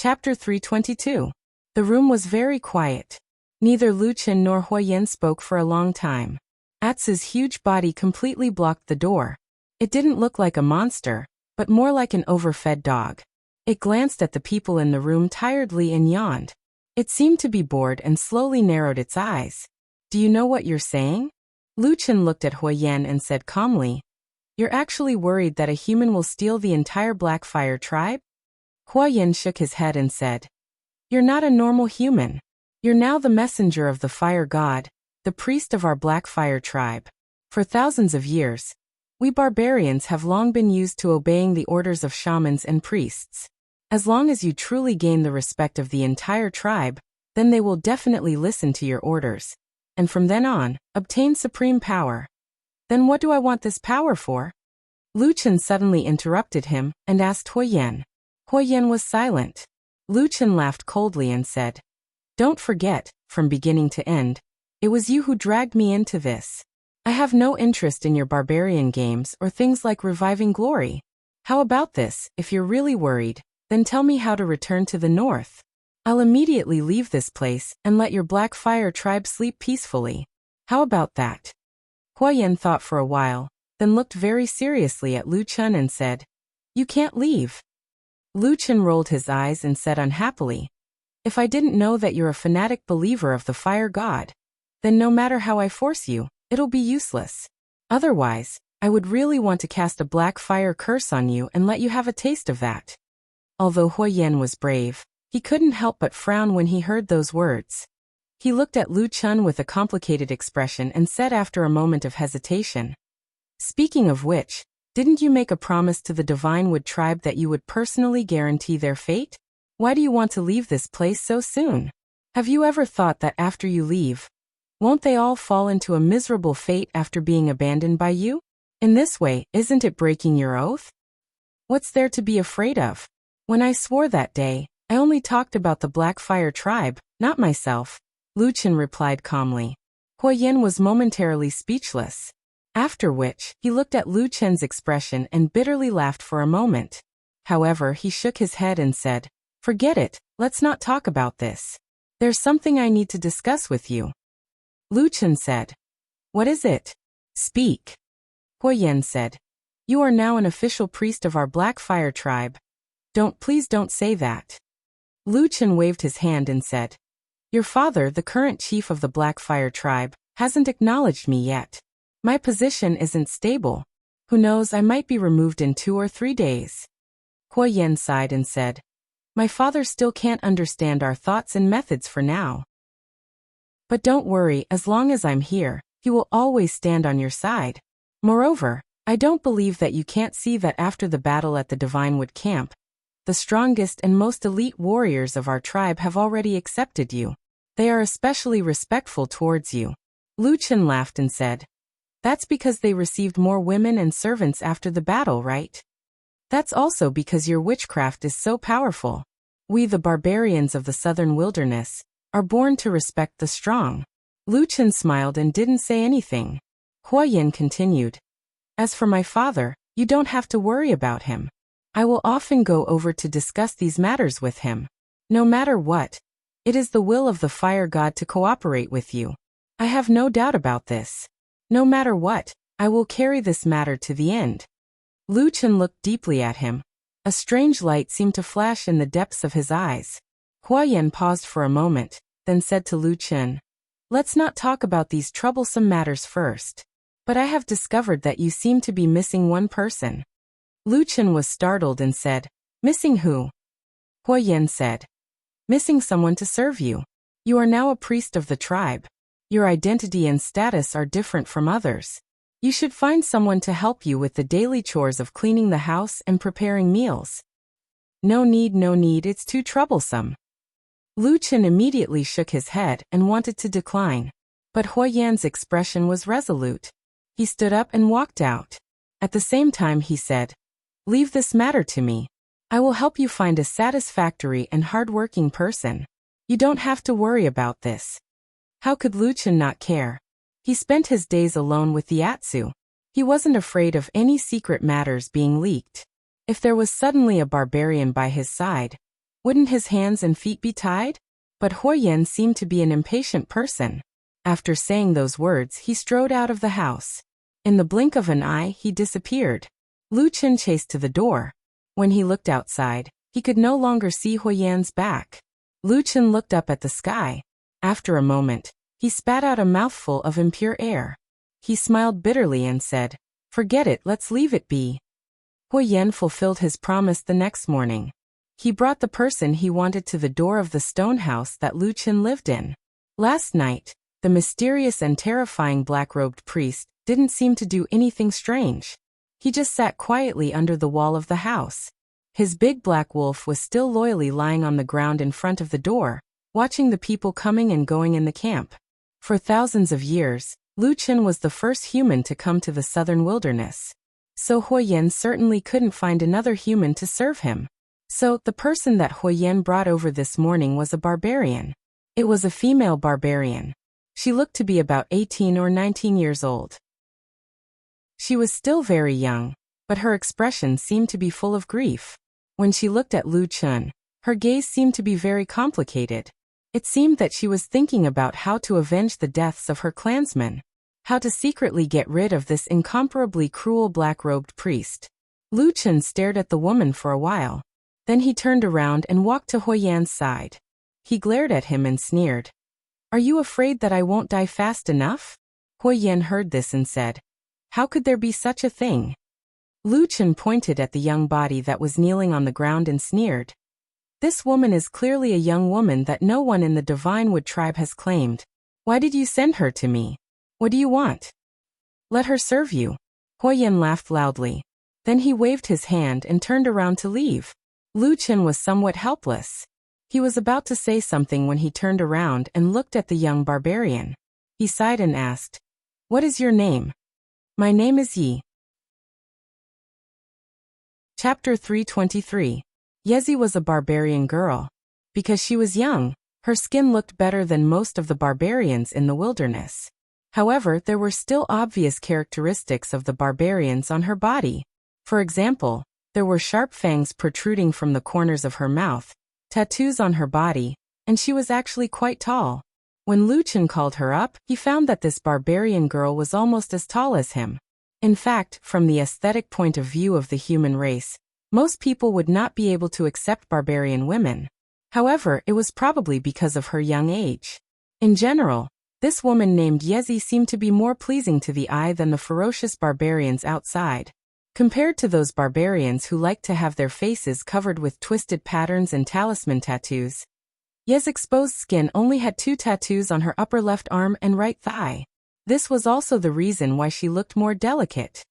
Chapter 322. The room was very quiet. Neither Lu Chen nor Huoyan spoke for a long time. Atsu's huge body completely blocked the door. It didn't look like a monster, but more like an overfed dog. It glanced at the people in the room tiredly and yawned. It seemed to be bored and slowly narrowed its eyes. Do you know what you're saying? Lu Chen looked at Huoyan and said calmly, You're actually worried that a human will steal the entire Black Fire tribe? Huoyan shook his head and said, You're not a normal human. You're now the messenger of the fire god, the priest of our Black Fire tribe. For thousands of years, we barbarians have long been used to obeying the orders of shamans and priests. As long as you truly gain the respect of the entire tribe, then they will definitely listen to your orders, and from then on, obtain supreme power. Then what do I want this power for? Lu Chen suddenly interrupted him and asked Huoyan. Huoyan was silent. Lu Chen laughed coldly and said, Don't forget, from beginning to end, it was you who dragged me into this. I have no interest in your barbarian games or things like reviving glory. How about this? If you're really worried, then tell me how to return to the north. I'll immediately leave this place and let your Black Fire tribe sleep peacefully. How about that? Huoyan thought for a while, then looked very seriously at Lu Chen and said, You can't leave. Lu Chen rolled his eyes and said unhappily, If I didn't know that you're a fanatic believer of the fire god, then no matter how I force you, it'll be useless. Otherwise, I would really want to cast a Black Fire curse on you and let you have a taste of that. Although Huoyan was brave, he couldn't help but frown when he heard those words. He looked at Lu Chen with a complicated expression and said after a moment of hesitation, Speaking of which, didn't you make a promise to the Divine Wood tribe that you would personally guarantee their fate? Why do you want to leave this place so soon? Have you ever thought that after you leave, won't they all fall into a miserable fate after being abandoned by you? In this way, isn't it breaking your oath? What's there to be afraid of? When I swore that day, I only talked about the Black Fire tribe, not myself, Lu Chen replied calmly. Huoyan was momentarily speechless. After which, he looked at Lu Chen's expression and bitterly laughed for a moment. However, he shook his head and said, Forget it, let's not talk about this. There's something I need to discuss with you. Lu Chen said, What is it? Speak. Huoyan said, You are now an official priest of our Black Fire tribe. Please don't say that. Lu Chen waved his hand and said, Your father, the current chief of the Black Fire tribe, hasn't acknowledged me yet. My position isn't stable. Who knows, I might be removed in 2 or 3 days. Huoyan sighed and said, My father still can't understand our thoughts and methods for now. But don't worry, as long as I'm here, he will always stand on your side. Moreover, I don't believe that you can't see that after the battle at the Divine Wood camp, the strongest and most elite warriors of our tribe have already accepted you. They are especially respectful towards you. Lu Chen laughed and said, That's because they received more women and servants after the battle, right? That's also because your witchcraft is so powerful. We, the barbarians of the southern wilderness, are born to respect the strong. Lu Chen smiled and didn't say anything. Huoyan continued, As for my father, you don't have to worry about him. I will often go over to discuss these matters with him. No matter what, it is the will of the fire god to cooperate with you. I have no doubt about this. No matter what, I will carry this matter to the end. Lu Chen looked deeply at him. A strange light seemed to flash in the depths of his eyes. Huoyan paused for a moment, then said to Lu Chen, Let's not talk about these troublesome matters first. But I have discovered that you seem to be missing one person. Lu Chen was startled and said, Missing who? Huoyan said, Missing someone to serve you. You are now a priest of the tribe. Your identity and status are different from others. You should find someone to help you with the daily chores of cleaning the house and preparing meals. No need, it's too troublesome. Lu Chen immediately shook his head and wanted to decline. But Huoyan's expression was resolute. He stood up and walked out. At the same time he said, Leave this matter to me. I will help you find a satisfactory and hard-working person. You don't have to worry about this. How could Lu Chen not care? He spent his days alone with the Atsu. He wasn't afraid of any secret matters being leaked. If there was suddenly a barbarian by his side, Wouldn't his hands and feet be tied? But Huoyan seemed to be an impatient person. After saying those words, he strode out of the house. In the blink of an eye, he disappeared. Lu Chen chased to the door. When he looked outside, he could no longer see Huoyan's back. Lu Chen looked up at the sky. After a moment, he spat out a mouthful of impure air. He smiled bitterly and said, "Forget it, let's leave it be." Huoyan fulfilled his promise the next morning. He brought the person he wanted to the door of the stone house that Lu Chen lived in. Last night, the mysterious and terrifying black-robed priest didn't seem to do anything strange. He just sat quietly under the wall of the house. His big black wolf was still loyally lying on the ground in front of the door, watching the people coming and going in the camp. For thousands of years, Lu Chen was the first human to come to the southern wilderness. So Huoyan certainly couldn't find another human to serve him. So, the person that Huoyan brought over this morning was a barbarian. It was a female barbarian. She looked to be about 18 or 19 years old. She was still very young, but her expression seemed to be full of grief. When she looked at Lu Chen, her gaze seemed to be very complicated. It seemed that she was thinking about how to avenge the deaths of her clansmen, how to secretly get rid of this incomparably cruel black-robed priest. Lu Chen stared at the woman for a while. Then he turned around and walked to Huoyan's side. He glared at him and sneered. "Are you afraid that I won't die fast enough?" Huoyan heard this and said, "How could there be such a thing?" Lu Chen pointed at the young body that was kneeling on the ground and sneered. "This woman is clearly a young woman that no one in the Divine Wood tribe has claimed. Why did you send her to me? What do you want? Let her serve you." Huoyan laughed loudly. Then he waved his hand and turned around to leave. Lu Chen was somewhat helpless. He was about to say something when he turned around and looked at the young barbarian. He sighed and asked, "What is your name?" "My name is Yi." Chapter 323. Yezi was a barbarian girl. Because she was young, her skin looked better than most of the barbarians in the wilderness. However, there were still obvious characteristics of the barbarians on her body. For example, there were sharp fangs protruding from the corners of her mouth, tattoos on her body, and she was actually quite tall. When Lu Chen called her up, he found that this barbarian girl was almost as tall as him. In fact, from the aesthetic point of view of the human race, most people would not be able to accept barbarian women. However, it was probably because of her young age. In general, this woman named Yezi seemed to be more pleasing to the eye than the ferocious barbarians outside. Compared to those barbarians who liked to have their faces covered with twisted patterns and talisman tattoos, Ye's exposed skin only had 2 tattoos on her upper left arm and right thigh. This was also the reason why she looked more delicate.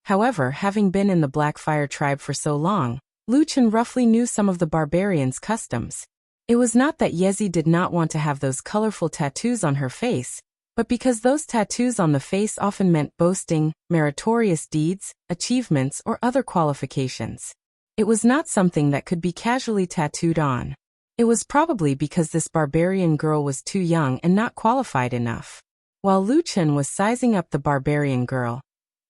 However, having been in the Blackfire tribe for so long, Lu Chen roughly knew some of the barbarians' customs. It was not that Yezi did not want to have those colorful tattoos on her face, but because those tattoos on the face often meant boasting, meritorious deeds, achievements, or other qualifications. It was not something that could be casually tattooed on. It was probably because this barbarian girl was too young and not qualified enough. While Lu Chen was sizing up the barbarian girl,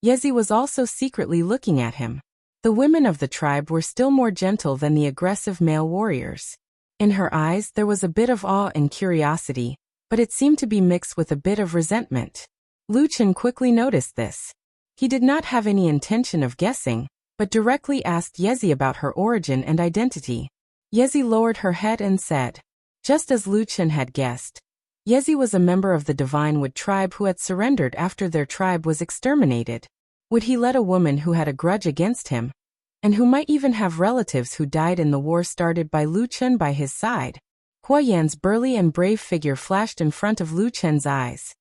Yezi was also secretly looking at him. The women of the tribe were still more gentle than the aggressive male warriors. In her eyes there was a bit of awe and curiosity, but it seemed to be mixed with a bit of resentment. Lu Chen quickly noticed this. He did not have any intention of guessing, but directly asked Yezi about her origin and identity. Yezi lowered her head and said, just as Lu Chen had guessed, Yezi was a member of the Divine Wood tribe who had surrendered after their tribe was exterminated. Would he let a woman who had a grudge against him, and who might even have relatives who died in the war started by Lu Chen by his side? Huoyan's burly and brave figure flashed in front of Lu Chen's eyes.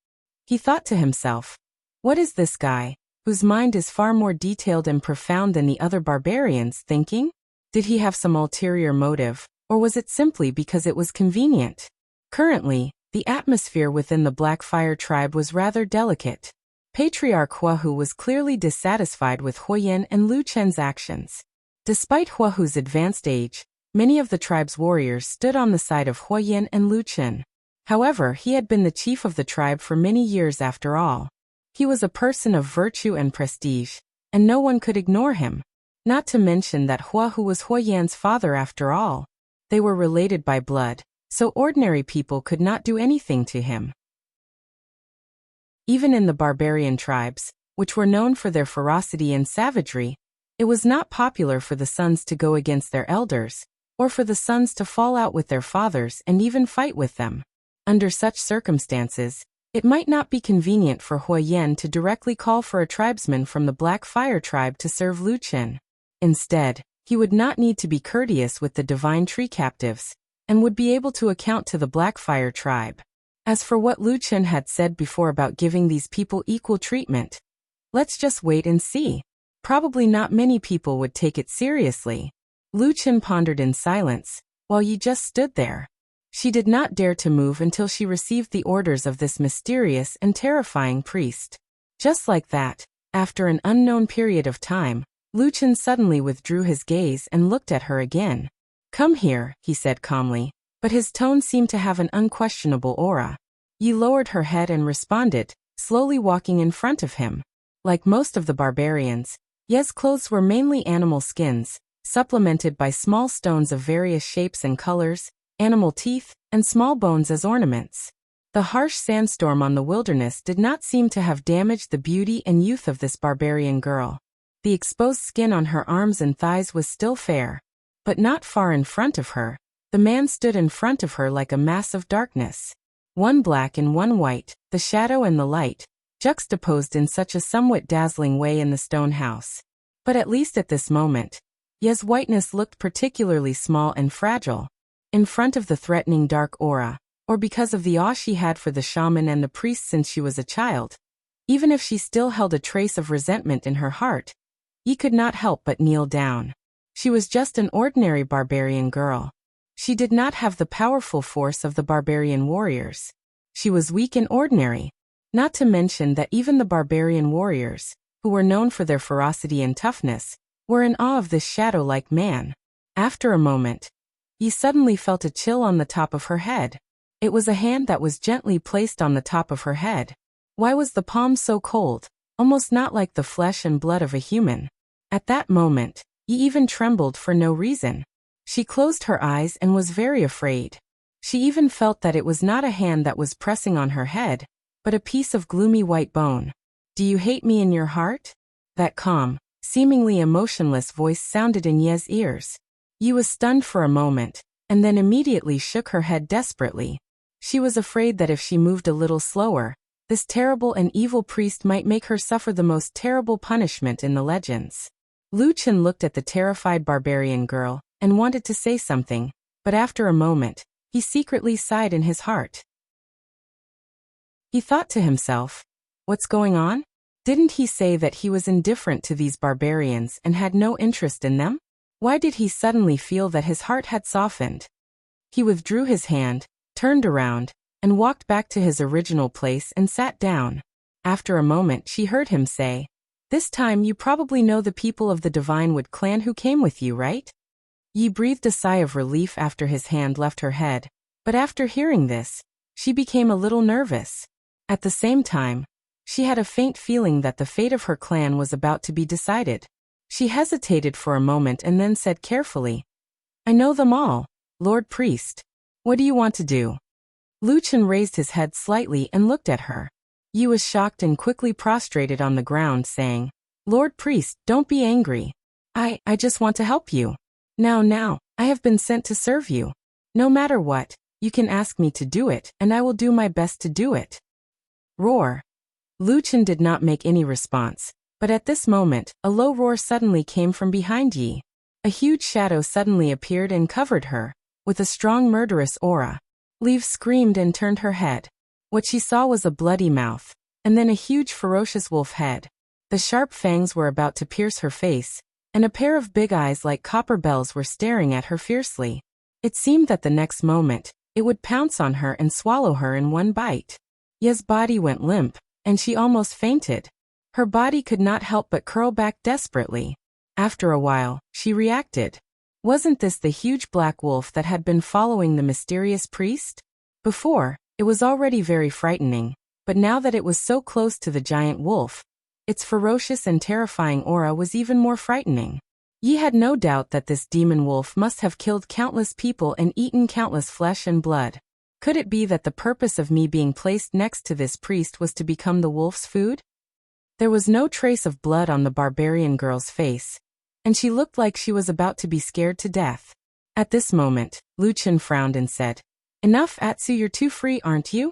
He thought to himself, what is this guy, whose mind is far more detailed and profound than the other barbarians, thinking? Did he have some ulterior motive, or was it simply because it was convenient? Currently, the atmosphere within the Blackfire tribe was rather delicate. Patriarch Huahu was clearly dissatisfied with Huoyan and Lu Chen's actions. Despite Huahu's advanced age, many of the tribe's warriors stood on the side of Huoyan and Lu Chen. However, he had been the chief of the tribe for many years after all. He was a person of virtue and prestige, and no one could ignore him. Not to mention that Huahu was Huoyan's father after all. They were related by blood, so ordinary people could not do anything to him. Even in the barbarian tribes, which were known for their ferocity and savagery, it was not popular for the sons to go against their elders, or for the sons to fall out with their fathers and even fight with them. Under such circumstances, it might not be convenient for Huayan to directly call for a tribesman from the Black Fire tribe to serve Lu Chen. Instead, he would not need to be courteous with the divine tree captives, and would be able to account to the Black Fire tribe. As for what Lu Chen had said before about giving these people equal treatment, let's just wait and see. Probably not many people would take it seriously. Lu Chen pondered in silence, while Yi just stood there. She did not dare to move until she received the orders of this mysterious and terrifying priest. Just like that, after an unknown period of time, Lu Chen suddenly withdrew his gaze and looked at her again. "Come here," he said calmly, but his tone seemed to have an unquestionable aura. Yi lowered her head and responded, slowly walking in front of him. Like most of the barbarians, Ye's clothes were mainly animal skins, supplemented by small stones of various shapes and colors, animal teeth, and small bones as ornaments. The harsh sandstorm on the wilderness did not seem to have damaged the beauty and youth of this barbarian girl. The exposed skin on her arms and thighs was still fair, but not far in front of her. The man stood in front of her like a mass of darkness. One black and one white, the shadow and the light, juxtaposed in such a somewhat dazzling way in the stone house. But at least at this moment, Ye's whiteness looked particularly small and fragile. In front of the threatening dark aura, or because of the awe she had for the shaman and the priest since she was a child, even if she still held a trace of resentment in her heart, Yi could not help but kneel down. She was just an ordinary barbarian girl. She did not have the powerful force of the barbarian warriors. She was weak and ordinary. Not to mention that even the barbarian warriors, who were known for their ferocity and toughness, were in awe of this shadow-like man. After a moment, Yi suddenly felt a chill on the top of her head. It was a hand that was gently placed on the top of her head. Why was the palm so cold, almost not like the flesh and blood of a human? At that moment, Yi even trembled for no reason. She closed her eyes and was very afraid. She even felt that it was not a hand that was pressing on her head, but a piece of gloomy white bone. "Do you hate me in your heart?" That calm, seemingly emotionless voice sounded in Ye's ears. Yi was stunned for a moment, and then immediately shook her head desperately. She was afraid that if she moved a little slower, this terrible and evil priest might make her suffer the most terrible punishment in the legends. Lu Chen looked at the terrified barbarian girl, and wanted to say something, but after a moment, he secretly sighed in his heart. He thought to himself, "What's going on? Didn't he say that he was indifferent to these barbarians and had no interest in them? Why did he suddenly feel that his heart had softened?" He withdrew his hand, turned around, and walked back to his original place and sat down. After a moment she heard him say, "This time you probably know the people of the Divine Wood clan who came with you, right?" Yi breathed a sigh of relief after his hand left her head, but after hearing this, she became a little nervous. At the same time, she had a faint feeling that the fate of her clan was about to be decided. She hesitated for a moment and then said carefully, "I know them all, Lord Priest. What do you want to do?" Lu Chen raised his head slightly and looked at her. Yi was shocked and quickly prostrated on the ground, saying, "Lord Priest, don't be angry. I just want to help you. Now, I have been sent to serve you. No matter what, you can ask me to do it, and I will do my best to do it." Roar. Lu Chen did not make any response, but at this moment, a low roar suddenly came from behind Yi. A huge shadow suddenly appeared and covered her, with a strong murderous aura. Leaf screamed and turned her head. What she saw was a bloody mouth, and then a huge ferocious wolf head. The sharp fangs were about to pierce her face, and a pair of big eyes like copper bells were staring at her fiercely. It seemed that the next moment, it would pounce on her and swallow her in one bite. Ye's body went limp, and she almost fainted. Her body could not help but curl back desperately. After a while, she reacted. Wasn't this the huge black wolf that had been following the mysterious priest? Before, it was already very frightening, but now that it was so close to the giant wolf, its ferocious and terrifying aura was even more frightening. Yi had no doubt that this demon wolf must have killed countless people and eaten countless flesh and blood. Could it be that the purpose of me being placed next to this priest was to become the wolf's food? There was no trace of blood on the barbarian girl's face, and she looked like she was about to be scared to death. At this moment, Lu Chen frowned and said, "Enough, Atsu, you're too free, aren't you?"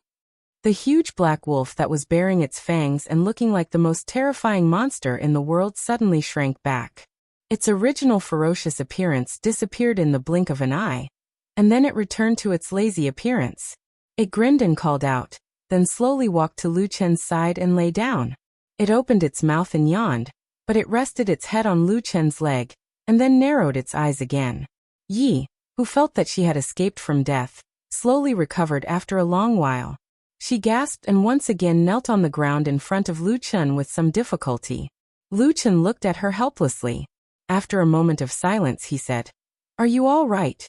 The huge black wolf that was baring its fangs and looking like the most terrifying monster in the world suddenly shrank back. Its original ferocious appearance disappeared in the blink of an eye, and then it returned to its lazy appearance. It grinned and called out, then slowly walked to Lu Chen's side and lay down. It opened its mouth and yawned, but it rested its head on Lu Chen's leg, and then narrowed its eyes again. Yi, who felt that she had escaped from death, slowly recovered after a long while. She gasped and once again knelt on the ground in front of Lu Chen with some difficulty. Lu Chen looked at her helplessly. After a moment of silence he said, "Are you all right?"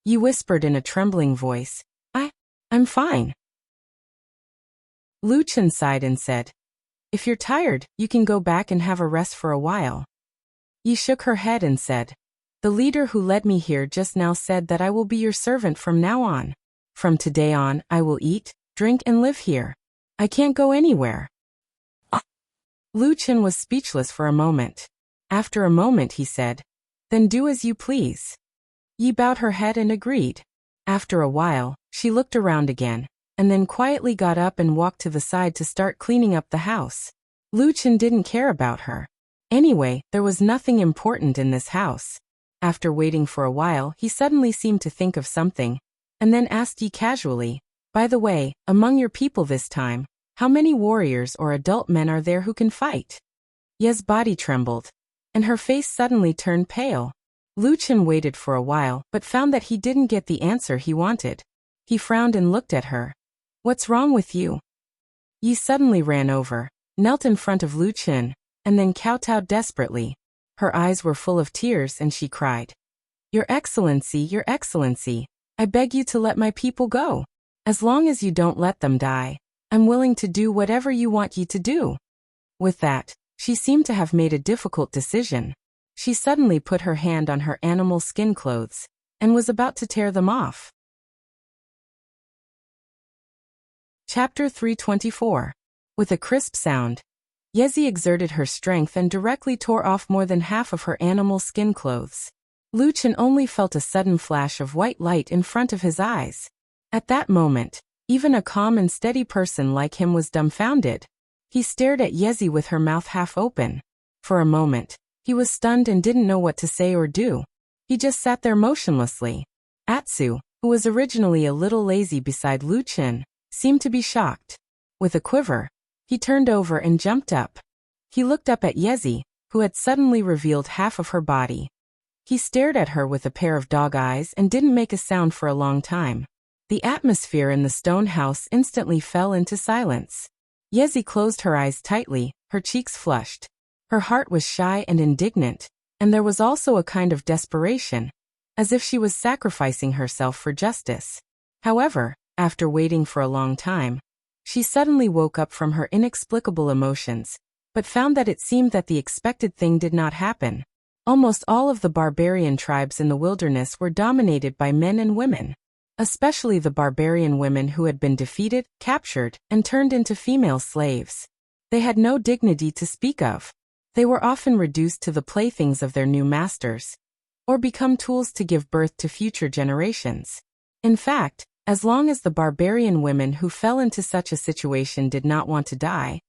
Yi whispered in a trembling voice, I'm fine." Lu Chen sighed and said, "If you're tired, you can go back and have a rest for a while." Yi shook her head and said, "The leader who led me here just now said that I will be your servant from now on. From today on, I will eat, drink and live here. I can't go anywhere." Lu Chen was speechless for a moment. After a moment he said, "Then do as you please." Yi bowed her head and agreed. After a while, she looked around again, and then quietly got up and walked to the side to start cleaning up the house. Lu Chen didn't care about her. Anyway, there was nothing important in this house. After waiting for a while, he suddenly seemed to think of something, and then asked Yi casually, "By the way, among your people this time, how many warriors or adult men are there who can fight?" Ye's body trembled, and her face suddenly turned pale. Lu Chen waited for a while but found that he didn't get the answer he wanted. He frowned and looked at her. "What's wrong with you?" Yi suddenly ran over, knelt in front of Lu Chen, and then kowtowed desperately. Her eyes were full of tears and she cried, Your Excellency, I beg you to let my people go. As long as you don't let them die, I'm willing to do whatever you want Yi to do." With that, she seemed to have made a difficult decision. She suddenly put her hand on her animal skin clothes, and was about to tear them off. Chapter 324. With a crisp sound, Yezi exerted her strength and directly tore off more than half of her animal skin clothes. Lu Chen only felt a sudden flash of white light in front of his eyes. At that moment, even a calm and steady person like him was dumbfounded. He stared at Yezi with her mouth half open. For a moment, he was stunned and didn't know what to say or do. He just sat there motionlessly. Atsu, who was originally a little lazy beside Lu Chen, seemed to be shocked. With a quiver, he turned over and jumped up. He looked up at Yezi, who had suddenly revealed half of her body. He stared at her with a pair of dog eyes and didn't make a sound for a long time. The atmosphere in the stone house instantly fell into silence. Yezi closed her eyes tightly, her cheeks flushed. Her heart was shy and indignant, and there was also a kind of desperation, as if she was sacrificing herself for justice. However, after waiting for a long time, she suddenly woke up from her inexplicable emotions, but found that it seemed that the expected thing did not happen. Almost all of the barbarian tribes in the wilderness were dominated by men and women, especially the barbarian women who had been defeated, captured, and turned into female slaves. They had no dignity to speak of. They were often reduced to the playthings of their new masters, or become tools to give birth to future generations. In fact, as long as the barbarian women who fell into such a situation did not want to die,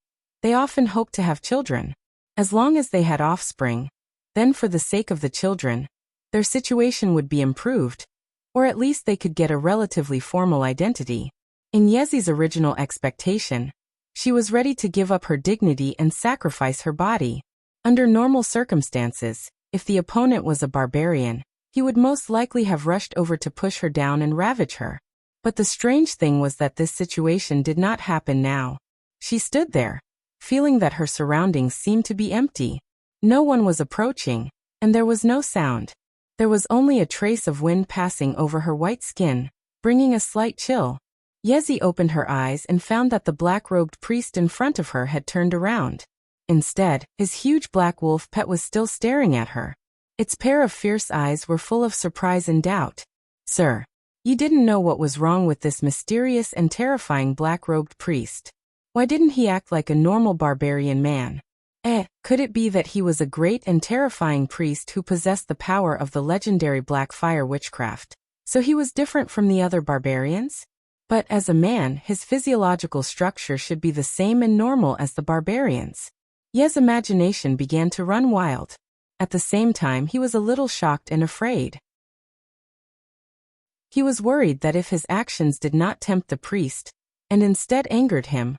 they often hoped to have children. As long as they had offspring, then for the sake of the children, their situation would be improved, or at least they could get a relatively formal identity. In Yezi's original expectation, she was ready to give up her dignity and sacrifice her body. Under normal circumstances, if the opponent was a barbarian, he would most likely have rushed over to push her down and ravage her. But the strange thing was that this situation did not happen now. She stood there, feeling that her surroundings seemed to be empty. No one was approaching, and there was no sound. There was only a trace of wind passing over her white skin, bringing a slight chill. Yezi opened her eyes and found that the black-robed priest in front of her had turned around. Instead, his huge black wolf pet was still staring at her. Its pair of fierce eyes were full of surprise and doubt. "Sir, you didn't know what was wrong with this mysterious and terrifying black-robed priest. Why didn't he act like a normal barbarian man? Could it be that he was a great and terrifying priest who possessed the power of the legendary black fire witchcraft, so he was different from the other barbarians? But as a man, his physiological structure should be the same and normal as the barbarians." Ye's imagination began to run wild. At the same time, he was a little shocked and afraid. He was worried that if his actions did not tempt the priest, and instead angered him,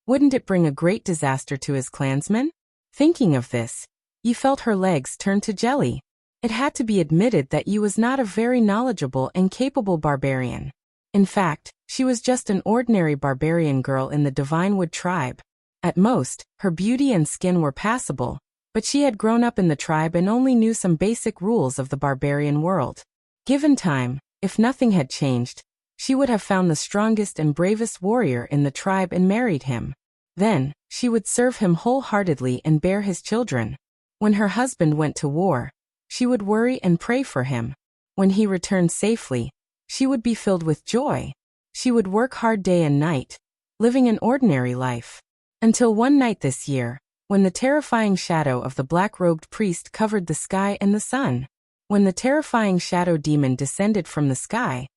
wouldn't it bring a great disaster to his clansmen? Thinking of this, Yi felt her legs turn to jelly. It had to be admitted that Yi was not a very knowledgeable and capable barbarian. In fact, she was just an ordinary barbarian girl in the Divinewood tribe. At most, her beauty and skin were passable, but she had grown up in the tribe and only knew some basic rules of the barbarian world. Given time, if nothing had changed, she would have found the strongest and bravest warrior in the tribe and married him. Then, she would serve him wholeheartedly and bear his children. When her husband went to war, she would worry and pray for him. When he returned safely, she would be filled with joy. She would work hard day and night, living an ordinary life. Until one night this year, when the terrifying shadow of the black-robed priest covered the sky and the sun. When the terrifying shadow demon descended from the sky,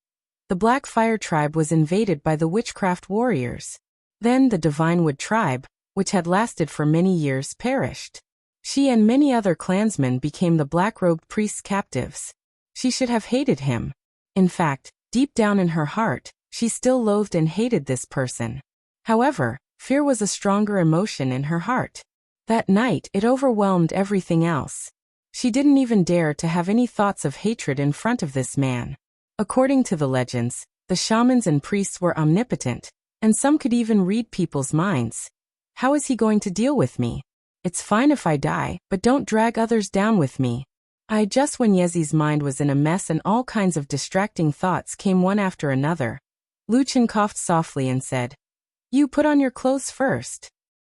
the Black Fire tribe was invaded by the witchcraft warriors. Then the Divinewood tribe, which had lasted for many years, perished. She and many other clansmen became the black-robed priest's captives. She should have hated him. In fact, deep down in her heart, she still loathed and hated this person. However, fear was a stronger emotion in her heart. That night, it overwhelmed everything else. She didn't even dare to have any thoughts of hatred in front of this man. According to the legends, the shamans and priests were omnipotent, and some could even read people's minds. How is he going to deal with me? It's fine if I die, but don't drag others down with me. Just when Yezi's mind was in a mess and all kinds of distracting thoughts came one after another, Luchin coughed softly and said, "You put on your clothes first."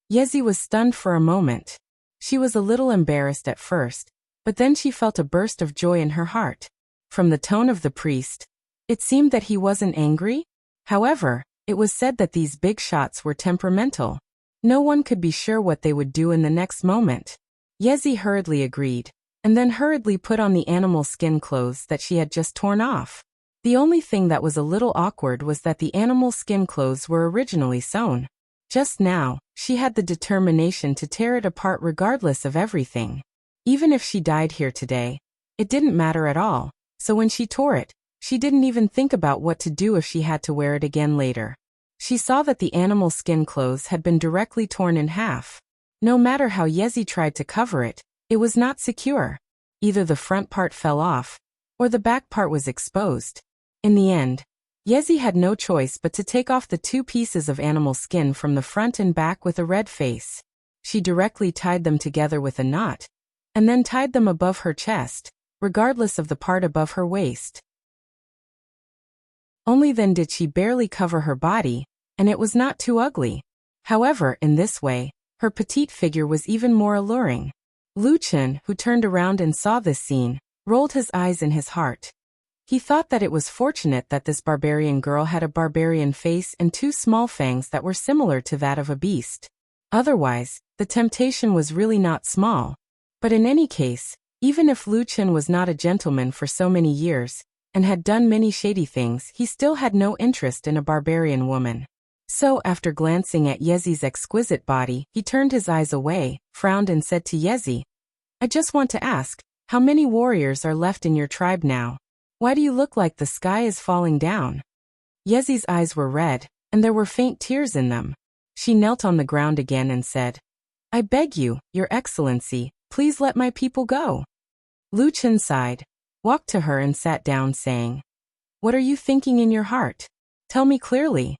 Yezi was stunned for a moment. She was a little embarrassed at first, but then she felt a burst of joy in her heart. From the tone of the priest, it seemed that he wasn't angry. However, it was said that these big shots were temperamental. No one could be sure what they would do in the next moment. Yezi hurriedly agreed, and then hurriedly put on the animal skin clothes that she had just torn off. The only thing that was a little awkward was that the animal skin clothes were originally sewn. Just now, she had the determination to tear it apart regardless of everything. Even if she died here today, it didn't matter at all, so when she tore it, she didn't even think about what to do if she had to wear it again later. She saw that the animal skin clothes had been directly torn in half. No matter how Yezi tried to cover it, it was not secure. Either the front part fell off, or the back part was exposed. In the end, Yezi had no choice but to take off the two pieces of animal skin from the front and back with a red face. She directly tied them together with a knot, and then tied them above her chest, regardless of the part above her waist. Only then did she barely cover her body, and it was not too ugly. However, in this way, her petite figure was even more alluring. Luchin, who turned around and saw this scene, rolled his eyes in his heart. He thought that it was fortunate that this barbarian girl had a barbarian face and two small fangs that were similar to that of a beast. Otherwise, the temptation was really not small. But in any case, even if Luchin was not a gentleman for so many years, and had done many shady things, he still had no interest in a barbarian woman. So after glancing at Yezi's exquisite body, he turned his eyes away, frowned and said to Yezi, "I just want to ask, how many warriors are left in your tribe now? Why do you look like the sky is falling down?" Yezi's eyes were red, and there were faint tears in them. She knelt on the ground again and said, "I beg you, Your Excellency, please let my people go." Luchin sighed, walked to her and sat down saying, "What are you thinking in your heart? Tell me clearly."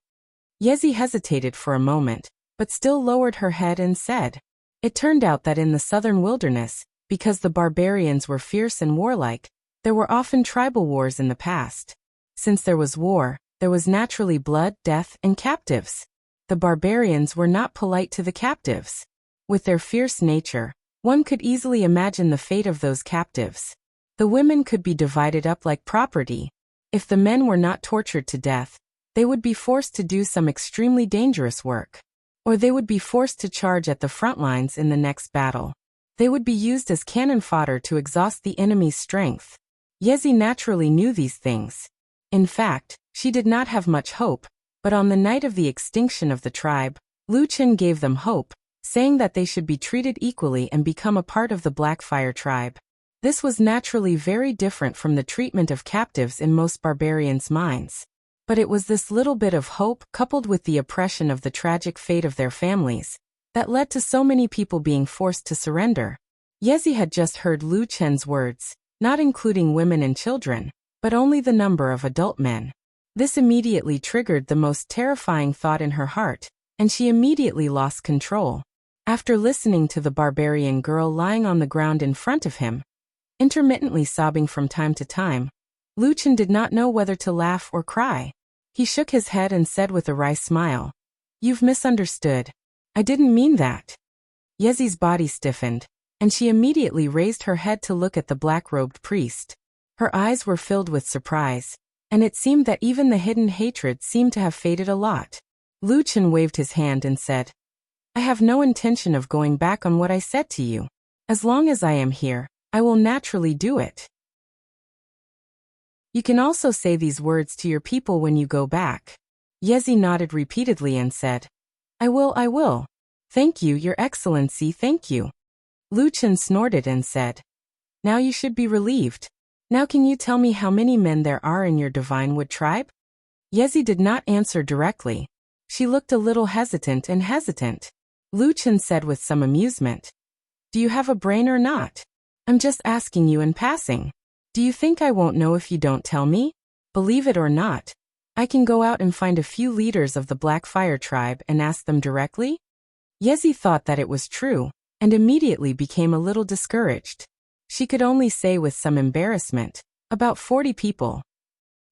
Yezi hesitated for a moment, but still lowered her head and said, "It turned out that in the southern wilderness, because the barbarians were fierce and warlike, there were often tribal wars in the past. Since there was war, there was naturally blood, death, and captives. The barbarians were not polite to the captives. With their fierce nature, One could easily imagine the fate of those captives. The women could be divided up like property. If the men were not tortured to death, they would be forced to do some extremely dangerous work. Or they would be forced to charge at the front lines in the next battle. They would be used as cannon fodder to exhaust the enemy's strength. Yezi naturally knew these things. In fact, she did not have much hope, but on the night of the extinction of the tribe, Lu Chen gave them hope, saying that they should be treated equally and become a part of the Blackfire tribe. This was naturally very different from the treatment of captives in most barbarians' minds. But it was this little bit of hope, coupled with the oppression of the tragic fate of their families, that led to so many people being forced to surrender. Yezi had just heard Lu Chen's words, not including women and children, but only the number of adult men. This immediately triggered the most terrifying thought in her heart, and she immediately lost control. After listening to the barbarian girl lying on the ground in front of him, intermittently sobbing from time to time, Lu Chen did not know whether to laugh or cry. He shook his head and said with a wry smile, "You've misunderstood. I didn't mean that." Yezi's body stiffened, and she immediately raised her head to look at the black-robed priest. Her eyes were filled with surprise, and it seemed that even the hidden hatred seemed to have faded a lot. Lu Chen waved his hand and said, "I have no intention of going back on what I said to you. As long as I am here, I will naturally do it. You can also say these words to your people when you go back." Yezi nodded repeatedly and said, I will. Thank you, Your Excellency, thank you." Lu Chen snorted and said, "Now you should be relieved. Now can you tell me how many men there are in your Divine Wood tribe?" Yezi did not answer directly. She looked a little hesitant. Lu Chen said with some amusement, "Do you have a brain or not? I'm just asking you in passing. Do you think I won't know if you don't tell me? Believe it or not, I can go out and find a few leaders of the Blackfire tribe and ask them directly." Yezi thought that it was true, and immediately became a little discouraged. She could only say with some embarrassment, "About 40 people."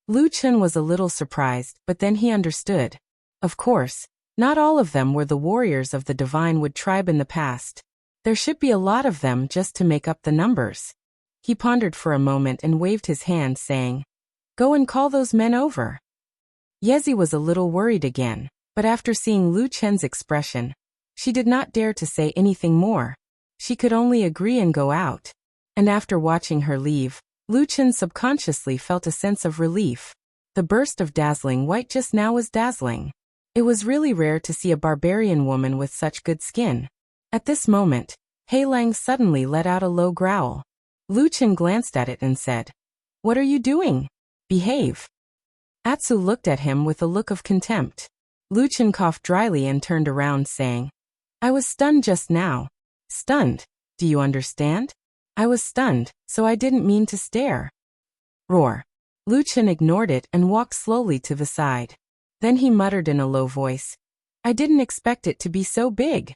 Lu Chen was a little surprised, but then he understood. Of course, not all of them were the warriors of the Divine Wood tribe in the past. There should be a lot of them just to make up the numbers. He pondered for a moment and waved his hand, saying, "Go and call those men over." Yezi was a little worried again, but after seeing Lu Chen's expression, she did not dare to say anything more. She could only agree and go out. And after watching her leave, Lu Chen subconsciously felt a sense of relief. The burst of dazzling white just now was dazzling. It was really rare to see a barbarian woman with such good skin. At this moment, Hei Lang suddenly let out a low growl. Lu Chen glanced at it and said, "What are you doing? Behave." Atsu looked at him with a look of contempt. Lu Chen coughed dryly and turned around, saying, "I was stunned just now." "Stunned? Do you understand? I was stunned, so I didn't mean to stare." Roar. Lu Chen ignored it and walked slowly to the side. Then he muttered in a low voice, "I didn't expect it to be so big."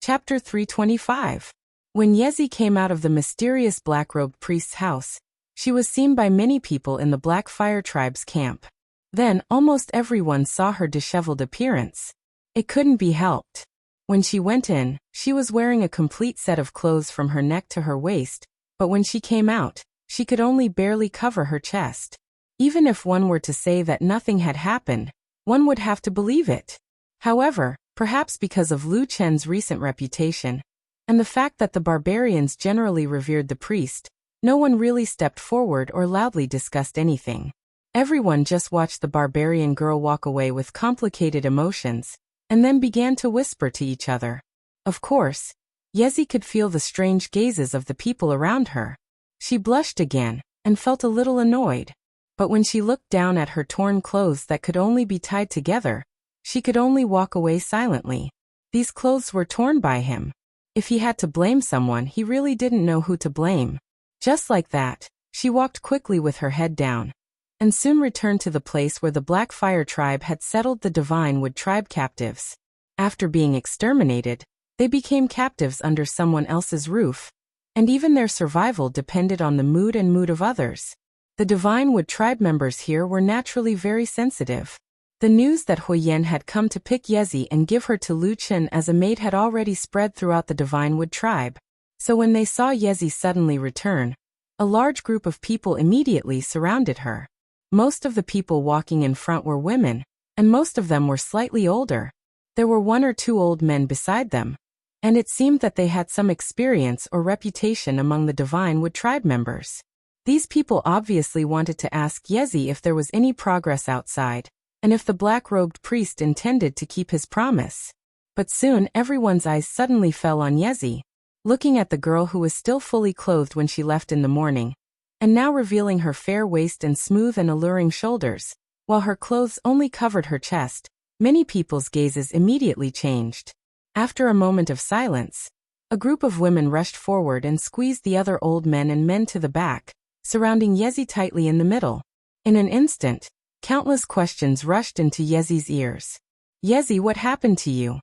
Chapter 325. When Yezi came out of the mysterious black-robed priest's house, she was seen by many people in the Blackfire tribe's camp. Then, almost everyone saw her disheveled appearance. It couldn't be helped. When she went in, she was wearing a complete set of clothes from her neck to her waist, but when she came out, she could only barely cover her chest. Even if one were to say that nothing had happened, one would have to believe it. However, perhaps because of Lu Chen's recent reputation, and the fact that the barbarians generally revered the priest, no one really stepped forward or loudly discussed anything. Everyone just watched the barbarian girl walk away with complicated emotions, and then began to whisper to each other. Of course, Yezi could feel the strange gazes of the people around her. She blushed again, and felt a little annoyed. But when she looked down at her torn clothes that could only be tied together, she could only walk away silently. These clothes were torn by him. If he had to blame someone, he really didn't know who to blame. Just like that, she walked quickly with her head down, and soon returned to the place where the Blackfire tribe had settled the Divine Wood tribe captives. After being exterminated, they became captives under someone else's roof, and even their survival depended on the mood of others. The Divine Wood tribe members here were naturally very sensitive. The news that Huyen had come to pick Yezi and give her to Lu Chen as a mate had already spread throughout the Divine Wood tribe. So when they saw Yezi suddenly return, a large group of people immediately surrounded her. Most of the people walking in front were women, and most of them were slightly older. There were 1 or 2 old men beside them, and it seemed that they had some experience or reputation among the Divine Wood tribe members. These people obviously wanted to ask Yezi if there was any progress outside, and if the black-robed priest intended to keep his promise. But soon everyone's eyes suddenly fell on Yezi, looking at the girl who was still fully clothed when she left in the morning, and now revealing her fair waist and smooth and alluring shoulders, while her clothes only covered her chest. Many people's gazes immediately changed. After a moment of silence, a group of women rushed forward and squeezed the other old men and men to the back, surrounding Yezi tightly in the middle. In an instant, countless questions rushed into Yezi's ears. Yezi, what happened to you?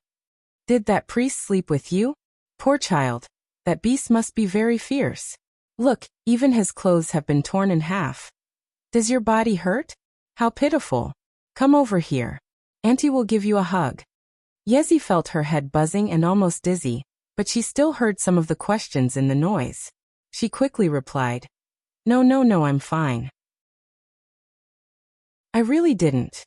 Did that priest sleep with you? Poor child, that beast must be very fierce. Look, even his clothes have been torn in half. Does your body hurt? How pitiful. Come over here. Auntie will give you a hug. Yezi felt her head buzzing and almost dizzy, but she still heard some of the questions in the noise. She quickly replied, No, I'm fine. I really didn't.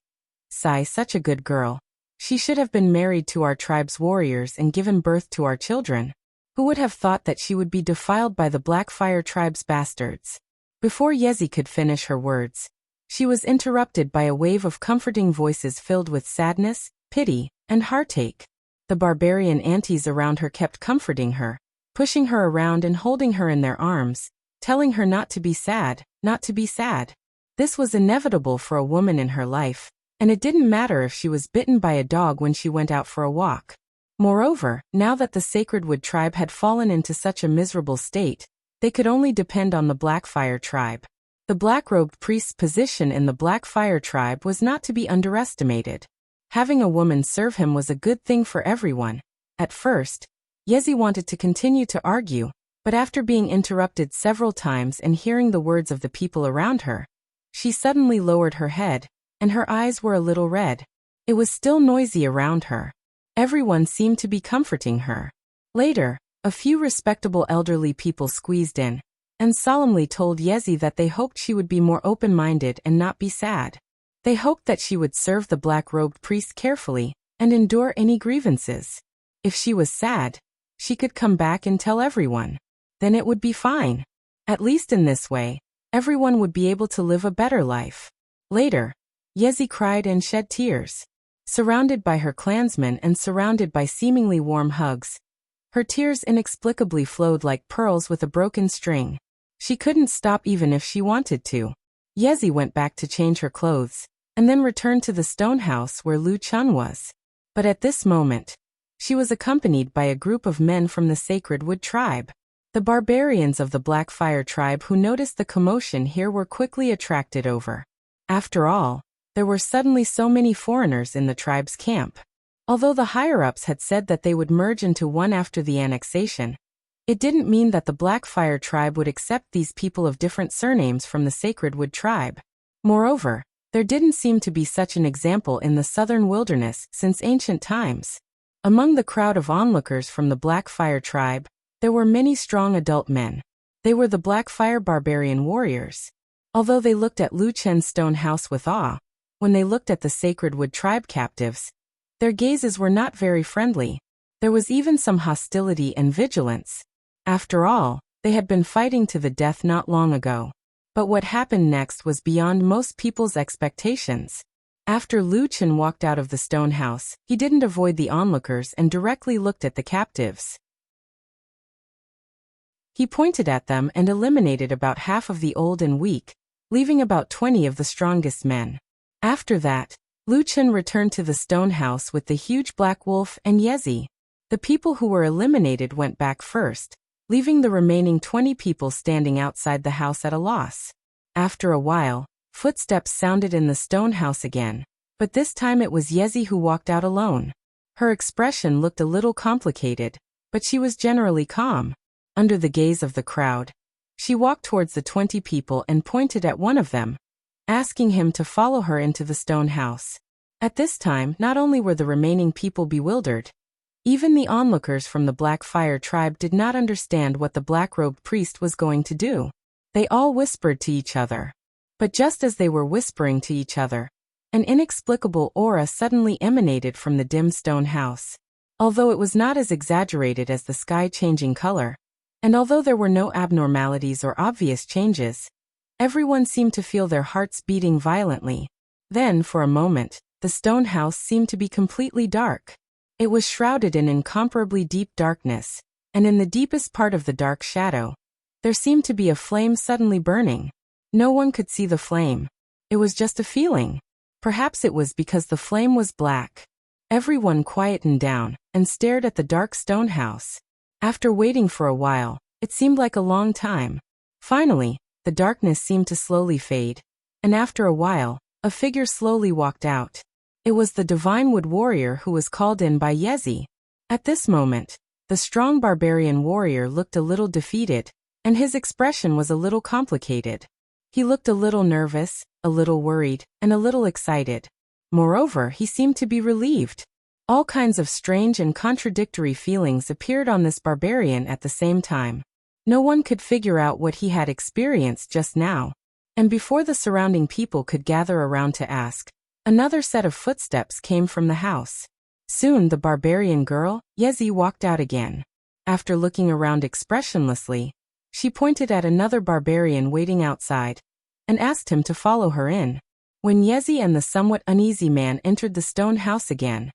Sai, such a good girl. She should have been married to our tribe's warriors and given birth to our children. Who would have thought that she would be defiled by the Blackfire tribe's bastards? Before Yezi could finish her words, she was interrupted by a wave of comforting voices filled with sadness, pity, and heartache. The barbarian aunties around her kept comforting her, pushing her around and holding her in their arms, telling her not to be sad, not to be sad. This was inevitable for a woman in her life, and it didn't matter if she was bitten by a dog when she went out for a walk. Moreover, now that the Sacred Wood tribe had fallen into such a miserable state, they could only depend on the Blackfire tribe. The black-robed priest's position in the Blackfire tribe was not to be underestimated. Having a woman serve him was a good thing for everyone. At first, Yezi wanted to continue to argue, but after being interrupted several times and hearing the words of the people around her, she suddenly lowered her head, and her eyes were a little red. It was still noisy around her. Everyone seemed to be comforting her. Later, a few respectable elderly people squeezed in, and solemnly told Yezi that they hoped she would be more open-minded and not be sad. They hoped that she would serve the black-robed priest carefully and endure any grievances. If she was sad, she could come back and tell everyone. Then it would be fine. At least in this way, everyone would be able to live a better life. Later, Yezi cried and shed tears. Surrounded by her clansmen and surrounded by seemingly warm hugs, her tears inexplicably flowed like pearls with a broken string. She couldn't stop even if she wanted to. Yezi went back to change her clothes, and then returned to the stone house where Lu Chun was. But at this moment, she was accompanied by a group of men from the Sacred Wood tribe. The barbarians of the Blackfire tribe who noticed the commotion here were quickly attracted over. After all, there were suddenly so many foreigners in the tribe's camp. Although the higher-ups had said that they would merge into one after the annexation, it didn't mean that the Blackfire tribe would accept these people of different surnames from the Sacred Wood tribe. Moreover, there didn't seem to be such an example in the southern wilderness since ancient times. Among the crowd of onlookers from the Blackfire tribe, there were many strong adult men. They were the Blackfire barbarian warriors. Although they looked at Lu Chen's stone house with awe, when they looked at the Sacred Wood tribe captives, their gazes were not very friendly. There was even some hostility and vigilance. After all, they had been fighting to the death not long ago. But what happened next was beyond most people's expectations. After Lu Chen walked out of the stone house, he didn't avoid the onlookers and directly looked at the captives. He pointed at them and eliminated about half of the old and weak, leaving about 20 of the strongest men. After that, Lu Chen returned to the stone house with the huge black wolf and Yezi. The people who were eliminated went back first, leaving the remaining 20 people standing outside the house at a loss. After a while, footsteps sounded in the stone house again, but this time it was Yezi who walked out alone. Her expression looked a little complicated, but she was generally calm. Under the gaze of the crowd, she walked towards the 20 people and pointed at one of them, asking him to follow her into the stone house. At this time, not only were the remaining people bewildered, even the onlookers from the Black Fire tribe did not understand what the black-robed priest was going to do. They all whispered to each other. But just as they were whispering to each other, an inexplicable aura suddenly emanated from the dim stone house. Although it was not as exaggerated as the sky changing color, and although there were no abnormalities or obvious changes, everyone seemed to feel their hearts beating violently. Then, for a moment, the stone house seemed to be completely dark. It was shrouded in incomparably deep darkness, and in the deepest part of the dark shadow, there seemed to be a flame suddenly burning. No one could see the flame. It was just a feeling. Perhaps it was because the flame was black. Everyone quietened down and stared at the dark stone house. After waiting for a while, it seemed like a long time. Finally, the darkness seemed to slowly fade, and after a while, a figure slowly walked out. It was the divine wood warrior who was called in by Yezi. At this moment, the strong barbarian warrior looked a little defeated, and his expression was a little complicated. He looked a little nervous, a little worried, and a little excited. Moreover, he seemed to be relieved. All kinds of strange and contradictory feelings appeared on this barbarian at the same time. No one could figure out what he had experienced just now. And before the surrounding people could gather around to ask, another set of footsteps came from the house. Soon the barbarian girl, Yezi, walked out again. After looking around expressionlessly, she pointed at another barbarian waiting outside, and asked him to follow her in. When Yezi and the somewhat uneasy man entered the stone house again,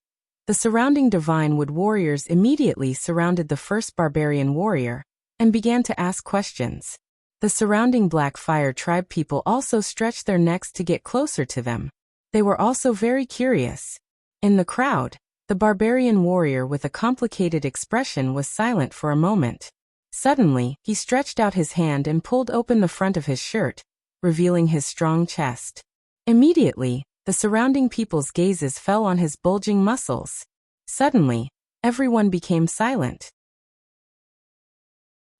the surrounding divine wood warriors immediately surrounded the first barbarian warrior, and began to ask questions. The surrounding Black Fire tribe people also stretched their necks to get closer to them. They were also very curious. In the crowd, the barbarian warrior with a complicated expression was silent for a moment. Suddenly, he stretched out his hand and pulled open the front of his shirt, revealing his strong chest. Immediately, the surrounding people's gazes fell on his bulging muscles. Suddenly, everyone became silent.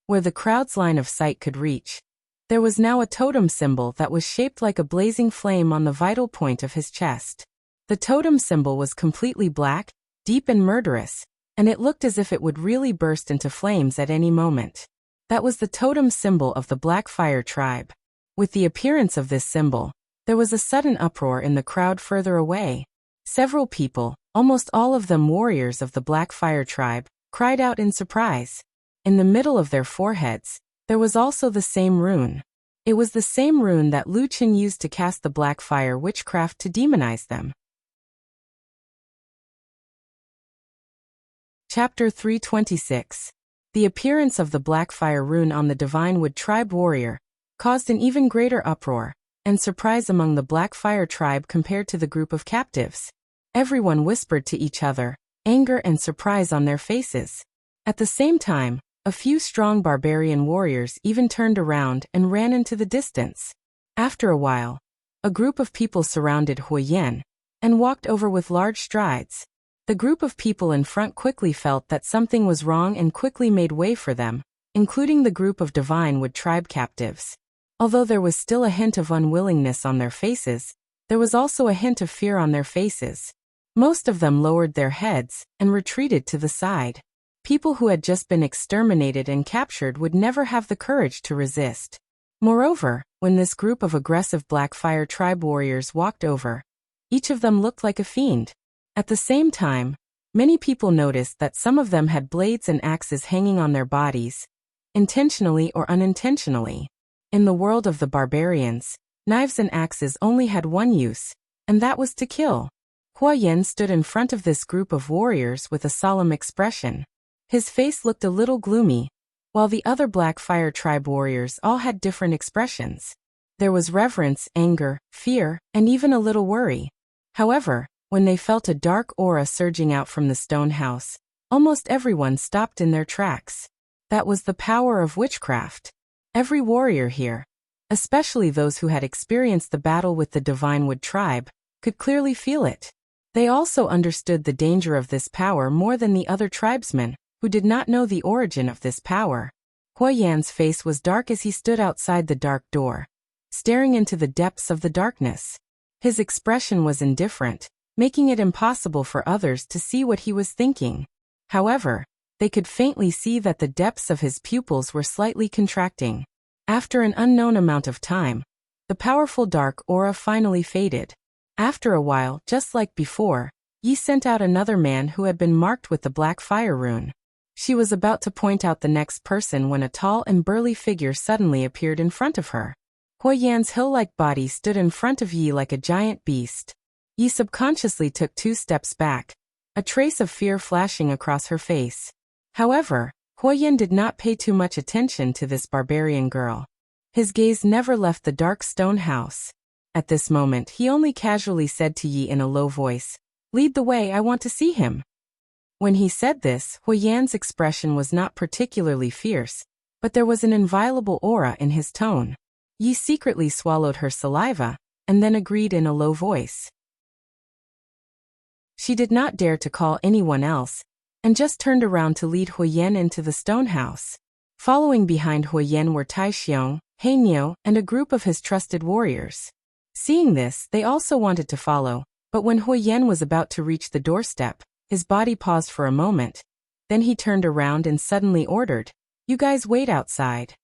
Where the crowd's line of sight could reach, there was now a totem symbol that was shaped like a blazing flame on the vital point of his chest. The totem symbol was completely black, deep and murderous, and it looked as if it would really burst into flames at any moment. That was the totem symbol of the Black Fire tribe. With the appearance of this symbol, there was a sudden uproar in the crowd further away. Several people, almost all of them warriors of the Black Fire tribe, cried out in surprise. In the middle of their foreheads, there was also the same rune. It was the same rune that Lu Qin used to cast the Black Fire witchcraft to demonize them. Chapter 326. The appearance of the Black Fire rune on the Divine Wood tribe warrior caused an even greater uproar and surprise among the Black Fire tribe compared to the group of captives. Everyone whispered to each other, anger and surprise on their faces. At the same time, a few strong barbarian warriors even turned around and ran into the distance. After a while, a group of people surrounded Huoyan and walked over with large strides. The group of people in front quickly felt that something was wrong and quickly made way for them, including the group of Divine Wood tribe captives. Although there was still a hint of unwillingness on their faces, there was also a hint of fear on their faces. Most of them lowered their heads and retreated to the side. People who had just been exterminated and captured would never have the courage to resist. Moreover, when this group of aggressive Black Fire tribe warriors walked over, each of them looked like a fiend. At the same time, many people noticed that some of them had blades and axes hanging on their bodies, intentionally or unintentionally. In the world of the barbarians, knives and axes only had one use, and that was to kill. Huoyan stood in front of this group of warriors with a solemn expression. His face looked a little gloomy, while the other Black Fire tribe warriors all had different expressions. There was reverence, anger, fear, and even a little worry. However, when they felt a dark aura surging out from the stone house, almost everyone stopped in their tracks. That was the power of witchcraft. Every warrior here, especially those who had experienced the battle with the Divine Wood tribe, could clearly feel it. They also understood the danger of this power more than the other tribesmen, who did not know the origin of this power. Huoyan's face was dark as he stood outside the dark door, staring into the depths of the darkness. His expression was indifferent, making it impossible for others to see what he was thinking. However, they could faintly see that the depths of his pupils were slightly contracting. After an unknown amount of time, the powerful dark aura finally faded. After a while, just like before, Yi sent out another man who had been marked with the black fire rune. She was about to point out the next person when a tall and burly figure suddenly appeared in front of her. Huoyan's hill-like body stood in front of Yi like a giant beast. Yi subconsciously took 2 steps back, a trace of fear flashing across her face. However, Huoyan did not pay too much attention to this barbarian girl. His gaze never left the dark stone house. At this moment, he only casually said to Yi in a low voice, "Lead the way, I want to see him." When he said this, Huoyan's expression was not particularly fierce, but there was an inviolable aura in his tone. Yi secretly swallowed her saliva, and then agreed in a low voice. She did not dare to call anyone else, and just turned around to lead Huoyan into the stone house. Following behind Huoyan were Taixiong, Heinyo, and a group of his trusted warriors. Seeing this, they also wanted to follow, but when Huoyan was about to reach the doorstep, his body paused for a moment. Then he turned around and suddenly ordered, "You guys wait outside."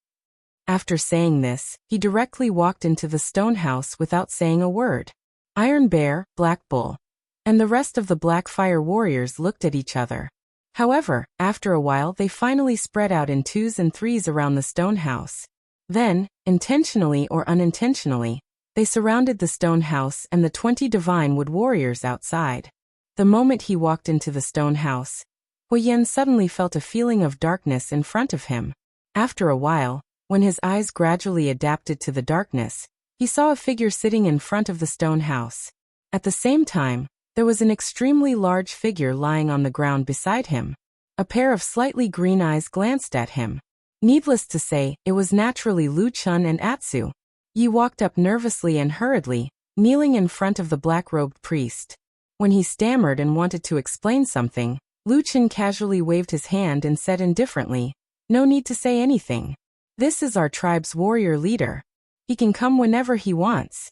After saying this, he directly walked into the stone house without saying a word. Iron Bear, Black Bull, and the rest of the Black Fire warriors looked at each other. However, after a while they finally spread out in 2s and 3s around the stone house. Then, intentionally or unintentionally, they surrounded the stone house and the 20 Divine Wood warriors outside. The moment he walked into the stone house, Huoyan suddenly felt a feeling of darkness in front of him. After a while, when his eyes gradually adapted to the darkness, he saw a figure sitting in front of the stone house. At the same time, there was an extremely large figure lying on the ground beside him. A pair of slightly green eyes glanced at him. Needless to say, it was naturally Lu Chun and Atsu. Yi walked up nervously and hurriedly, kneeling in front of the black-robed priest. When he stammered and wanted to explain something, Lu Chun casually waved his hand and said indifferently, "No need to say anything. This is our tribe's warrior leader. He can come whenever he wants."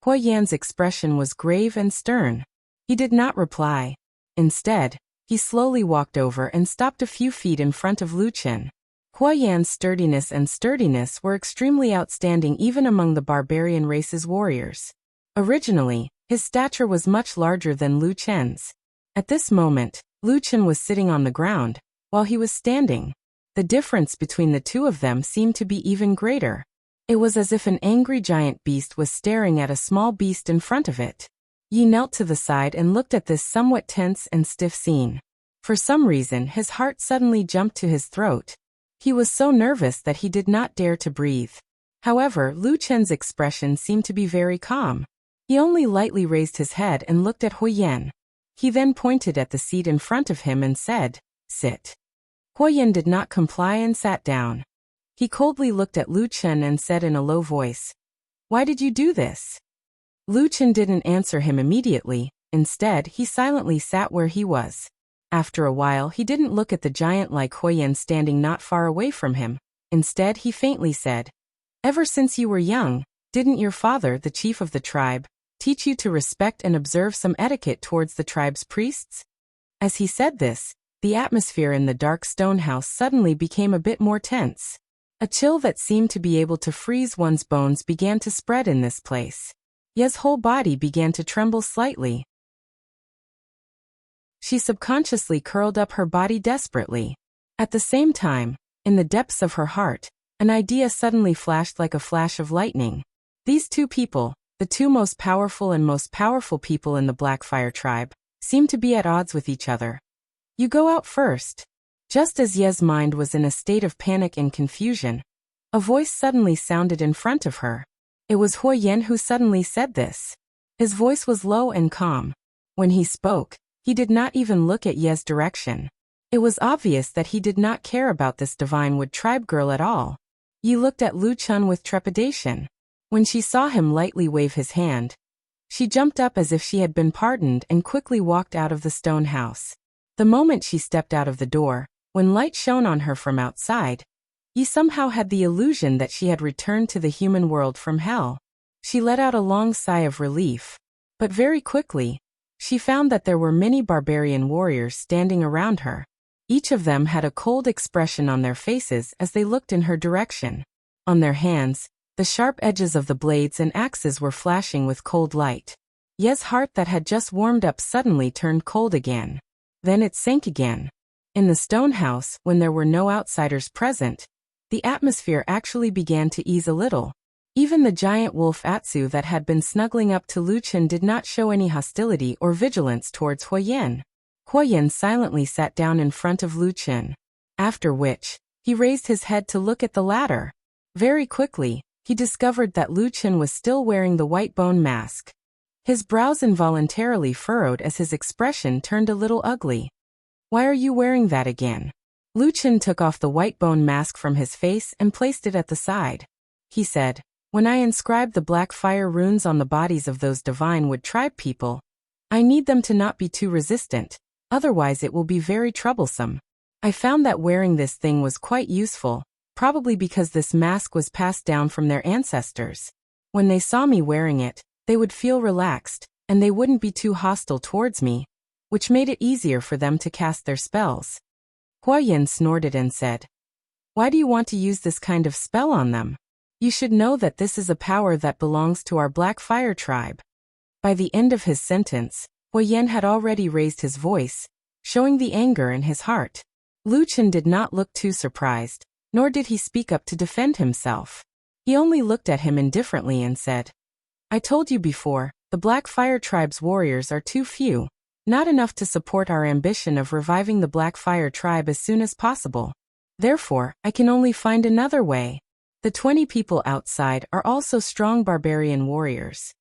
Huoyan's expression was grave and stern. He did not reply. Instead, he slowly walked over and stopped a few feet in front of Lu Chun. Huoyan's sturdiness were extremely outstanding even among the barbarian race's warriors. Originally, his stature was much larger than Lu Chun's. At this moment, Lu Chun was sitting on the ground, while he was standing. The difference between the two of them seemed to be even greater. It was as if an angry giant beast was staring at a small beast in front of it. Yi knelt to the side and looked at this somewhat tense and stiff scene. For some reason, his heart suddenly jumped to his throat. He was so nervous that he did not dare to breathe. However, Lu Chun's expression seemed to be very calm. He only lightly raised his head and looked at Huoyan. He then pointed at the seat in front of him and said, "Sit." Huoyan did not comply and sat down. He coldly looked at Lu Chun and said in a low voice, "Why did you do this?" Lu Chun didn't answer him immediately. Instead, he silently sat where he was. After a while, he didn't look at the giant like Huoyan standing not far away from him. Instead, he faintly said, "Ever since you were young, didn't your father, the chief of the tribe, teach you to respect and observe some etiquette towards the tribe's priests?" As he said this, the atmosphere in the dark stone house suddenly became a bit more tense. A chill that seemed to be able to freeze one's bones began to spread in this place. Ye's whole body began to tremble slightly. She subconsciously curled up her body desperately. At the same time, in the depths of her heart, an idea suddenly flashed like a flash of lightning. These two people, the two most powerful people in the Blackfire tribe, seemed to be at odds with each other. "You go out first." Just as Ye's mind was in a state of panic and confusion, a voice suddenly sounded in front of her. It was Huoyan who suddenly said this. His voice was low and calm. When he spoke, he did not even look at Ye's direction. It was obvious that he did not care about this Divine Wood tribe girl at all. Yi looked at Lu Chun with trepidation. When she saw him lightly wave his hand, she jumped up as if she had been pardoned and quickly walked out of the stone house. The moment she stepped out of the door, when light shone on her from outside, Yi somehow had the illusion that she had returned to the human world from hell. She let out a long sigh of relief. But very quickly, She found that there were many barbarian warriors standing around her. Each of them had a cold expression on their faces as they looked in her direction. On their hands, the sharp edges of the blades and axes were flashing with cold light. Ye's heart that had just warmed up suddenly turned cold again. Then it sank again. In the stone house, when there were no outsiders present, the atmosphere actually began to ease a little. Even the giant wolf Atsu that had been snuggling up to Lu Chen did not show any hostility or vigilance towards Huoyan. Huoyan silently sat down in front of Lu Chen. After which, he raised his head to look at the latter. Very quickly, he discovered that Lu Chen was still wearing the white bone mask. His brows involuntarily furrowed as his expression turned a little ugly. "Why are you wearing that again?" Lu Chen took off the white bone mask from his face and placed it at the side. He said, "When I inscribe the black fire runes on the bodies of those divine wood tribe people, I need them to not be too resistant, otherwise it will be very troublesome. I found that wearing this thing was quite useful, probably because this mask was passed down from their ancestors. When they saw me wearing it, they would feel relaxed, and they wouldn't be too hostile towards me, which made it easier for them to cast their spells." Huoyan snorted and said, "Why do you want to use this kind of spell on them? You should know that this is a power that belongs to our Black Fire tribe." By the end of his sentence, Huoyan had already raised his voice, showing the anger in his heart. Lu Chen did not look too surprised, nor did he speak up to defend himself. He only looked at him indifferently and said, "I told you before, the Black Fire tribe's warriors are too few, not enough to support our ambition of reviving the Black Fire tribe as soon as possible. Therefore, I can only find another way. The 20 people outside are also strong barbarian warriors.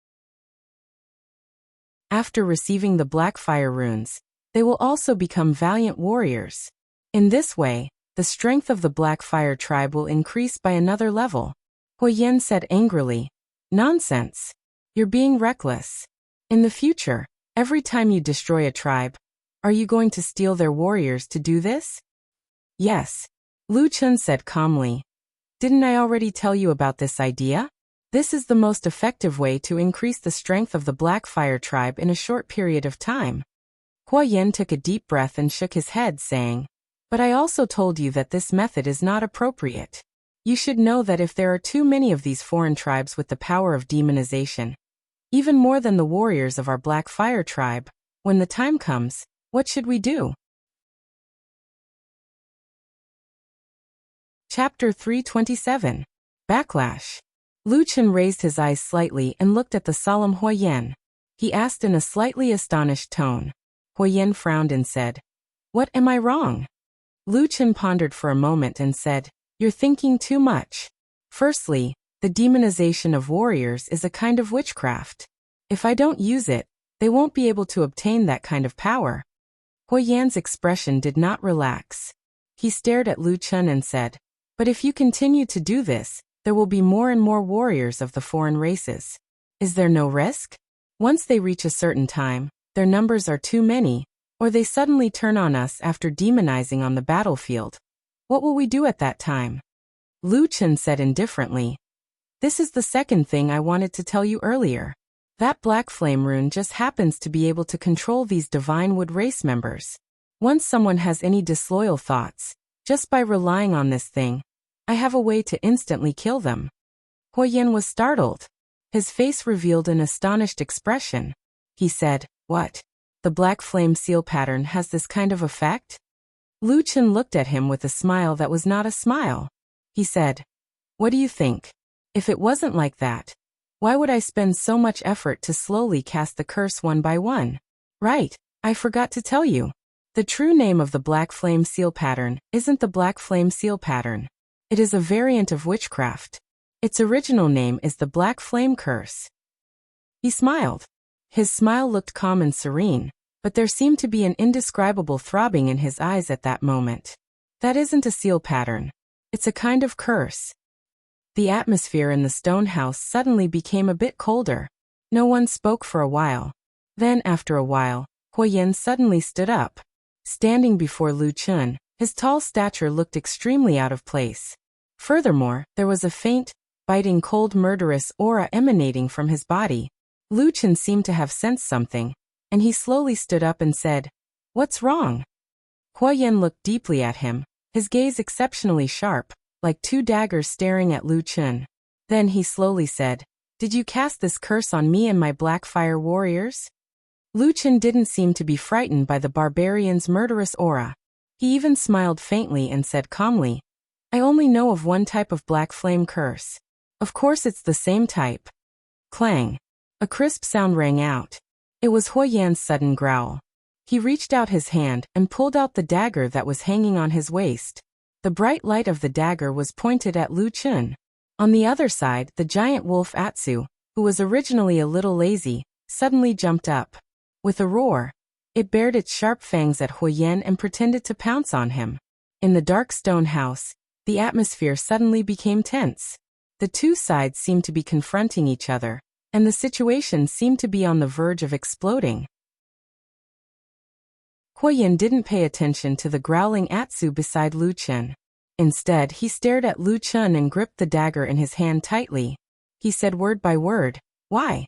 After receiving the Black Fire runes, they will also become valiant warriors. In this way, the strength of the Black Fire tribe will increase by another level." Huoyan said angrily, "Nonsense. You're being reckless. In the future, every time you destroy a tribe, are you going to steal their warriors to do this?" "Yes," Lu Chen said calmly. "Didn't I already tell you about this idea? This is the most effective way to increase the strength of the Black Fire tribe in a short period of time." Huoyan took a deep breath and shook his head, saying, "But I also told you that this method is not appropriate. You should know that if there are too many of these foreign tribes with the power of demonization, even more than the warriors of our Black Fire tribe, when the time comes, what should we do?" Chapter 327. Backlash. Lu Chen raised his eyes slightly and looked at the solemn Huoyan. He asked in a slightly astonished tone. Huoyan frowned and said, "What am I wrong?" Lu Chen pondered for a moment and said, "You're thinking too much. Firstly, the demonization of warriors is a kind of witchcraft. If I don't use it, they won't be able to obtain that kind of power." Huoyan's expression did not relax. He stared at Lu Chen and said, "But if you continue to do this, there will be more and more warriors of the foreign races. Is there no risk? Once they reach a certain time, their numbers are too many, or they suddenly turn on us after demonizing on the battlefield. What will we do at that time?" Lu Chen said indifferently, "This is the second thing I wanted to tell you earlier. That black flame rune just happens to be able to control these divine wood race members. Once someone has any disloyal thoughts, just by relying on this thing, I have a way to instantly kill them." Huoyan was startled. His face revealed an astonished expression. He said, "What? The black flame seal pattern has this kind of effect?" Lu Chen looked at him with a smile that was not a smile. He said, "What do you think? If it wasn't like that, why would I spend so much effort to slowly cast the curse one by one? Right, I forgot to tell you. The true name of the black flame seal pattern isn't the black flame seal pattern. It is a variant of witchcraft. Its original name is the black flame curse." He smiled. His smile looked calm and serene, but there seemed to be an indescribable throbbing in his eyes at that moment. "That isn't a seal pattern. It's a kind of curse." The atmosphere in the stone house suddenly became a bit colder. No one spoke for a while. Then, after a while, Huoyan suddenly stood up. Standing before Lu Chen, his tall stature looked extremely out of place. Furthermore, there was a faint, biting cold murderous aura emanating from his body. Lu Chen seemed to have sensed something, and he slowly stood up and said, "What's wrong?" Huoyan looked deeply at him, his gaze exceptionally sharp, like two daggers staring at Lu Chun. Then he slowly said, "Did you cast this curse on me and my black fire warriors?" Lu Chun didn't seem to be frightened by the barbarian's murderous aura. He even smiled faintly and said calmly, "I only know of one type of black flame curse. Of course it's the same type." Clang. A crisp sound rang out. It was Huoyan's sudden growl. He reached out his hand and pulled out the dagger that was hanging on his waist. The bright light of the dagger was pointed at Lu Chun. On the other side, the giant wolf Atsu, who was originally a little lazy, suddenly jumped up. With a roar, it bared its sharp fangs at Huoyan and pretended to pounce on him. In the dark stone house, the atmosphere suddenly became tense. The two sides seemed to be confronting each other, and the situation seemed to be on the verge of exploding. Huoyan didn't pay attention to the growling Atsu beside Lu Chun. Instead, he stared at Lu Chun and gripped the dagger in his hand tightly. He said word by word, "Why?"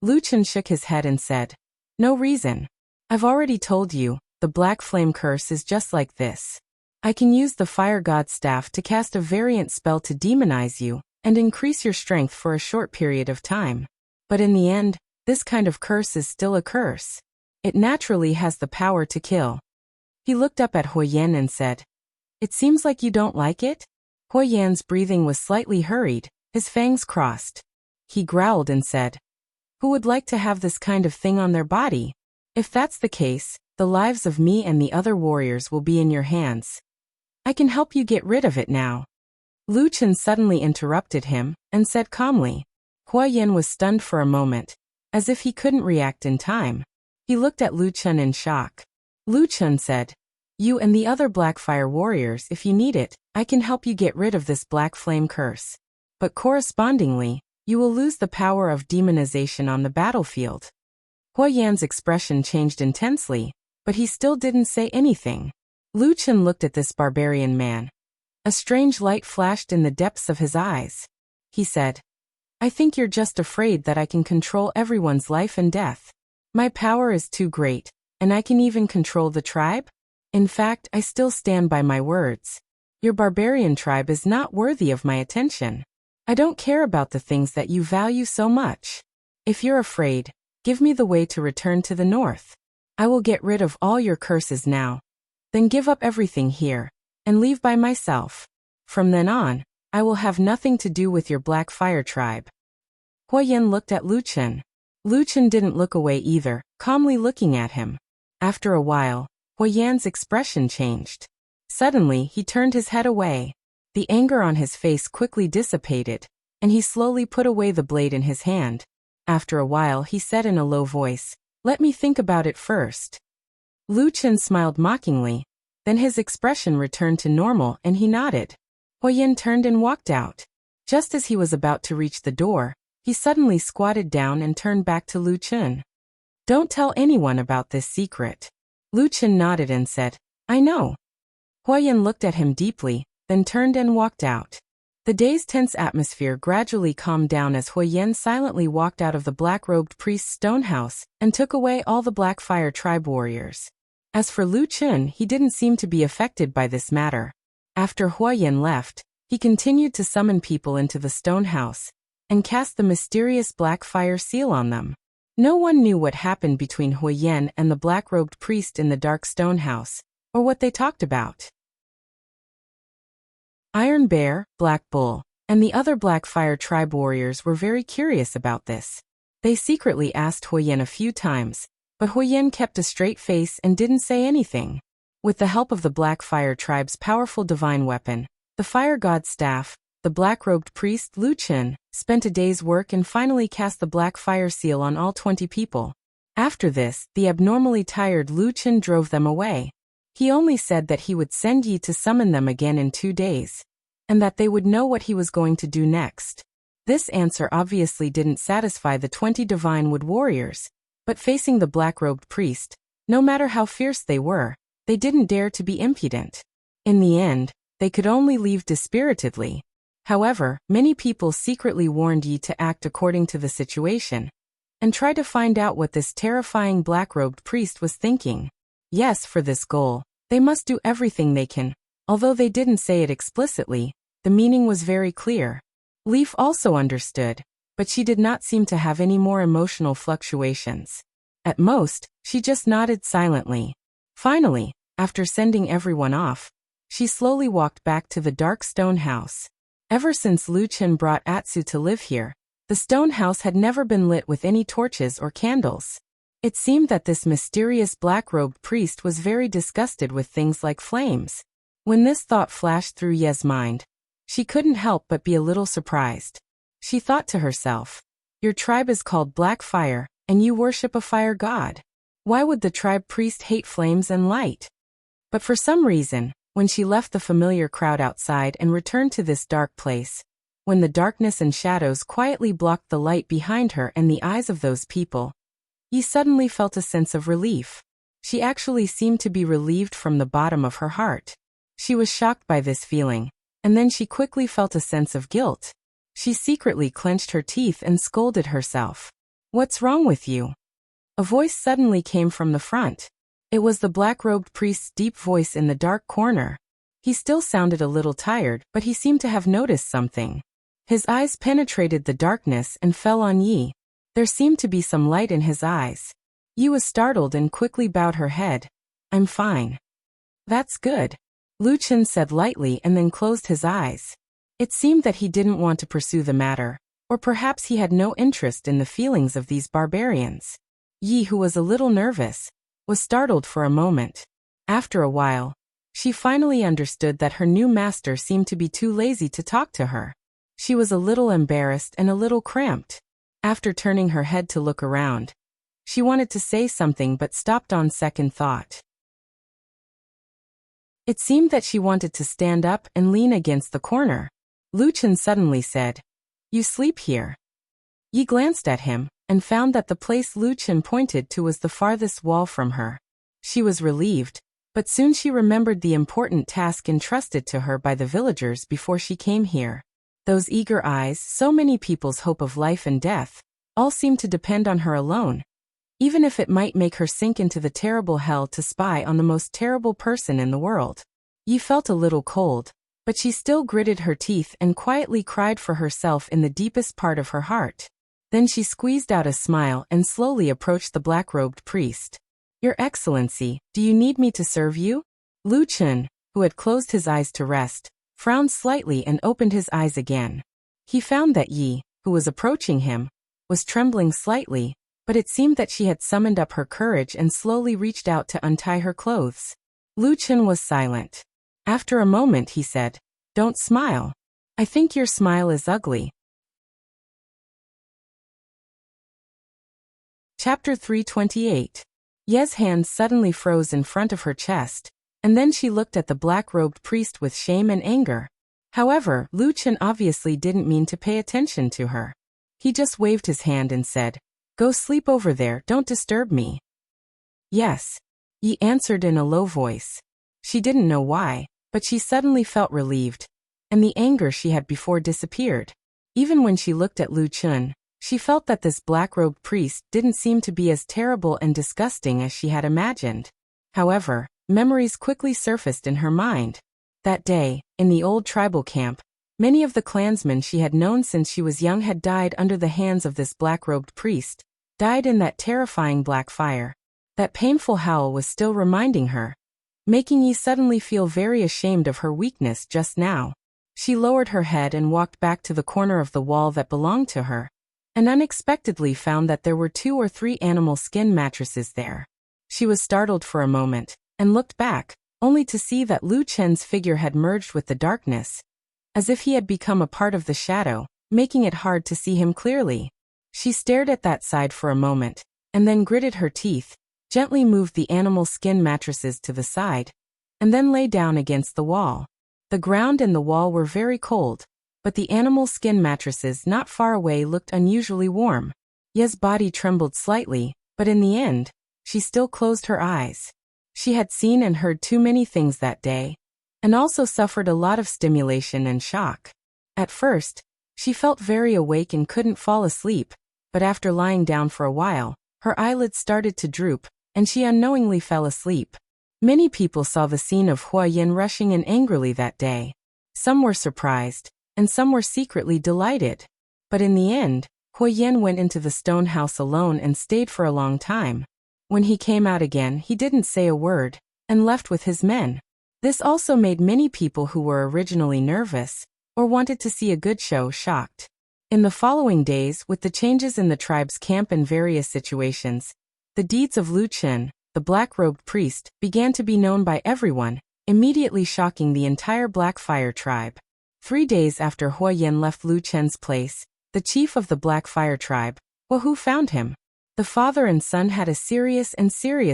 Lu Chun shook his head and said, "No reason. I've already told you, the black flame curse is just like this. I can use the fire god's staff to cast a variant spell to demonize you and increase your strength for a short period of time. But in the end, this kind of curse is still a curse. It naturally has the power to kill." He looked up at Huoyan and said, "It seems like you don't like it?" Huoyan's breathing was slightly hurried, his fangs crossed. He growled and said, "Who would like to have this kind of thing on their body? If that's the case, the lives of me and the other warriors will be in your hands. I can help you get rid of it now." Lu Chun suddenly interrupted him and said calmly. Huoyan was stunned for a moment, as if he couldn't react in time. He looked at Lu Chun in shock. Lu Chun said, "You and the other Blackfire warriors, if you need it, I can help you get rid of this black flame curse. But correspondingly, you will lose the power of demonization on the battlefield." Huoyan's expression changed intensely, but he still didn't say anything. Lu Chun looked at this barbarian man. A strange light flashed in the depths of his eyes. He said, "I think you're just afraid that I can control everyone's life and death. My power is too great, and I can even control the tribe? In fact, I still stand by my words. Your barbarian tribe is not worthy of my attention. I don't care about the things that you value so much. If you're afraid, give me the way to return to the north. I will get rid of all your curses now. Then give up everything here, and leave by myself. From then on, I will have nothing to do with your Black Fire tribe." Huoyan looked at Lu Chun. Lu Chun didn't look away either, calmly looking at him. After a while, Huoyan's expression changed. Suddenly, he turned his head away. The anger on his face quickly dissipated, and he slowly put away the blade in his hand. After a while, he said in a low voice, "Let me think about it first." Lu Chun smiled mockingly. Then his expression returned to normal and he nodded. Huoyan turned and walked out. Just as he was about to reach the door, he suddenly squatted down and turned back to Lu Chun. "Don't tell anyone about this secret." Lu Chun nodded and said, "I know." Huoyan looked at him deeply, then turned and walked out. The day's tense atmosphere gradually calmed down as Huoyan silently walked out of the black-robed priest's stone house and took away all the Black Fire tribe warriors. As for Lu Chun, he didn't seem to be affected by this matter. After Huoyan left, he continued to summon people into the stone house and cast the mysterious black fire seal on them. No one knew what happened between Huoyan and the black-robed priest in the dark stone house, or what they talked about. Iron Bear, Black Bull, and the other Black Fire tribe warriors were very curious about this. They secretly asked Huoyan a few times, but Huoyan kept a straight face and didn't say anything. With the help of the Black Fire tribe's powerful divine weapon, the fire god's staff, the black-robed priest Lu Chun spent a day's work and finally cast the black fire seal on all 20 people. After this, the abnormally tired Lu Chun drove them away. He only said that he would send Yi to summon them again in 2 days, and that they would know what he was going to do next. This answer obviously didn't satisfy the 20 divine wood warriors, but facing the black-robed priest, no matter how fierce they were, they didn't dare to be impudent. In the end, they could only leave dispiritedly. However, many people secretly warned Yi to act according to the situation. and try to find out what this terrifying black-robed priest was thinking. Yes, for this goal, they must do everything they can. Although they didn't say it explicitly, the meaning was very clear. Leaf also understood, but she did not seem to have any more emotional fluctuations. At most, she just nodded silently. Finally, after sending everyone off, she slowly walked back to the dark stone house. Ever since Lu Chen brought Atsu to live here, the stone house had never been lit with any torches or candles. It seemed that this mysterious black-robed priest was very disgusted with things like flames. When this thought flashed through Ye's mind, she couldn't help but be a little surprised. She thought to herself, "Your tribe is called Black Fire, and you worship a fire god. Why would the tribe priest hate flames and light?" But for some reason, when she left the familiar crowd outside and returned to this dark place, when the darkness and shadows quietly blocked the light behind her and the eyes of those people, Yi suddenly felt a sense of relief. She actually seemed to be relieved from the bottom of her heart. She was shocked by this feeling, and then she quickly felt a sense of guilt. She secretly clenched her teeth and scolded herself. "What's wrong with you?" A voice suddenly came from the front. It was the black-robed priest's deep voice in the dark corner. He still sounded a little tired, but he seemed to have noticed something. His eyes penetrated the darkness and fell on Yi. There seemed to be some light in his eyes. Yi was startled and quickly bowed her head. "I'm fine." "That's good," Lu Chen said lightly and then closed his eyes. It seemed that he didn't want to pursue the matter, or perhaps he had no interest in the feelings of these barbarians. Yi, who was a little nervous, was startled for a moment. After a while, she finally understood that her new master seemed to be too lazy to talk to her. She was a little embarrassed and a little cramped. After turning her head to look around, she wanted to say something but stopped on second thought. It seemed that she wanted to stand up and lean against the corner. Lu Chen suddenly said, "You sleep here." Yi glanced at him and found that the place Lu Chen pointed to was the farthest wall from her. She was relieved, but soon she remembered the important task entrusted to her by the villagers before she came here. Those eager eyes, so many people's hope of life and death, all seemed to depend on her alone, even if it might make her sink into the terrible hell to spy on the most terrible person in the world. Yi felt a little cold, but she still gritted her teeth and quietly cried for herself in the deepest part of her heart. Then she squeezed out a smile and slowly approached the black-robed priest. "Your Excellency, do you need me to serve you?" Lu Chen, who had closed his eyes to rest, frowned slightly and opened his eyes again. He found that Yi, who was approaching him, was trembling slightly, but it seemed that she had summoned up her courage and slowly reached out to untie her clothes. Lu Chen was silent. After a moment he said, "Don't smile. I think your smile is ugly." Chapter 328. Ye's hand suddenly froze in front of her chest, and then she looked at the black-robed priest with shame and anger. However, Lu Chen obviously didn't mean to pay attention to her. He just waved his hand and said, "Go sleep over there, don't disturb me." "Yes," Yi answered in a low voice. She didn't know why, but she suddenly felt relieved, and the anger she had before disappeared. Even when she looked at Lu Chen, she felt that this black-robed priest didn't seem to be as terrible and disgusting as she had imagined. However, memories quickly surfaced in her mind. That day, in the old tribal camp, many of the clansmen she had known since she was young had died under the hands of this black-robed priest, died in that terrifying black fire. That painful howl was still reminding her, making Yi suddenly feel very ashamed of her weakness just now. She lowered her head and walked back to the corner of the wall that belonged to her, and unexpectedly found that there were 2 or 3 animal skin mattresses there. She was startled for a moment, and looked back, only to see that Lu Chen's figure had merged with the darkness, as if he had become a part of the shadow, making it hard to see him clearly. She stared at that side for a moment, and then gritted her teeth, gently moved the animal skin mattresses to the side, and then lay down against the wall. The ground and the wall were very cold, but the animal skin mattresses not far away looked unusually warm. Ye's body trembled slightly, but in the end, she still closed her eyes. She had seen and heard too many things that day, and also suffered a lot of stimulation and shock. At first, she felt very awake and couldn't fall asleep, but after lying down for a while, her eyelids started to droop, and she unknowingly fell asleep. Many people saw the scene of Hua Yin rushing in angrily that day. Some were surprised, and some were secretly delighted. But in the end, Hua Yin went into the stone house alone and stayed for a long time. When he came out again, he didn't say a word, and left with his men. This also made many people who were originally nervous, or wanted to see a good show, shocked. In the following days, with the changes in the tribe's camp and various situations, the deeds of Lu Chen, the black-robed priest, began to be known by everyone, immediately shocking the entire Black Fire tribe. 3 days after Hua Yin left Lu Chen's place, the chief of the Black Fire tribe, Hua Hu, found him. The father and son had a serious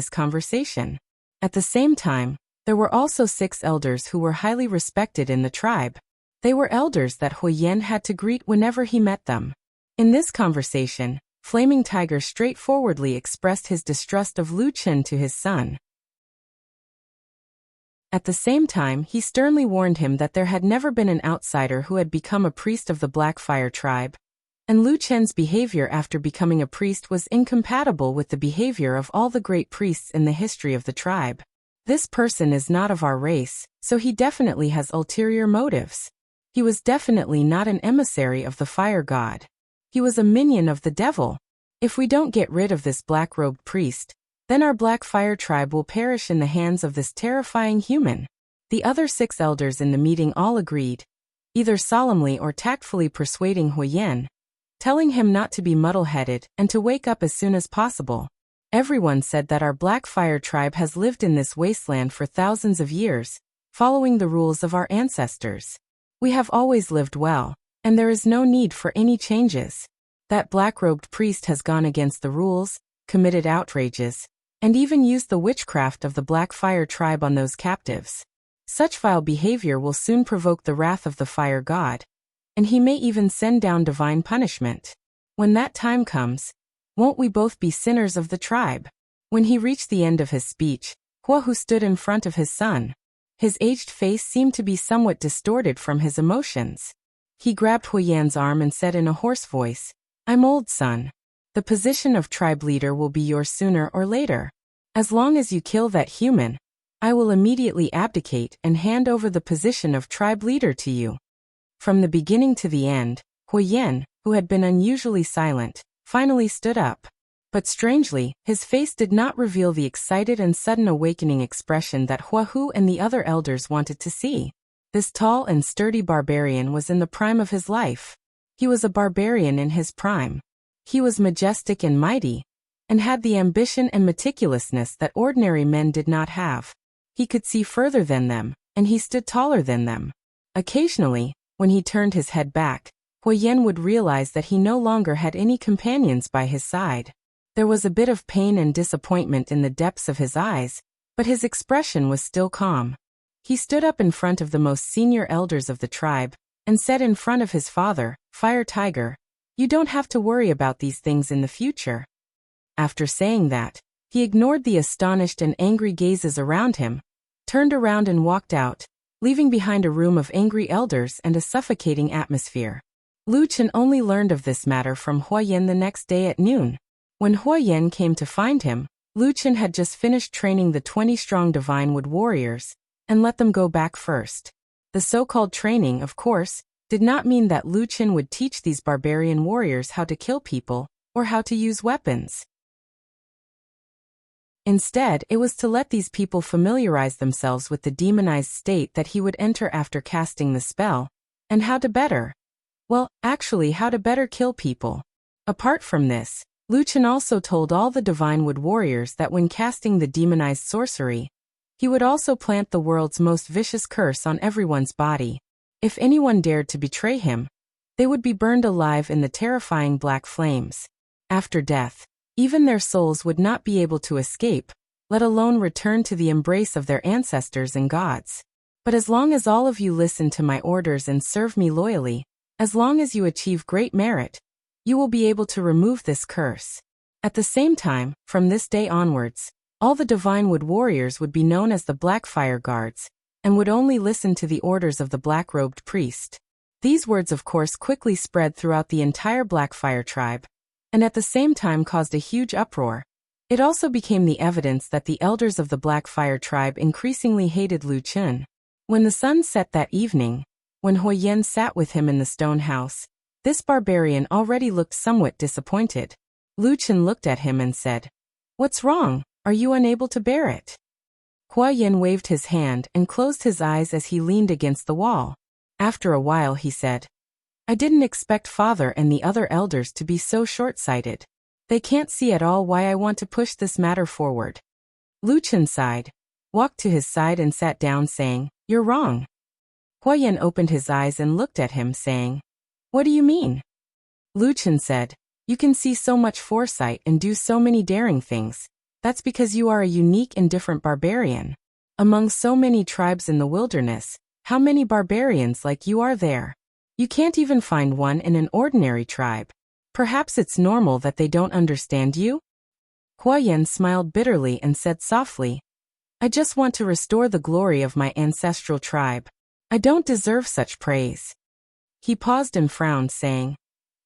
conversation. At the same time, there were also 6 elders who were highly respected in the tribe. They were elders that Hua Yin had to greet whenever he met them. In this conversation, Flaming Tiger straightforwardly expressed his distrust of Lu Chen to his son. At the same time, he sternly warned him that there had never been an outsider who had become a priest of the Black Fire tribe, and Lu Chen's behavior after becoming a priest was incompatible with the behavior of all the great priests in the history of the tribe. This person is not of our race, so he definitely has ulterior motives. He was definitely not an emissary of the fire god. He was a minion of the devil. If we don't get rid of this black-robed priest, then our Black Fire tribe will perish in the hands of this terrifying human. The other 6 elders in the meeting all agreed, either solemnly or tactfully persuading Hua Yin, telling him not to be muddle-headed and to wake up as soon as possible. Everyone said that our Black Fire tribe has lived in this wasteland for thousands of years, following the rules of our ancestors. We have always lived well, and there is no need for any changes. That black-robed priest has gone against the rules, committed outrages, and even used the witchcraft of the Black Fire tribe on those captives. Such vile behavior will soon provoke the wrath of the fire god, and he may even send down divine punishment. When that time comes, won't we both be sinners of the tribe? When he reached the end of his speech, Hua Hu stood in front of his son. His aged face seemed to be somewhat distorted from his emotions. He grabbed Hua Yan's arm and said in a hoarse voice, "I'm old, son. The position of tribe leader will be yours sooner or later. As long as you kill that human, I will immediately abdicate and hand over the position of tribe leader to you." From the beginning to the end, Hua Yan, who had been unusually silent, finally stood up. But strangely, his face did not reveal the excited and sudden awakening expression that Hua Hu and the other elders wanted to see. This tall and sturdy barbarian was in the prime of his life. He was a barbarian in his prime. He was majestic and mighty, and had the ambition and meticulousness that ordinary men did not have. He could see further than them, and he stood taller than them. Occasionally, when he turned his head back, Hua Yin would realize that he no longer had any companions by his side. There was a bit of pain and disappointment in the depths of his eyes, but his expression was still calm. He stood up in front of the most senior elders of the tribe, and said in front of his father, Fire Tiger, "You don't have to worry about these things in the future." After saying that, he ignored the astonished and angry gazes around him, turned around and walked out, leaving behind a room of angry elders and a suffocating atmosphere. Lu Chen only learned of this matter from Hua Yin the next day at noon. When Hua Yin came to find him, Lu Chen had just finished training the 20 strong Divine Wood warriors, and let them go back first. The so-called training, of course, did not mean that Lu Chen would teach these barbarian warriors how to kill people, or how to use weapons. Instead, it was to let these people familiarize themselves with the demonized state that he would enter after casting the spell, and how to better kill people. Apart from this, Lu Chen also told all the Divine Wood warriors that when casting the demonized sorcery, he would also plant the world's most vicious curse on everyone's body. If anyone dared to betray him, they would be burned alive in the terrifying black flames. After death, even their souls would not be able to escape, let alone return to the embrace of their ancestors and gods. But as long as all of you listen to my orders and serve me loyally, as long as you achieve great merit, you will be able to remove this curse. At the same time, from this day onwards, all the Divine Wood warriors would be known as the Black Fire Guards, and would only listen to the orders of the black-robed priest. These words of course quickly spread throughout the entire Black Fire tribe, and at the same time caused a huge uproar. It also became the evidence that the elders of the Black Fire tribe increasingly hated Lu Chun. When the sun set that evening, when Huoyan sat with him in the stone house, this barbarian already looked somewhat disappointed. Lu Chun looked at him and said, "What's wrong? Are you unable to bear it?" Huoyan waved his hand and closed his eyes as he leaned against the wall. After a while he said, "I didn't expect Father and the other elders to be so short-sighted. They can't see at all why I want to push this matter forward." Lu Chun sighed, walked to his side and sat down saying, "You're wrong." Huoyan opened his eyes and looked at him saying, "What do you mean?" Lu Chun said, "You can see so much foresight and do so many daring things. That's because you are a unique and different barbarian. Among so many tribes in the wilderness, how many barbarians like you are there? You can't even find one in an ordinary tribe. Perhaps it's normal that they don't understand you?" Huoyan smiled bitterly and said softly, "I just want to restore the glory of my ancestral tribe. I don't deserve such praise." He paused and frowned, saying,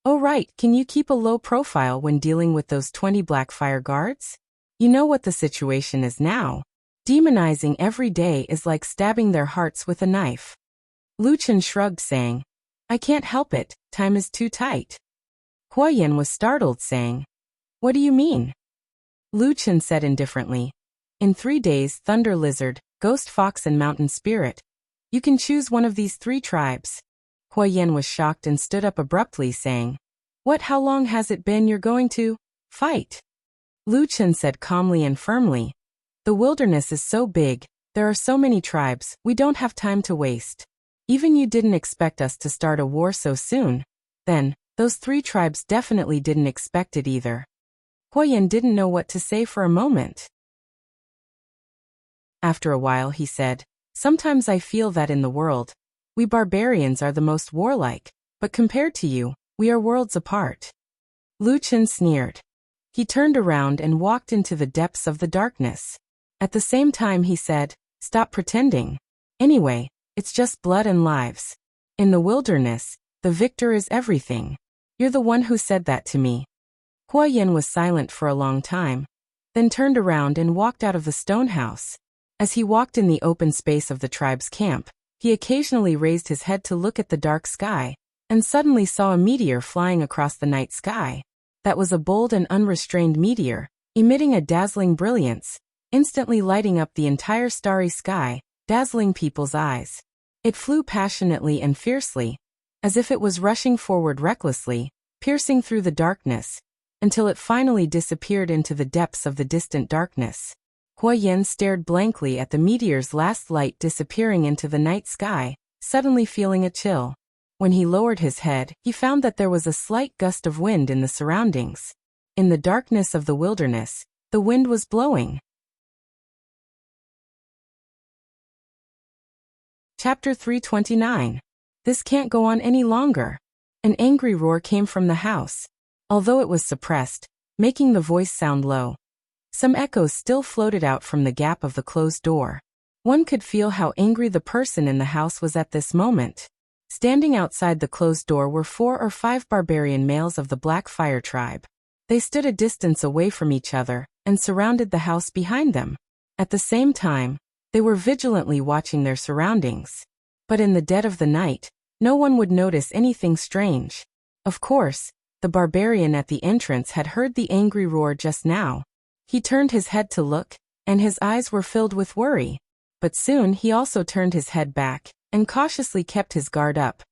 "Oh right, can you keep a low profile when dealing with those 20 Black Fire guards? You know what the situation is now. Demonizing every day is like stabbing their hearts with a knife." Lu Chun shrugged, saying, "I can't help it, time is too tight." Huoyan was startled, saying, "What do you mean?" Lu Chun said indifferently, "In 3 days, Thunder Lizard, Ghost Fox and Mountain Spirit. You can choose one of these 3 tribes." Huoyan was shocked and stood up abruptly, saying, "What? How long has it been you're going to fight?" Lu Chun said calmly and firmly, "The wilderness is so big, there are so many tribes, we don't have time to waste. Even you didn't expect us to start a war so soon. Then, those 3 tribes definitely didn't expect it either." Huoyan didn't know what to say for a moment. After a while he said, "Sometimes I feel that in the world, we barbarians are the most warlike, but compared to you, we are worlds apart." Lu Chun sneered. He turned around and walked into the depths of the darkness. At the same time he said, "Stop pretending. Anyway, it's just blood and lives. In the wilderness, the victor is everything. You're the one who said that to me." Huoyan was silent for a long time, then turned around and walked out of the stone house. As he walked in the open space of the tribe's camp, he occasionally raised his head to look at the dark sky, and suddenly saw a meteor flying across the night sky. That was a bold and unrestrained meteor, emitting a dazzling brilliance, instantly lighting up the entire starry sky, dazzling people's eyes. It flew passionately and fiercely, as if it was rushing forward recklessly, piercing through the darkness, until it finally disappeared into the depths of the distant darkness. Huoyan stared blankly at the meteor's last light disappearing into the night sky, suddenly feeling a chill. When he lowered his head, he found that there was a slight gust of wind in the surroundings. In the darkness of the wilderness, the wind was blowing. Chapter 329. This can't go on any longer. An angry roar came from the house, although it was suppressed, making the voice sound low. Some echoes still floated out from the gap of the closed door. One could feel how angry the person in the house was at this moment. Standing outside the closed door were 4 or 5 barbarian males of the Black Fire tribe. They stood a distance away from each other, and surrounded the house behind them. At the same time, they were vigilantly watching their surroundings. But in the dead of the night, no one would notice anything strange. Of course, the barbarian at the entrance had heard the angry roar just now. He turned his head to look, and his eyes were filled with worry. But soon he also turned his head back, and cautiously kept his guard up,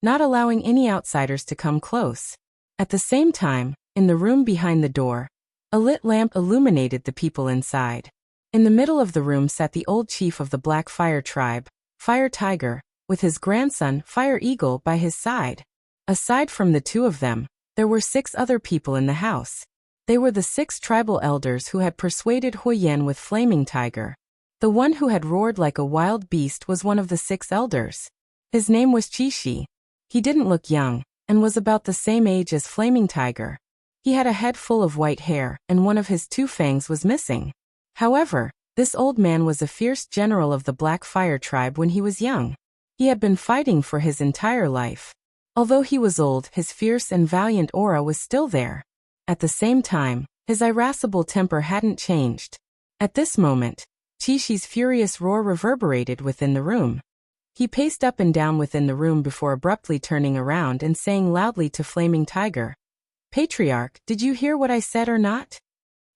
not allowing any outsiders to come close. At the same time, in the room behind the door, a lit lamp illuminated the people inside. In the middle of the room sat the old chief of the Black Fire tribe, Fire Tiger, with his grandson, Fire Eagle, by his side. Aside from the 2 of them, there were 6 other people in the house. They were the 6 tribal elders who had persuaded Huoyan with Flaming Tiger. The one who had roared like a wild beast was one of the 6 elders. His name was Chishi. He didn't look young, and was about the same age as Flaming Tiger. He had a head full of white hair, and one of his 2 fangs was missing. However, this old man was a fierce general of the Black Fire tribe when he was young. He had been fighting for his entire life. Although he was old, his fierce and valiant aura was still there. At the same time, his irascible temper hadn't changed. At this moment, Qi-Shi's furious roar reverberated within the room. He paced up and down within the room before abruptly turning around and saying loudly to Flaming Tiger, "Patriarch, did you hear what I said or not?"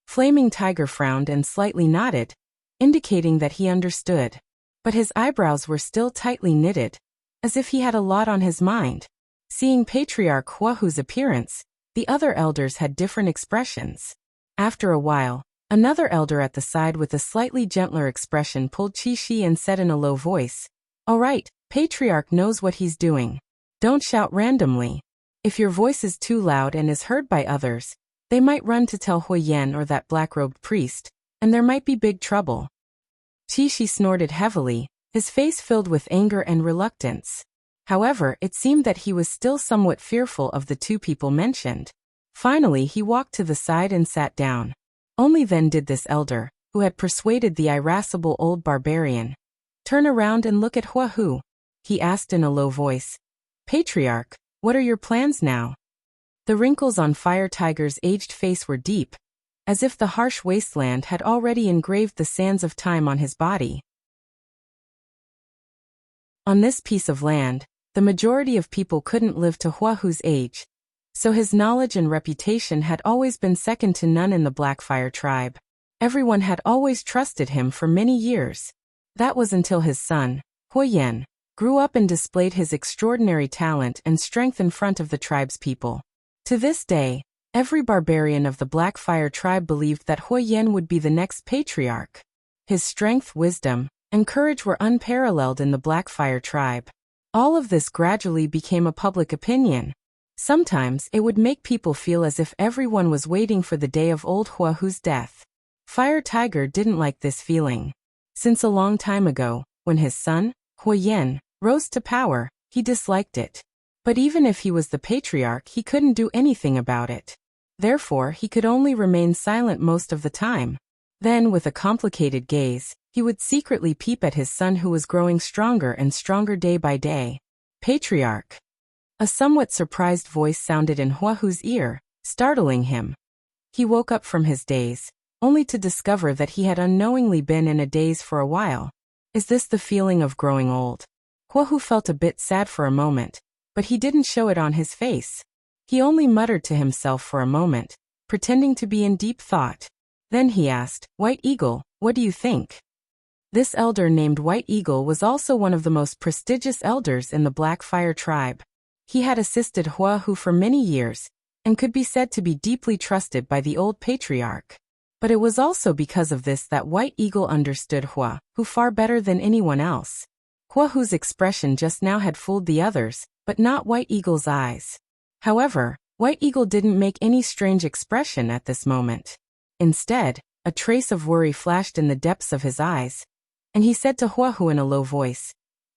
Flaming Tiger frowned and slightly nodded, indicating that he understood. But his eyebrows were still tightly knitted, as if he had a lot on his mind. Seeing Patriarch Huahu's appearance, the other elders had different expressions. After a while, another elder at the side with a slightly gentler expression pulled Qi-Shi and said in a low voice, "All right, Patriarch knows what he's doing. Don't shout randomly. If your voice is too loud and is heard by others, they might run to tell Huoyen or that black-robed priest, and there might be big trouble." Qi-Shi snorted heavily, his face filled with anger and reluctance. However, it seemed that he was still somewhat fearful of the two people mentioned. Finally, he walked to the side and sat down. Only then did this elder, who had persuaded the irascible old barbarian, turn around and look at Huahu. He asked in a low voice, "Patriarch, what are your plans now?" The wrinkles on Fire Tiger's aged face were deep, as if the harsh wasteland had already engraved the sands of time on his body. On this piece of land, the majority of people couldn't live to Huahu's age, so his knowledge and reputation had always been second to none in the Blackfire tribe. Everyone had always trusted him for many years. That was until his son, Huoyen, grew up and displayed his extraordinary talent and strength in front of the tribe's people. To this day, every barbarian of the Blackfire tribe believed that Huoyen would be the next patriarch. His strength, wisdom, and courage were unparalleled in the Blackfire tribe. All of this gradually became a public opinion. Sometimes it would make people feel as if everyone was waiting for the day of old Huahu's death. Fire Tiger didn't like this feeling. Since a long time ago, when his son, Huoyen, rose to power, he disliked it. But even if he was the patriarch, he couldn't do anything about it. Therefore, he could only remain silent most of the time. Then, with a complicated gaze, he would secretly peep at his son who was growing stronger and stronger day by day. "Patriarch." A somewhat surprised voice sounded in Huahu's ear, startling him. He woke up from his daze, only to discover that he had unknowingly been in a daze for a while. Is this the feeling of growing old? Huahu felt a bit sad for a moment, but he didn't show it on his face. He only muttered to himself for a moment, pretending to be in deep thought. Then he asked, "White Eagle, what do you think?" This elder named White Eagle was also one of the most prestigious elders in the Blackfire tribe. He had assisted Huahu for many years, and could be said to be deeply trusted by the old patriarch. But it was also because of this that White Eagle understood Huahu far better than anyone else. Huahu's expression just now had fooled the others, but not White Eagle's eyes. However, White Eagle didn't make any strange expression at this moment. Instead, a trace of worry flashed in the depths of his eyes, and he said to Huahu in a low voice,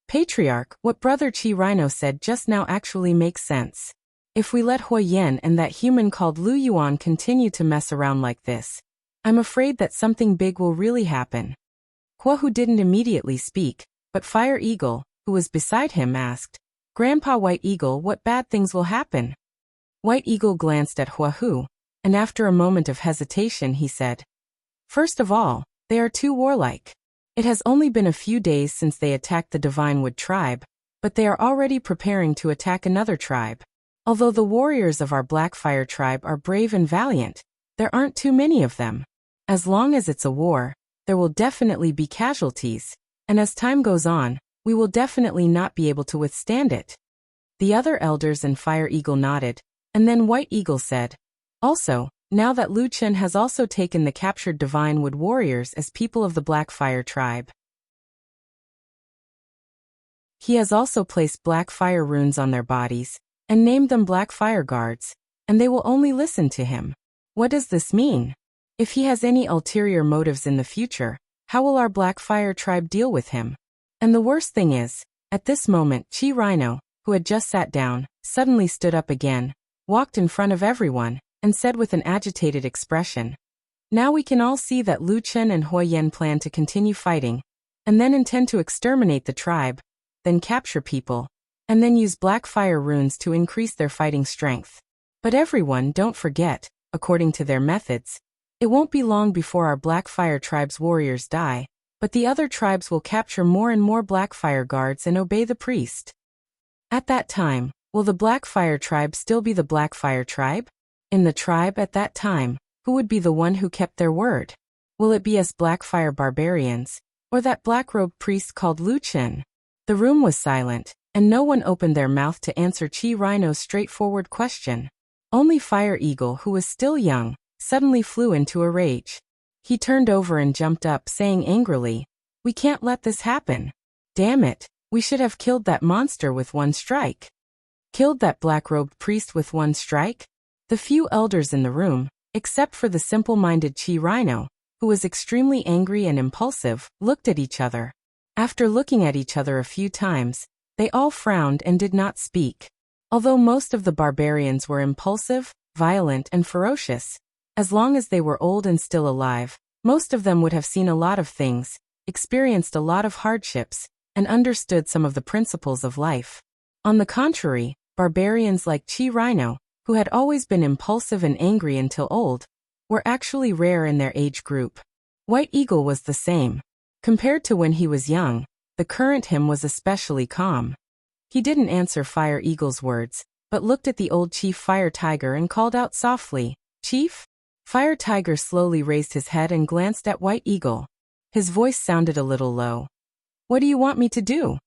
"Patriarch, what Brother Chi Rhino said just now actually makes sense. If we let Huoyen and that human called Lu Yuan continue to mess around like this, I'm afraid that something big will really happen." Huahu didn't immediately speak, but Fire Eagle, who was beside him, asked, "Grandpa White Eagle, what bad things will happen?" White Eagle glanced at Huahu, and after a moment of hesitation he said, "First of all, they are too warlike. It has only been a few days since they attacked the Divine Wood tribe, but they are already preparing to attack another tribe. Although the warriors of our Blackfire tribe are brave and valiant, there aren't too many of them. As long as it's a war, there will definitely be casualties, and as time goes on, we will definitely not be able to withstand it." The other elders and Fire Eagle nodded, and then White Eagle said, "Also, now that Lu Chen has also taken the captured Divine Wood warriors as people of the Blackfire tribe. He has also placed Blackfire runes on their bodies, and named them Blackfire guards, and they will only listen to him. What does this mean? If he has any ulterior motives in the future, how will our Blackfire tribe deal with him? And the worst thing is, at this moment Chi Rhino, who had just sat down, suddenly stood up again, walked in front of everyone, and said with an agitated expression, "Now we can all see that Lu Chen and Huoyen plan to continue fighting, and then intend to exterminate the tribe, then capture people, and then use Blackfire runes to increase their fighting strength. But everyone, don't forget, according to their methods, it won't be long before our Black Fire tribe's warriors die, but the other tribes will capture more and more Black Fire guards and obey the priest. At that time, will the Black Fire tribe still be the Black Fire tribe? In the tribe at that time, who would be the one who kept their word? Will it be us Black Fire barbarians, or that black-robed priest called Luchin? The room was silent, and no one opened their mouth to answer Chi Rhino's straightforward question. Only Fire Eagle, who was still young, suddenly flew into a rage. He turned over and jumped up, saying angrily, "We can't let this happen. Damn it, we should have killed that monster with one strike." Killed that black-robed priest with one strike? The few elders in the room, except for the simple-minded Chi Rhino, who was extremely angry and impulsive, looked at each other. After looking at each other a few times, they all frowned and did not speak. Although most of the barbarians were impulsive, violent, and ferocious, as long as they were old and still alive, most of them would have seen a lot of things, experienced a lot of hardships, and understood some of the principles of life. On the contrary, barbarians like Chi Rhino, who had always been impulsive and angry until old, were actually rare in their age group. White Eagle was the same. Compared to when he was young, the current him was especially calm. He didn't answer Fire Eagle's words, but looked at the old Chief Fire Tiger and called out softly, "Chief?" Fire Tiger slowly raised his head and glanced at White Eagle. His voice sounded a little low. "What do you want me to do?"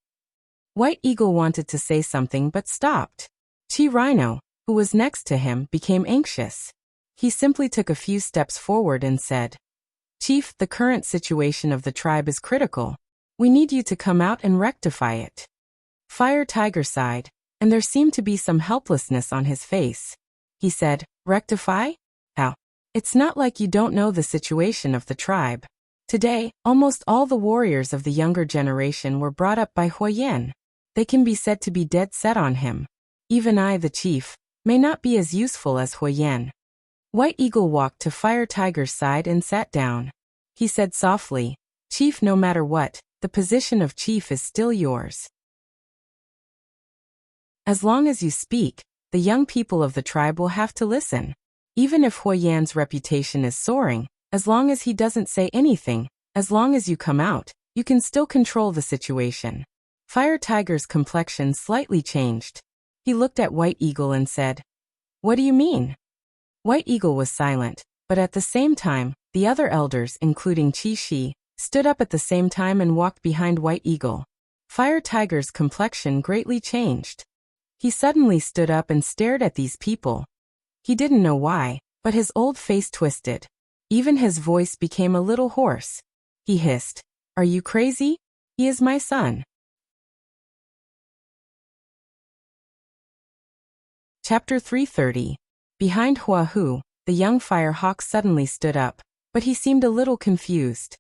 White Eagle wanted to say something but stopped. Chi Rhino, who was next to him, became anxious. He simply took a few steps forward and said, "Chief, the current situation of the tribe is critical. We need you to come out and rectify it." Fire Tiger sighed, and there seemed to be some helplessness on his face. He said, "Rectify? How? It's not like you don't know the situation of the tribe. Today, almost all the warriors of the younger generation were brought up by Huoyan. They can be said to be dead set on him. Even I, the chief, may not be as useful as Huoyan." White Eagle walked to Fire Tiger's side and sat down. He said softly, "Chief, no matter what, the position of chief is still yours. As long as you speak, the young people of the tribe will have to listen. Even if Huoyan's reputation is soaring, as long as he doesn't say anything, as long as you come out, you can still control the situation." Fire Tiger's complexion slightly changed. He looked at White Eagle and said, "What do you mean?" White Eagle was silent, but at the same time, the other elders, including Chi Shi, stood up at the same time and walked behind White Eagle. Fire Tiger's complexion greatly changed. He suddenly stood up and stared at these people. He didn't know why, but his old face twisted. Even his voice became a little hoarse. He hissed, "Are you crazy? He is my son." Chapter 330. Behind Huahu, the young Fire Hawk suddenly stood up, but he seemed a little confused.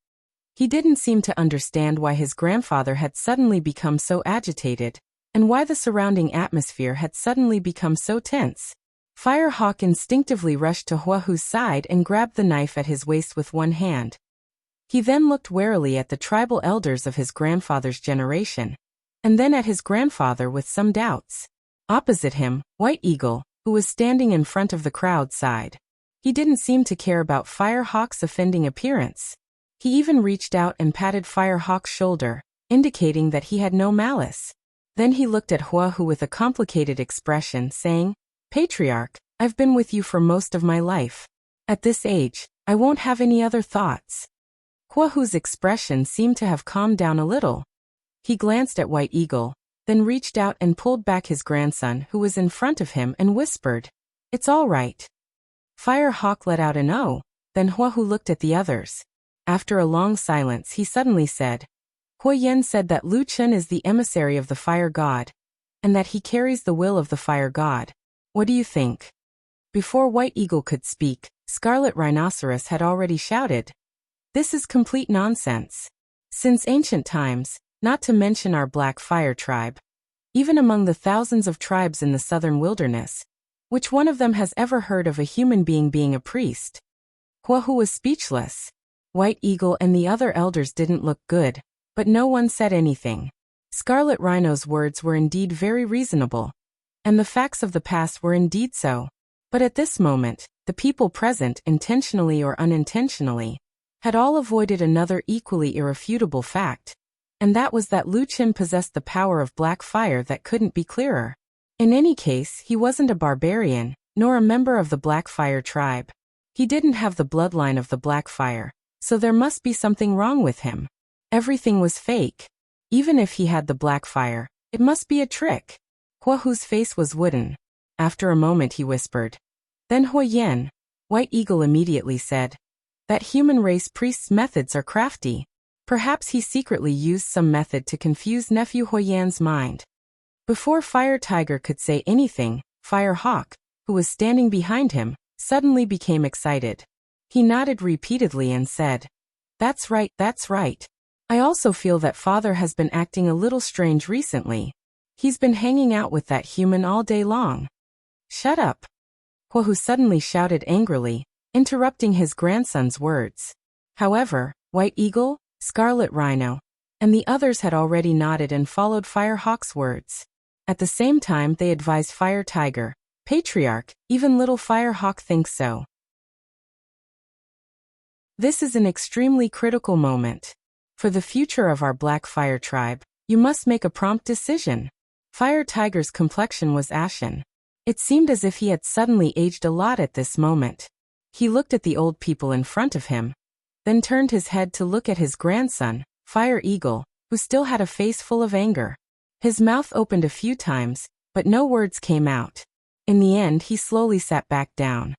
He didn't seem to understand why his grandfather had suddenly become so agitated, and why the surrounding atmosphere had suddenly become so tense. Fire Hawk instinctively rushed to Huahu's side and grabbed the knife at his waist with one hand. He then looked warily at the tribal elders of his grandfather's generation, and then at his grandfather with some doubts. Opposite him, White Eagle, who was standing in front of the crowd, sighed. He didn't seem to care about Fire Hawk's offending appearance. He even reached out and patted Fire Hawk's shoulder, indicating that he had no malice. Then he looked at Huahu with a complicated expression, saying, "Patriarch, I've been with you for most of my life. At this age, I won't have any other thoughts." Huahu's expression seemed to have calmed down a little. He glanced at White Eagle, then reached out and pulled back his grandson who was in front of him and whispered, "It's all right." Fire Hawk let out an "oh," then Huahu looked at the others. After a long silence, he suddenly said, "Huoyan said that Lu Chen is the emissary of the Fire God, and that he carries the will of the Fire God. What do you think?" Before White Eagle could speak, Scarlet Rhinoceros had already shouted, "This is complete nonsense. Since ancient times, not to mention our Black Fire tribe, even among the thousands of tribes in the southern wilderness, which one of them has ever heard of a human being a priest?" Huahu was speechless. White Eagle and the other elders didn't look good, but no one said anything. Scarlet Rhino's words were indeed very reasonable, and the facts of the past were indeed so. But at this moment, the people present, intentionally or unintentionally, had all avoided another equally irrefutable fact, and that was that Lu Qin possessed the power of black fire that couldn't be clearer. In any case, he wasn't a barbarian, nor a member of the Black Fire tribe. He didn't have the bloodline of the Black Fire, so there must be something wrong with him. Everything was fake. Even if he had the Black Fire, it must be a trick. Hua Hu's face was wooden. After a moment he whispered. Then Huoyan, White Eagle immediately said, that human race priest's methods are crafty. Perhaps he secretly used some method to confuse nephew Huoyan's mind. Before Fire Tiger could say anything, Fire Hawk, who was standing behind him, suddenly became excited. He nodded repeatedly and said, that's right, that's right. I also feel that father has been acting a little strange recently. He's been hanging out with that human all day long. Shut up. Hua Hu suddenly shouted angrily, interrupting his grandson's words. However, White Eagle, Scarlet Rhino, and the others had already nodded and followed Fire Hawk's words. At the same time they advised Fire Tiger, Patriarch, even little Fire Hawk thinks so. This is an extremely critical moment. For the future of our Black Fire tribe, you must make a prompt decision. Fire Tiger's complexion was ashen. It seemed as if he had suddenly aged a lot at this moment. He looked at the old people in front of him, then turned his head to look at his grandson, Fire Eagle, who still had a face full of anger. His mouth opened a few times, but no words came out. In the end he slowly sat back down.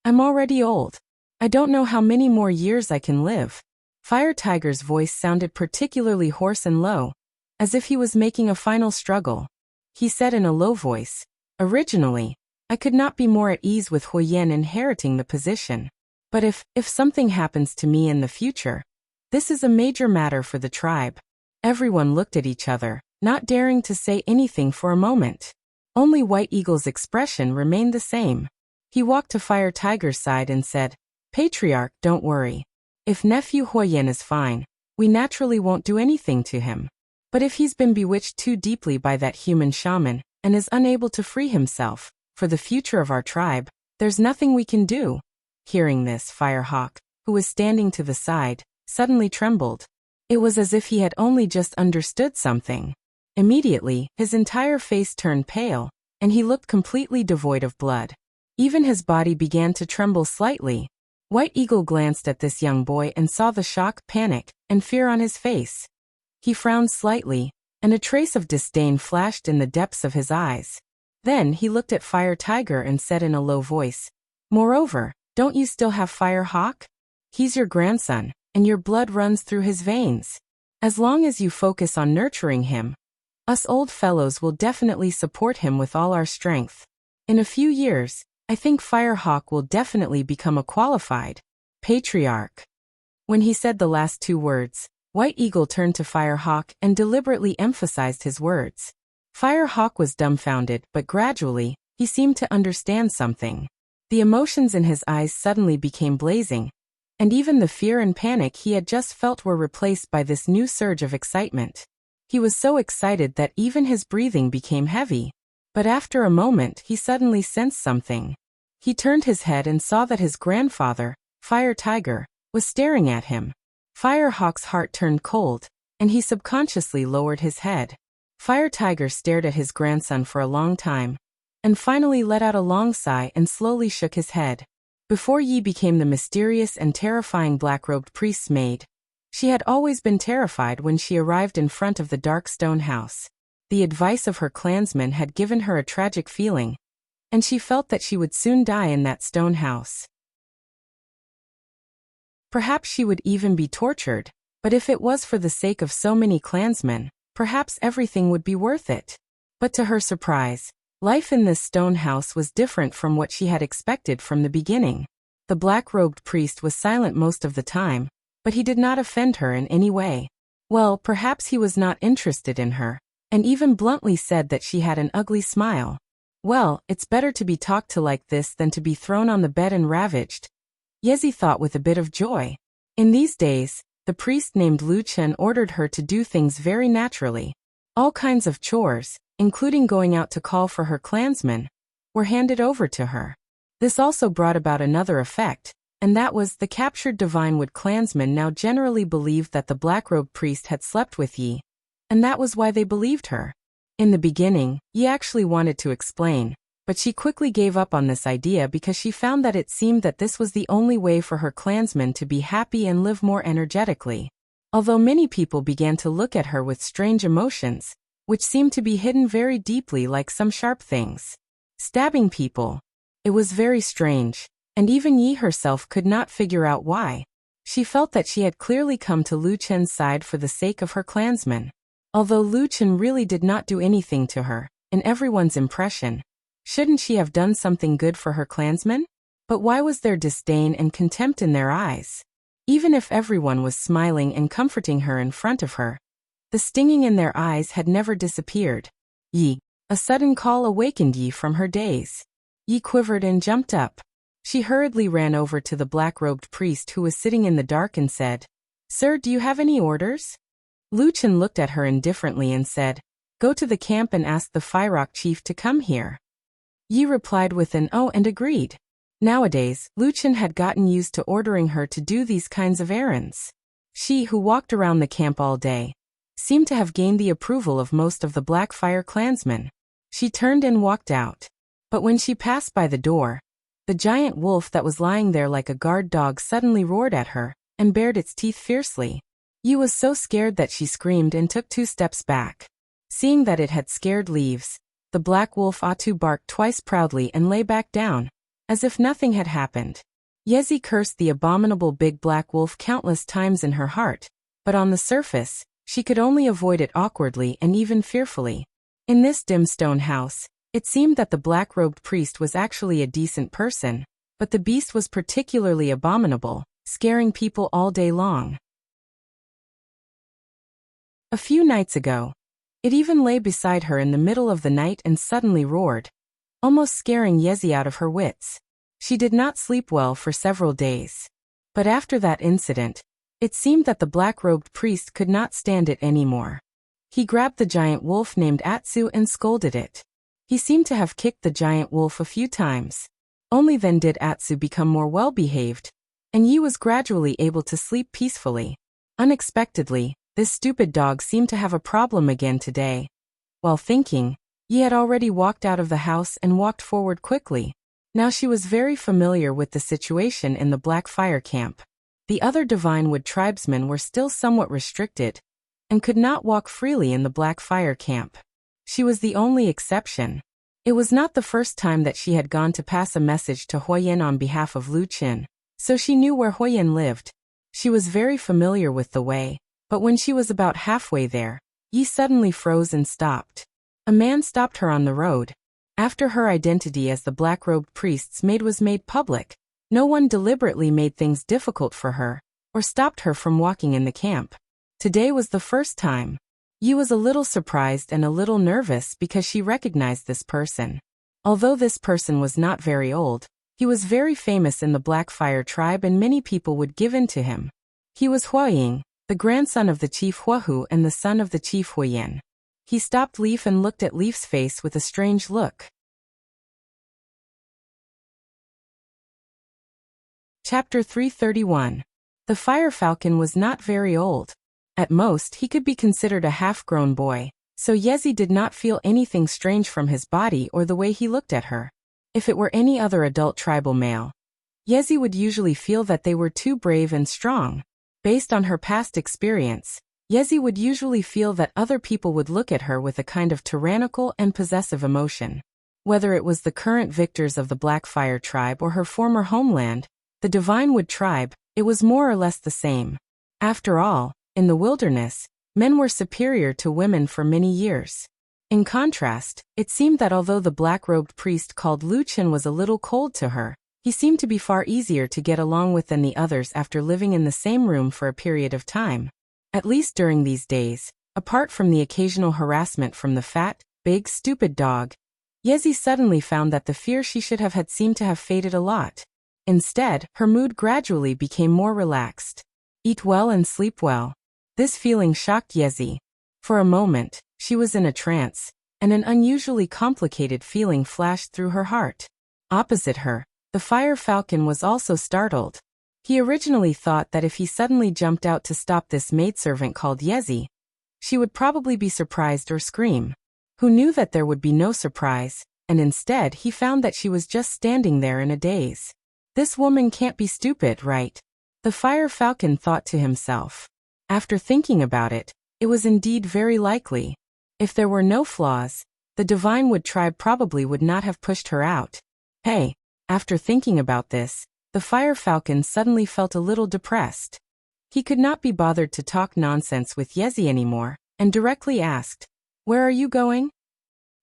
I'm already old. I don't know how many more years I can live. Fire Tiger's voice sounded particularly hoarse and low, as if he was making a final struggle. He said in a low voice, originally, I could not be more at ease with Huoyan inheriting the position. But if something happens to me in the future, this is a major matter for the tribe. Everyone looked at each other, not daring to say anything for a moment. Only White Eagle's expression remained the same. He walked to Fire Tiger's side and said, Patriarch, don't worry. If nephew Huoyan is fine, we naturally won't do anything to him. But if he's been bewitched too deeply by that human shaman, and is unable to free himself, for the future of our tribe, there's nothing we can do. Hearing this, Fire Hawk, who was standing to the side, suddenly trembled. It was as if he had only just understood something. Immediately, his entire face turned pale, and he looked completely devoid of blood. Even his body began to tremble slightly. White Eagle glanced at this young boy and saw the shock, panic, and fear on his face. He frowned slightly, and a trace of disdain flashed in the depths of his eyes. Then he looked at Fire Tiger and said in a low voice, moreover, don't you still have Fire Hawk? He's your grandson, and your blood runs through his veins. As long as you focus on nurturing him, us old fellows will definitely support him with all our strength. In a few years, I think Fire Hawk will definitely become a qualified patriarch. When he said the last two words, White Eagle turned to Fire Hawk and deliberately emphasized his words. Fire Hawk was dumbfounded, but gradually, he seemed to understand something. The emotions in his eyes suddenly became blazing, and even the fear and panic he had just felt were replaced by this new surge of excitement. He was so excited that even his breathing became heavy. But after a moment he suddenly sensed something. He turned his head and saw that his grandfather, Fire Tiger, was staring at him. Fire Hawk's heart turned cold, and he subconsciously lowered his head. Fire Tiger stared at his grandson for a long time, and finally let out a long sigh and slowly shook his head. Before Yi became the mysterious and terrifying black-robed priest's maid, she had always been terrified when she arrived in front of the dark stone house. The advice of her clansmen had given her a tragic feeling, and she felt that she would soon die in that stone house. Perhaps she would even be tortured, but if it was for the sake of so many clansmen, perhaps everything would be worth it. But to her surprise, life in this stone house was different from what she had expected from the beginning. The black-robed priest was silent most of the time, but he did not offend her in any way. Well, perhaps he was not interested in her, and even bluntly said that she had an ugly smile. Well, it's better to be talked to like this than to be thrown on the bed and ravaged, Yezi thought with a bit of joy. In these days, the priest named Lu Chen ordered her to do things very naturally. All kinds of chores, including going out to call for her clansmen, were handed over to her. This also brought about another effect, and that was the captured Divinewood clansmen now generally believed that the black-robed priest had slept with Yi, and that was why they believed her. In the beginning, Yi actually wanted to explain, but she quickly gave up on this idea because she found that it seemed that this was the only way for her clansmen to be happy and live more energetically. Although many people began to look at her with strange emotions, which seemed to be hidden very deeply like some sharp things. Stabbing people. It was very strange, and even Yi herself could not figure out why. She felt that she had clearly come to Lu Chen's side for the sake of her clansmen. Although Lu Chen really did not do anything to her, in everyone's impression, shouldn't she have done something good for her clansmen? But why was there disdain and contempt in their eyes? Even if everyone was smiling and comforting her in front of her, the stinging in their eyes had never disappeared. Yi. A sudden call awakened Yi from her daze. Yi quivered and jumped up. She hurriedly ran over to the black-robed priest who was sitting in the dark and said, "Sir, do you have any orders?" Lu Chen looked at her indifferently and said, "Go to the camp and ask the Fyrock chief to come here." Yi replied with an "oh" and agreed. Nowadays, Lu Chen had gotten used to ordering her to do these kinds of errands. She, who walked around the camp all day, seemed to have gained the approval of most of the Blackfire clansmen. She turned and walked out. But when she passed by the door, the giant wolf that was lying there like a guard dog suddenly roared at her and bared its teeth fiercely. Yi was so scared that she screamed and took 2 steps back. Seeing that it had scared Leaves, the black wolf Atu barked twice proudly and lay back down, as if nothing had happened. Yezi cursed the abominable big black wolf countless times in her heart, but on the surface, she could only avoid it awkwardly and even fearfully. In this dim stone house, it seemed that the black-robed priest was actually a decent person, but the beast was particularly abominable, scaring people all day long. A few nights ago, it even lay beside her in the middle of the night and suddenly roared, almost scaring Yezi out of her wits. She did not sleep well for several days. But after that incident, it seemed that the black-robed priest could not stand it anymore. He grabbed the giant wolf named Atsu and scolded it. He seemed to have kicked the giant wolf a few times. Only then did Atsu become more well-behaved, and Yi was gradually able to sleep peacefully. Unexpectedly, this stupid dog seemed to have a problem again today. While thinking, Yi had already walked out of the house and walked forward quickly. Now she was very familiar with the situation in the Blackfire camp. The other Divinewood tribesmen were still somewhat restricted, and could not walk freely in the Blackfire camp. She was the only exception. It was not the first time that she had gone to pass a message to Huoyin on behalf of Lu Qin, so she knew where Huoyin lived. She was very familiar with the way, but when she was about halfway there, Yi suddenly froze and stopped. A man stopped her on the road. After her identity as the black-robed priest's maid was made public, no one deliberately made things difficult for her, or stopped her from walking in the camp. Today was the first time. Yi was a little surprised and a little nervous because she recognized this person. Although this person was not very old, he was very famous in the Blackfire tribe and many people would give in to him. He was Huoying, the grandson of the chief Huohu and the son of the chief Huoyin. He stopped Leaf and looked at Leaf's face with a strange look. Chapter 331. The Fire Falcon was not very old. At most, he could be considered a half-grown boy, so Yezi did not feel anything strange from his body or the way he looked at her. If it were any other adult tribal male, Yezi would usually feel that they were too brave and strong. Based on her past experience, Yezi would usually feel that other people would look at her with a kind of tyrannical and possessive emotion. Whether it was the current victors of the Blackfire tribe or her former homeland, the Divinewood tribe, it was more or less the same. After all, in the wilderness, men were superior to women for many years. In contrast, it seemed that although the black-robed priest called Lu Qin was a little cold to her, he seemed to be far easier to get along with than the others after living in the same room for a period of time. At least during these days, apart from the occasional harassment from the fat, big, stupid dog, Yezi suddenly found that the fear she should have had seemed to have faded a lot. Instead, her mood gradually became more relaxed. Eat well and sleep well. This feeling shocked Yezi. For a moment, she was in a trance, and an unusually complicated feeling flashed through her heart. Opposite her, The fire falcon was also startled. He originally thought that if he suddenly jumped out to stop this maidservant called Yezi, she would probably be surprised or scream. Who knew that there would be no surprise, and instead he found that she was just standing there in a daze. This woman can't be stupid, right? The fire falcon thought to himself. After thinking about it, it was indeed very likely. If there were no flaws, the divine wood tribe probably would not have pushed her out. Hey, after thinking about this, the fire falcon suddenly felt a little depressed. He could not be bothered to talk nonsense with Yezi anymore, and directly asked, "Where are you going?"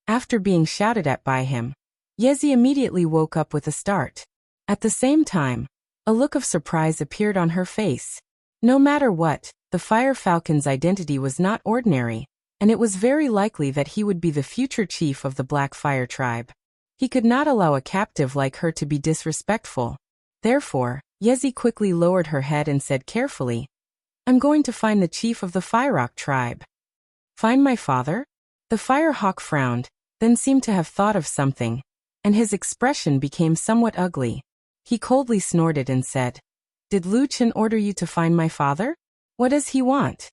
After being shouted at by him, Yezi immediately woke up with a start. At the same time, a look of surprise appeared on her face. No matter what, the fire falcon's identity was not ordinary, and it was very likely that he would be the future chief of the Black Fire tribe. He could not allow a captive like her to be disrespectful. Therefore, Yezi quickly lowered her head and said carefully, "I'm going to find the chief of the Firehawk tribe." "Find my father?" The Firehawk frowned, then seemed to have thought of something, and his expression became somewhat ugly. He coldly snorted and said, "Did Lu Chen order you to find my father? What does he want?"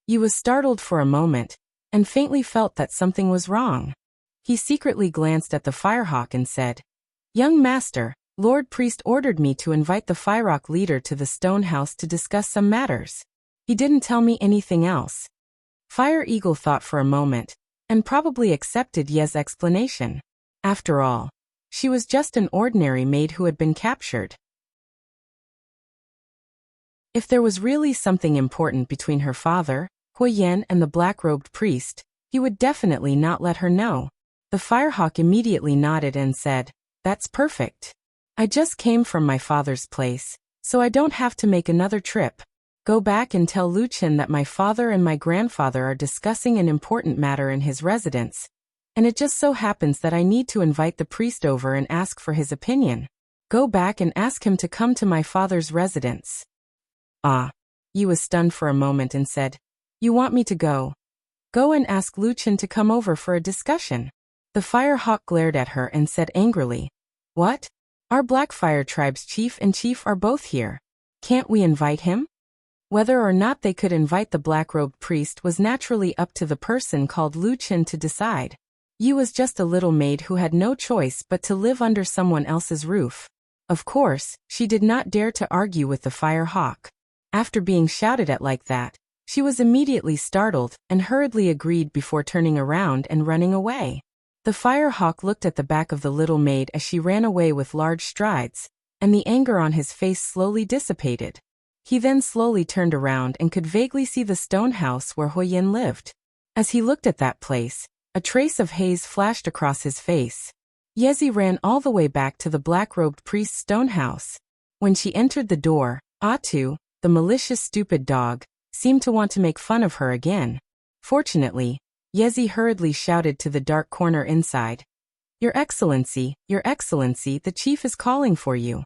Yi was startled for a moment, and faintly felt that something was wrong. He secretly glanced at the Firehawk and said, "Young master, Lord Priest ordered me to invite the Firehawk leader to the stone house to discuss some matters. He didn't tell me anything else." Fire Eagle thought for a moment, and probably accepted Ye's explanation. After all, she was just an ordinary maid who had been captured. If there was really something important between her father, Huoyan, and the black-robed priest, he would definitely not let her know. The Firehawk immediately nodded and said, "That's perfect. I just came from my father's place, so I don't have to make another trip. Go back and tell Lu Chen that my father and my grandfather are discussing an important matter in his residence, and it just so happens that I need to invite the priest over and ask for his opinion. Go back and ask him to come to my father's residence." "Ah." Yi was stunned for a moment and said, "You want me to go? Go and ask Lu Chen to come over for a discussion." The Firehawk glared at her and said angrily, "What? Our Black Fire tribe's chief and chief are both here. Can't we invite him?" Whether or not they could invite the black-robed priest was naturally up to the person called Lu Chen to decide. Yi was just a little maid who had no choice but to live under someone else's roof. Of course, she did not dare to argue with the Firehawk. After being shouted at like that, she was immediately startled and hurriedly agreed before turning around and running away. The Firehawk looked at the back of the little maid as she ran away with large strides, and the anger on his face slowly dissipated. He then slowly turned around and could vaguely see the stone house where Huoyan lived. As he looked at that place, a trace of haze flashed across his face. Yezi ran all the way back to the black-robed priest's stone house. When she entered the door, Atu, the malicious stupid dog, seemed to want to make fun of her again. Fortunately, Yezi hurriedly shouted to the dark corner inside, Your Excellency, the chief is calling for you."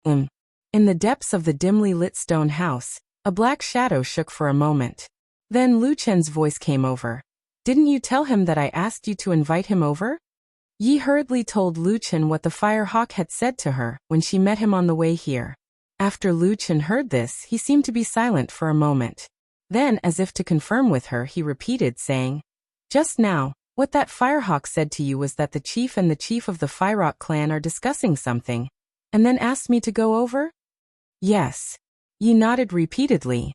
In the depths of the dimly lit stone house, a black shadow shook for a moment. Then Lu Chen's voice came over. "Didn't you tell him that I asked you to invite him over?" Yi hurriedly told Lu Chen what the Firehawk had said to her when she met him on the way here. After Lu Chen heard this, he seemed to be silent for a moment. Then, as if to confirm with her, he repeated, saying, "Just now, what that Firehawk said to you was that the chief and the chief of the Firehawk clan are discussing something, and then asked me to go over?" "Yes." Yi nodded repeatedly.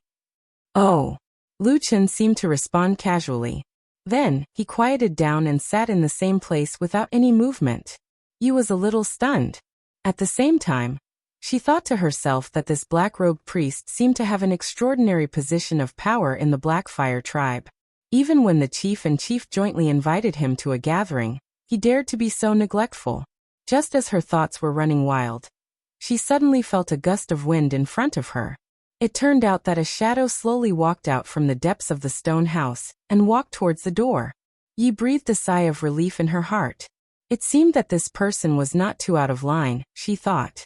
"Oh." Lu Chen seemed to respond casually. Then, he quieted down and sat in the same place without any movement. Yi was a little stunned. At the same time, she thought to herself that this black-robed priest seemed to have an extraordinary position of power in the Black Fire tribe. Even when the chief and chief jointly invited him to a gathering, he dared to be so neglectful. Just as her thoughts were running wild, she suddenly felt a gust of wind in front of her. It turned out that a shadow slowly walked out from the depths of the stone house and walked towards the door. Yi breathed a sigh of relief in her heart. It seemed that this person was not too out of line, she thought.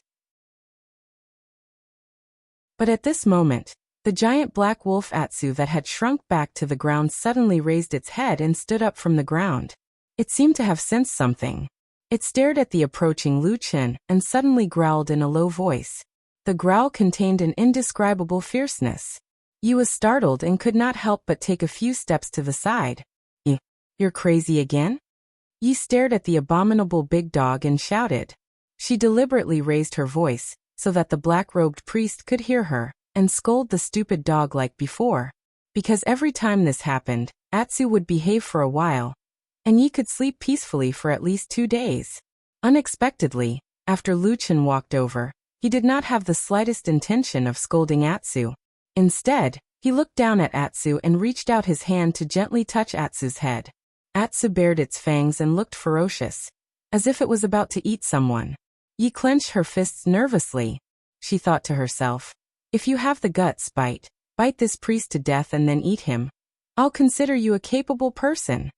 But at this moment, the giant black wolf Atsu that had shrunk back to the ground suddenly raised its head and stood up from the ground. It seemed to have sensed something. It stared at the approaching Lu Chen and suddenly growled in a low voice. The growl contained an indescribable fierceness. Yi was startled and could not help but take a few steps to the side. You're crazy again? Yi stared at the abominable big dog and shouted. She deliberately raised her voice, so that the black-robed priest could hear her, and scold the stupid dog like before. Because every time this happened, Atsu would behave for a while, and Yi could sleep peacefully for at least 2 days. Unexpectedly, after Lu Chen walked over, he did not have the slightest intention of scolding Atsu. Instead, he looked down at Atsu and reached out his hand to gently touch Atsu's head. Atsu bared its fangs and looked ferocious, as if it was about to eat someone. Yi clenched her fists nervously. She thought to herself, if you have the guts, bite this priest to death and then eat him. I'll consider you a capable person.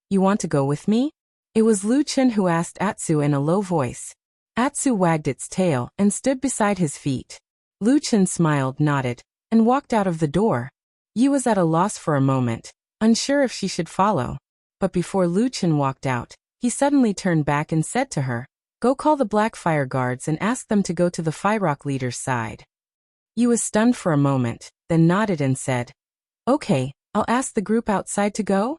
You want to go with me? It was Lu Chen who asked Atsu in a low voice. Atsu wagged its tail and stood beside his feet. Lu Chen smiled, nodded, and walked out of the door. Yi was at a loss for a moment, unsure if she should follow. But before Lu Chen walked out, he suddenly turned back and said to her, "Go call the Black Fire Guards and ask them to go to the Firerock leader's side." Yi was stunned for a moment, then nodded and said, "Okay, I'll ask the group outside to go."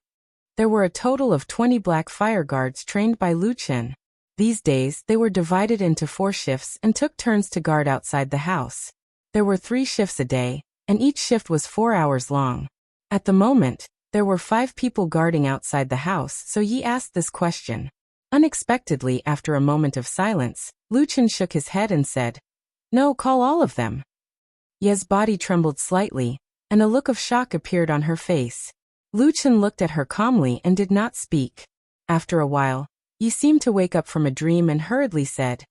There were a total of 20 Black Fire Guards trained by Lu Chen. These days, they were divided into 4 shifts and took turns to guard outside the house. There were 3 shifts a day, and each shift was 4 hours long. At the moment, there were 5 people guarding outside the house, so Yi asked this question. Unexpectedly, after a moment of silence, Lu Chen shook his head and said, "No, call all of them." Ye's body trembled slightly, and a look of shock appeared on her face. Lu Chen looked at her calmly and did not speak. After a while, Yi seemed to wake up from a dream and hurriedly said,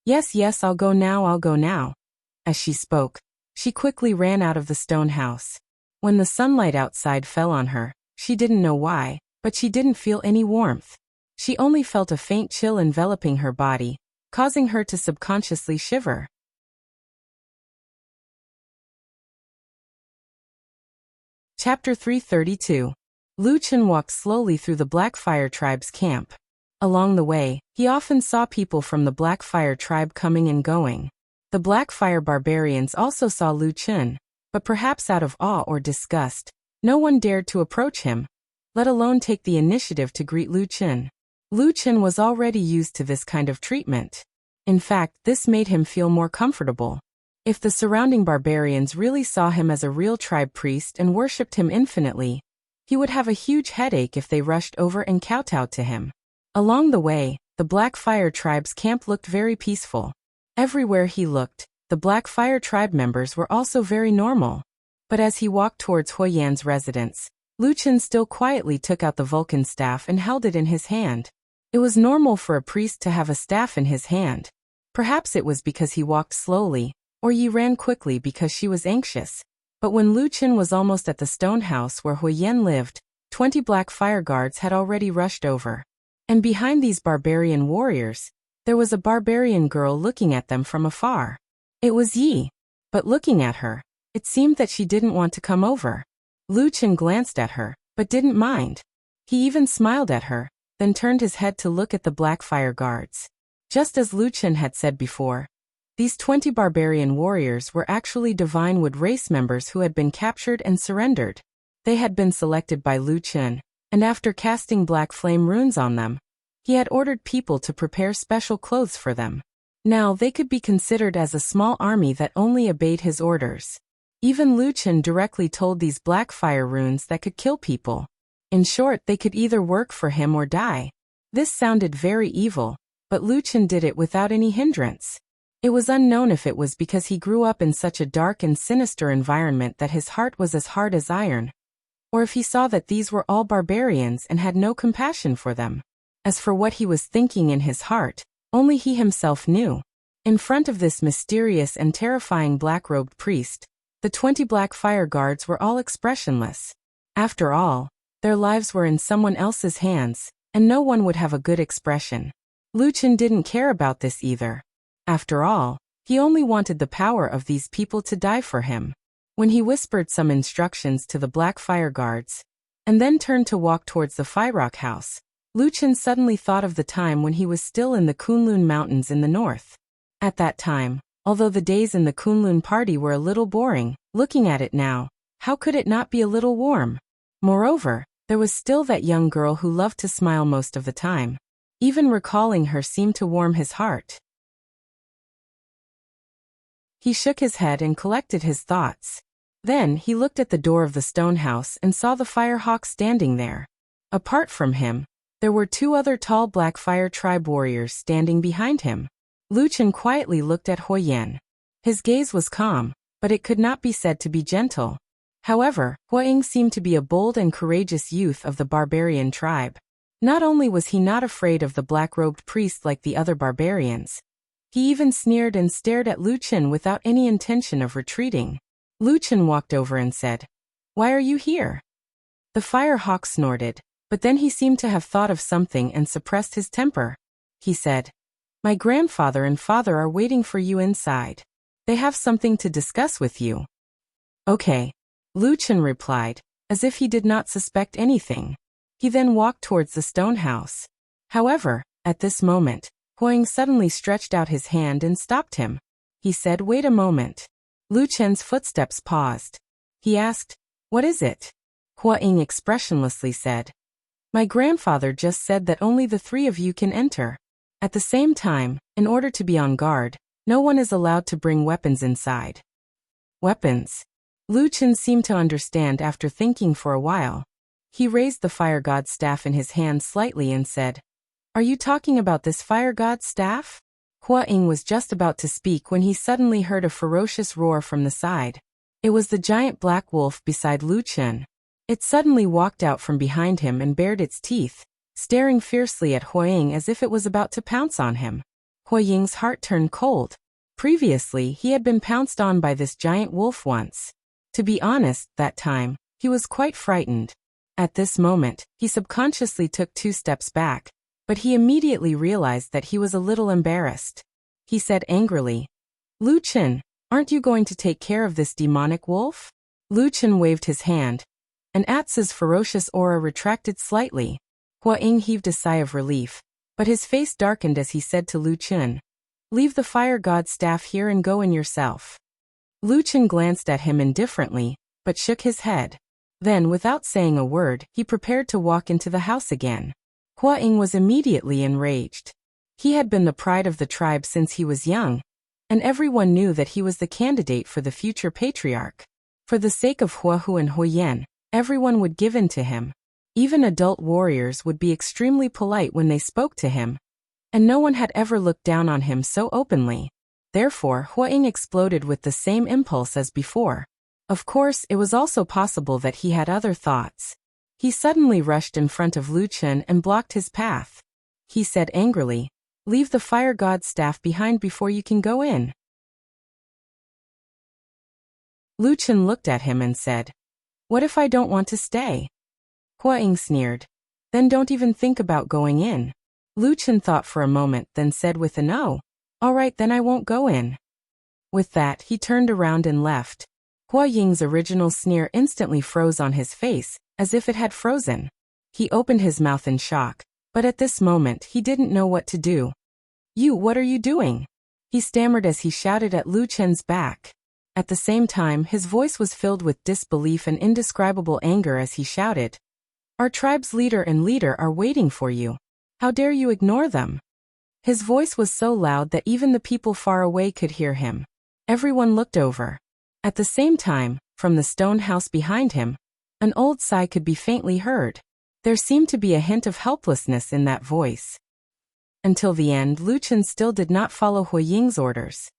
Yes, I'll go now. As she spoke, she quickly ran out of the stone house. When the sunlight outside fell on her, she didn't know why, but she didn't feel any warmth. She only felt a faint chill enveloping her body, causing her to subconsciously shiver. Chapter 332. Lu Chen walked slowly through the Blackfire tribe's camp. Along the way, he often saw people from the Blackfire tribe coming and going. The Blackfire barbarians also saw Lu Chen, but perhaps out of awe or disgust, no one dared to approach him, let alone take the initiative to greet Lu Chen. Lu Chen was already used to this kind of treatment. In fact, this made him feel more comfortable. If the surrounding barbarians really saw him as a real tribe priest and worshipped him infinitely, he would have a huge headache if they rushed over and kowtowed to him. Along the way, the Blackfire tribe's camp looked very peaceful. Everywhere he looked, the Blackfire tribe members were also very normal. But as he walked towards Huoyan's residence, Lu Chen still quietly took out the Vulcan staff and held it in his hand. It was normal for a priest to have a staff in his hand. Perhaps it was because he walked slowly, or Yi ran quickly because she was anxious. But when Lu Chen was almost at the stone house where Huoyan lived, 20 Black Fire Guards had already rushed over. And behind these barbarian warriors, there was a barbarian girl looking at them from afar. It was Yi. But looking at her, it seemed that she didn't want to come over. Lu Chen glanced at her, but didn't mind. He even smiled at her, then turned his head to look at the Black Fire Guards. Just as Lu Chen had said before, these 20 barbarian warriors were actually Divinewood race members who had been captured and surrendered. They had been selected by Lu Chen, and after casting black flame runes on them, he had ordered people to prepare special clothes for them. Now they could be considered as a small army that only obeyed his orders. Even Lu Chen directly told these black fire runes that could kill people. In short, they could either work for him or die. This sounded very evil, but Lu Chen did it without any hindrance. It was unknown if it was because he grew up in such a dark and sinister environment that his heart was as hard as iron, or if he saw that these were all barbarians and had no compassion for them. As for what he was thinking in his heart, only he himself knew. In front of this mysterious and terrifying black-robed priest, the 20 Black Fire Guards were all expressionless. After all, their lives were in someone else's hands, and no one would have a good expression. Lu Chen didn't care about this either. After all, he only wanted the power of these people to die for him. When he whispered some instructions to the Black Fire Guards, and then turned to walk towards the Firerock house, Lu Chen suddenly thought of the time when he was still in the Kunlun Mountains in the north. At that time, although the days in the Kunlun party were a little boring, looking at it now, how could it not be a little warm? Moreover, there was still that young girl who loved to smile most of the time. Even recalling her seemed to warm his heart. He shook his head and collected his thoughts. Then he looked at the door of the stone house and saw the firehawk standing there. Apart from him, there were two other tall black fire tribe warriors standing behind him. Lu Chen quietly looked at Huoyan. His gaze was calm, but it could not be said to be gentle. However, Huoying seemed to be a bold and courageous youth of the barbarian tribe. Not only was he not afraid of the black-robed priest like the other barbarians, he even sneered and stared at Lu Chen without any intention of retreating. Lu Chen walked over and said, "Why are you here?" The firehawk snorted, but then he seemed to have thought of something and suppressed his temper. He said, "My grandfather and father are waiting for you inside. They have something to discuss with you." "Okay," Lu Chen replied, as if he did not suspect anything. He then walked towards the stone house. However, at this moment, Huoying suddenly stretched out his hand and stopped him. He said, "Wait a moment." Lu Chen's footsteps paused. He asked, "What is it?" Huoying expressionlessly said, "My grandfather just said that only the three of you can enter. At the same time, in order to be on guard, no one is allowed to bring weapons inside." Weapons? Lu Chen seemed to understand after thinking for a while. He raised the fire god's staff in his hand slightly and said, "Are you talking about this fire god's staff?" Huoying was just about to speak when he suddenly heard a ferocious roar from the side. It was the giant black wolf beside Lu Chen. It suddenly walked out from behind him and bared its teeth, staring fiercely at Huoying as if it was about to pounce on him. Huoying's heart turned cold. Previously, he had been pounced on by this giant wolf once. To be honest, that time, he was quite frightened. At this moment, he subconsciously took 2 steps back, but he immediately realized that he was a little embarrassed. He said angrily, "Lu Chen, aren't you going to take care of this demonic wolf?" Lu Chen waved his hand, and Atz's ferocious aura retracted slightly. Huoying heaved a sigh of relief, but his face darkened as he said to Lu Chen, "Leave the fire god's staff here and go in yourself." Lu Chen glanced at him indifferently, but shook his head. Then, without saying a word, he prepared to walk into the house again. Huoying was immediately enraged. He had been the pride of the tribe since he was young, and everyone knew that he was the candidate for the future patriarch. For the sake of Huohu and Huoyan, everyone would give in to him. Even adult warriors would be extremely polite when they spoke to him, and no one had ever looked down on him so openly. Therefore, Huoying exploded with the same impulse as before. Of course, it was also possible that he had other thoughts. He suddenly rushed in front of Lu Chen and blocked his path. He said angrily, "Leave the fire god's staff behind before you can go in." Lu Chen looked at him and said, "What if I don't want to stay?" Huoying sneered, "Then don't even think about going in." Lu Chen thought for a moment, then said with an "Oh, all right, then I won't go in." With that, he turned around and left. Huoying's original sneer instantly froze on his face, as if it had frozen. He opened his mouth in shock, but at this moment he didn't know what to do. What are you doing?" he stammered as he shouted at Lu Chen's back. At the same time, his voice was filled with disbelief and indescribable anger as he shouted, "Our tribe's leader and leader are waiting for you. How dare you ignore them?" His voice was so loud that even the people far away could hear him. Everyone looked over. At the same time, from the stone house behind him, an old sigh could be faintly heard. There seemed to be a hint of helplessness in that voice. Until the end, Lu Chen still did not follow Huoying's orders.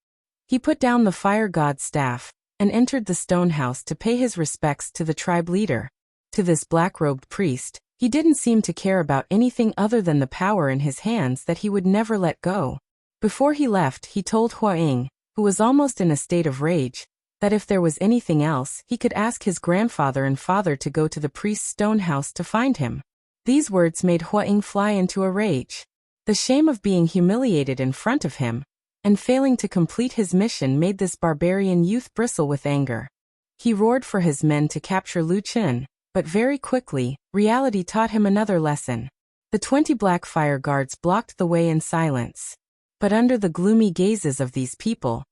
He put down the fire god's staff and entered the stone house to pay his respects to the tribe leader. To this black-robed priest, he didn't seem to care about anything other than the power in his hands that he would never let go. Before he left, he told Huoying, who was almost in a state of rage, that if there was anything else, he could ask his grandfather and father to go to the priest's stone house to find him. These words made Huoying fly into a rage. The shame of being humiliated in front of him, and failing to complete his mission made this barbarian youth bristle with anger. He roared for his men to capture Lu Chen, but very quickly, reality taught him another lesson. The 20 black fire guards blocked the way in silence. But under the gloomy gazes of these people,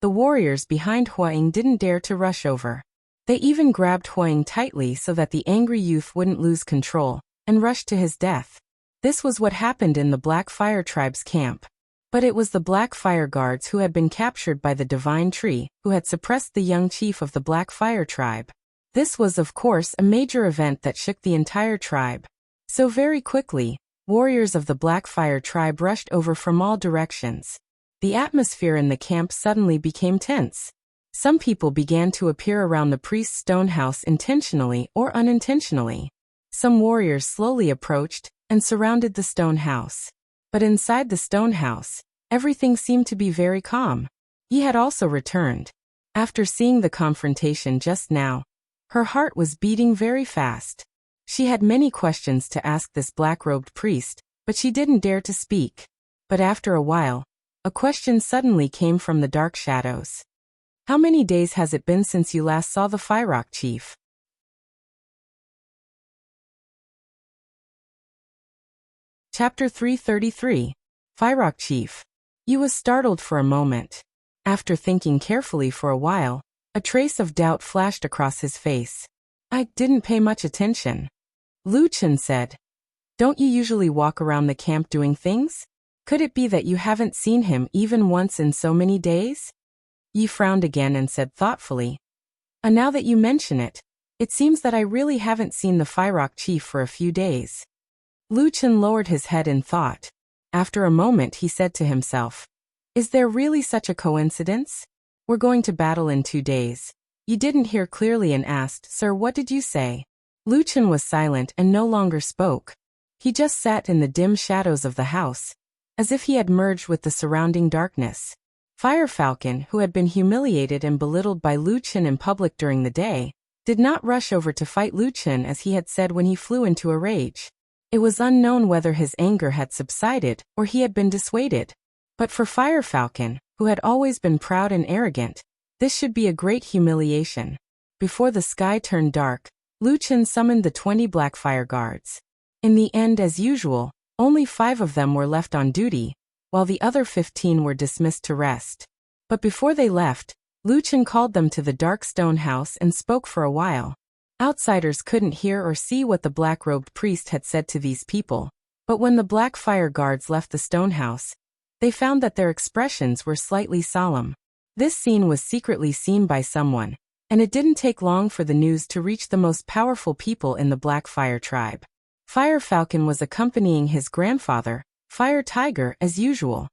the warriors behind Huaying didn't dare to rush over. They even grabbed Huaying tightly so that the angry youth wouldn't lose control, and rushed to his death. This was what happened in the Black Fire Tribe's camp. But it was the Black Fire Guards who had been captured by the Divine Tree, who had suppressed the young chief of the Black Fire Tribe. This was, of course, a major event that shook the entire tribe. So very quickly, warriors of the Black Fire Tribe rushed over from all directions. The atmosphere in the camp suddenly became tense. Some people began to appear around the priest's stone house intentionally or unintentionally. Some warriors slowly approached and surrounded the stone house. But inside the stone house, everything seemed to be very calm. He had also returned. After seeing the confrontation just now, her heart was beating very fast. She had many questions to ask this black-robed priest, but she didn't dare to speak. But after a while, a question suddenly came from the dark shadows. How many days has it been since you last saw the Fyrock chief? Chapter 333. Fyrock Chief. He was startled for a moment. After thinking carefully for a while, a trace of doubt flashed across his face. I didn't pay much attention. Lu Chen said. Don't you usually walk around the camp doing things? Could it be that you haven't seen him even once in so many days? Yi frowned again and said thoughtfully. Now that you mention it, it seems that I really haven't seen the Fyrock chief for a few days. Lu Chen lowered his head in thought. After a moment he said to himself, is there really such a coincidence? We're going to battle in 2 days. You didn't hear clearly and asked, Sir, what did you say? Lu Chen was silent and no longer spoke. He just sat in the dim shadows of the house, as if he had merged with the surrounding darkness. Fire Falcon, who had been humiliated and belittled by Lu Chen in public during the day, did not rush over to fight Lu Chen as he had said when he flew into a rage. It was unknown whether his anger had subsided or he had been dissuaded. But for Fire Falcon, who had always been proud and arrogant, this should be a great humiliation. Before the sky turned dark, Lu Chen summoned the 20 Black Fire Guards. In the end, as usual, only 5 of them were left on duty, while the other 15 were dismissed to rest. But before they left, Lu Chen called them to the dark stone house and spoke for a while. Outsiders couldn't hear or see what the black-robed priest had said to these people, but when the Black Fire Guards left the stone house, they found that their expressions were slightly solemn. This scene was secretly seen by someone, and it didn't take long for the news to reach the most powerful people in the Black Fire Tribe. Fire Falcon was accompanying his grandfather, Fire Tiger, as usual.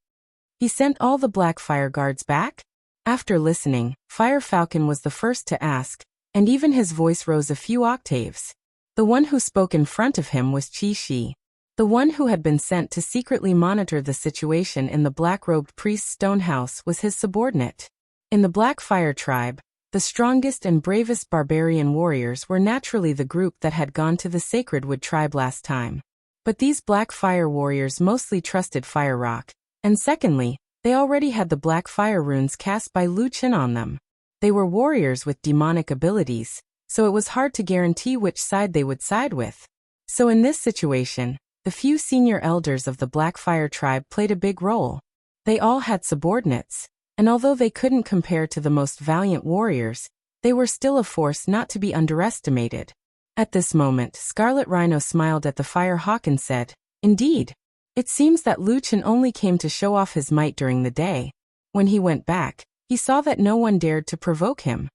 He sent all the Black Fire Guards back? After listening, Fire Falcon was the first to ask, and even his voice rose a few octaves. The one who spoke in front of him was Qi Shi, the one who had been sent to secretly monitor the situation in the black-robed priest's stone house was his subordinate. In the Black Fire Tribe, the strongest and bravest barbarian warriors were naturally the group that had gone to the Sacred Wood tribe last time. But these Black Fire warriors mostly trusted Fire Rock, and secondly, they already had the Black Fire runes cast by Lu Chen on them. They were warriors with demonic abilities, so it was hard to guarantee which side they would side with. So in this situation, the few senior elders of the Black Fire Tribe played a big role. They all had subordinates, and although they couldn't compare to the most valiant warriors, they were still a force not to be underestimated. At this moment, Scarlet Rhino smiled at the Fire Hawk and said, Indeed. It seems that Lu Chen only came to show off his might during the day. When he went back, he saw that no one dared to provoke him.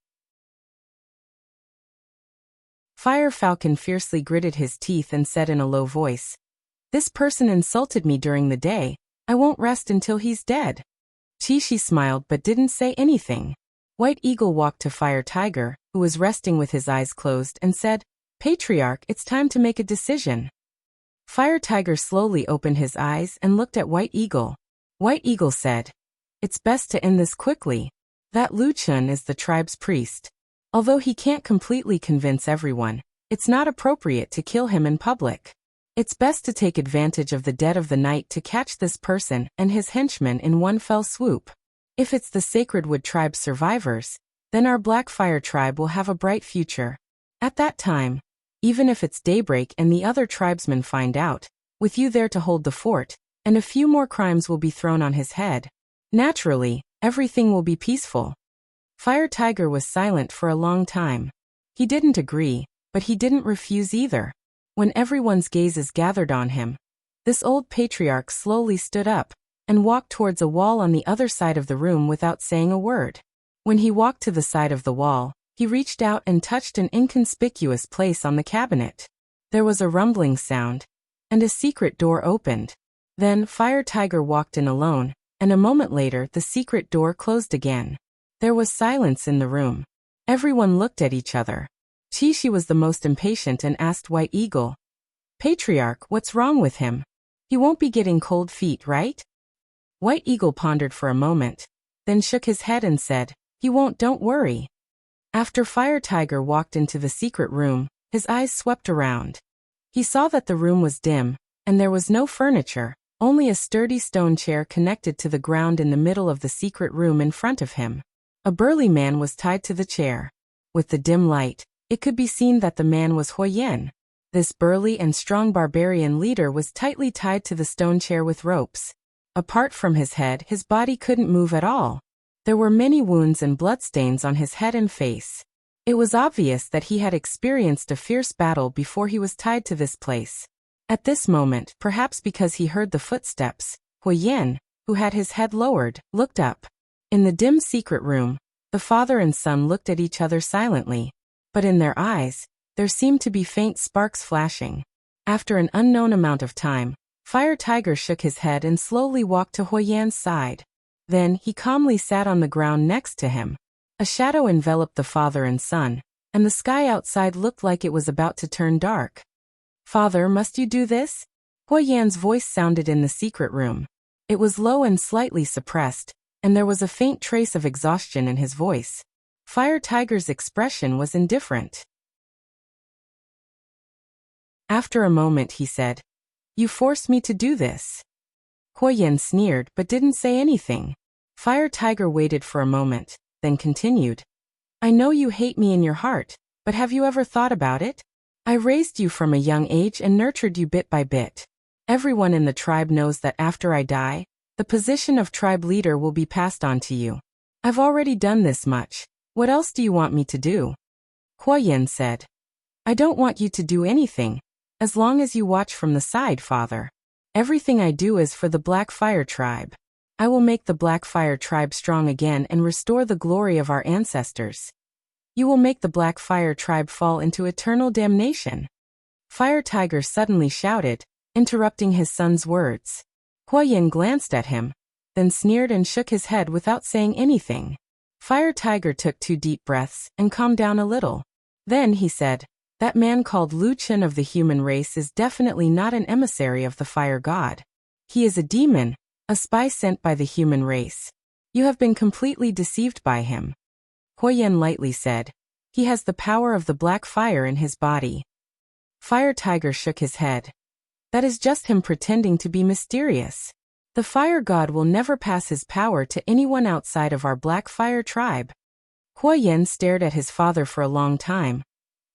Fire Falcon fiercely gritted his teeth and said in a low voice, This person insulted me during the day. I won't rest until he's dead. Qi Shi smiled but didn't say anything. White Eagle walked to Fire Tiger, who was resting with his eyes closed, and said, Patriarch, it's time to make a decision. Fire Tiger slowly opened his eyes and looked at White Eagle. White Eagle said, It's best to end this quickly. That Lu Chen is the tribe's priest. Although he can't completely convince everyone, it's not appropriate to kill him in public. It's best to take advantage of the dead of the night to catch this person and his henchmen in one fell swoop. If it's the Sacred Wood tribe survivors, then our Black Fire tribe will have a bright future. At that time, even if it's daybreak and the other tribesmen find out, With you there to hold the fort, and a few more crimes will be thrown on his head. Naturally, everything will be peaceful." Fire Tiger was silent for a long time. He didn't agree, but he didn't refuse either. When everyone's gazes gathered on him, this old patriarch slowly stood up and walked towards a wall on the other side of the room without saying a word. When he walked to the side of the wall, he reached out and touched an inconspicuous place on the cabinet. There was a rumbling sound, and a secret door opened. Then Fire Tiger walked in alone, and a moment later the secret door closed again. There was silence in the room. Everyone looked at each other. Chi was the most impatient and asked White Eagle, "Patriarch, what's wrong with him? He won't be getting cold feet, right?" White Eagle pondered for a moment, then shook his head and said, "He won't, don't worry." After Fire Tiger walked into the secret room, his eyes swept around. He saw that the room was dim, and there was no furniture, only a sturdy stone chair connected to the ground in the middle of the secret room in front of him. A burly man was tied to the chair. With the dim light, it could be seen that the man was Huoyan. This burly and strong barbarian leader was tightly tied to the stone chair with ropes. Apart from his head, his body couldn't move at all. There were many wounds and bloodstains on his head and face. It was obvious that he had experienced a fierce battle before he was tied to this place. At this moment, perhaps because he heard the footsteps, Huoyan, who had his head lowered, looked up. In the dim secret room, the father and son looked at each other silently. But in their eyes, there seemed to be faint sparks flashing. After an unknown amount of time, Fire Tiger shook his head and slowly walked to Huoyan's side. Then he calmly sat on the ground next to him. A shadow enveloped the father and son, and the sky outside looked like it was about to turn dark. "Father, must you do this?" Huoyan's voice sounded in the secret room. It was low and slightly suppressed, and there was a faint trace of exhaustion in his voice. Fire Tiger's expression was indifferent. After a moment he said, "You forced me to do this." Huoyan sneered but didn't say anything. Fire Tiger waited for a moment, then continued, "I know you hate me in your heart, but have you ever thought about it? I raised you from a young age and nurtured you bit by bit. Everyone in the tribe knows that after I die, the position of tribe leader will be passed on to you. I've already done this much. What else do you want me to do?" Huoyan said, "I don't want you to do anything, as long as you watch from the side, father. Everything I do is for the Black Fire tribe. I will make the Black Fire tribe strong again and restore the glory of our ancestors. You will make the Black Fire tribe fall into eternal damnation." Fire Tiger suddenly shouted, interrupting his son's words. Huoyan glanced at him, then sneered and shook his head without saying anything. Fire Tiger took 2 deep breaths and calmed down a little. Then he said, "That man called Lu Chen of the human race is definitely not an emissary of the fire god. He is a demon, a spy sent by the human race. You have been completely deceived by him." Huoyan lightly said, "He has the power of the black fire in his body." Fire Tiger shook his head. "That is just him pretending to be mysterious. The fire god will never pass his power to anyone outside of our Black Fire tribe." Huoyan stared at his father for a long time,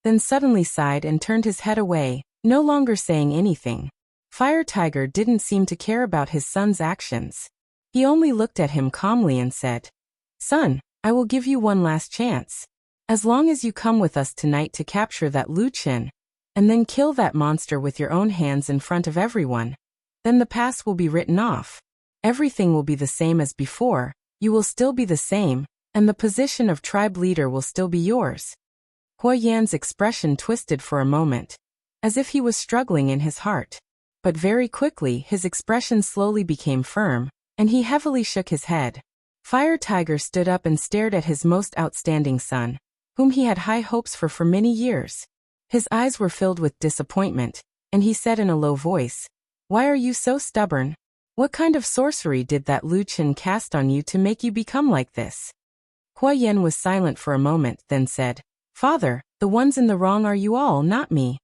then suddenly sighed and turned his head away, no longer saying anything. Fire Tiger didn't seem to care about his son's actions. He only looked at him calmly and said, "Son, I will give you one last chance. As long as you come with us tonight to capture that Lu Chen, and then kill that monster with your own hands in front of everyone, then the past will be written off. Everything will be the same as before, you will still be the same, and the position of tribe leader will still be yours." Huoyan's expression twisted for a moment, as if he was struggling in his heart. But very quickly his expression slowly became firm, and he heavily shook his head. Fire Tiger stood up and stared at his most outstanding son, whom he had high hopes for many years. His eyes were filled with disappointment, and he said in a low voice, "Why are you so stubborn? What kind of sorcery did that Lu Chen cast on you to make you become like this?" Huoyan was silent for a moment, then said, "Father, the ones in the wrong are you all, not me."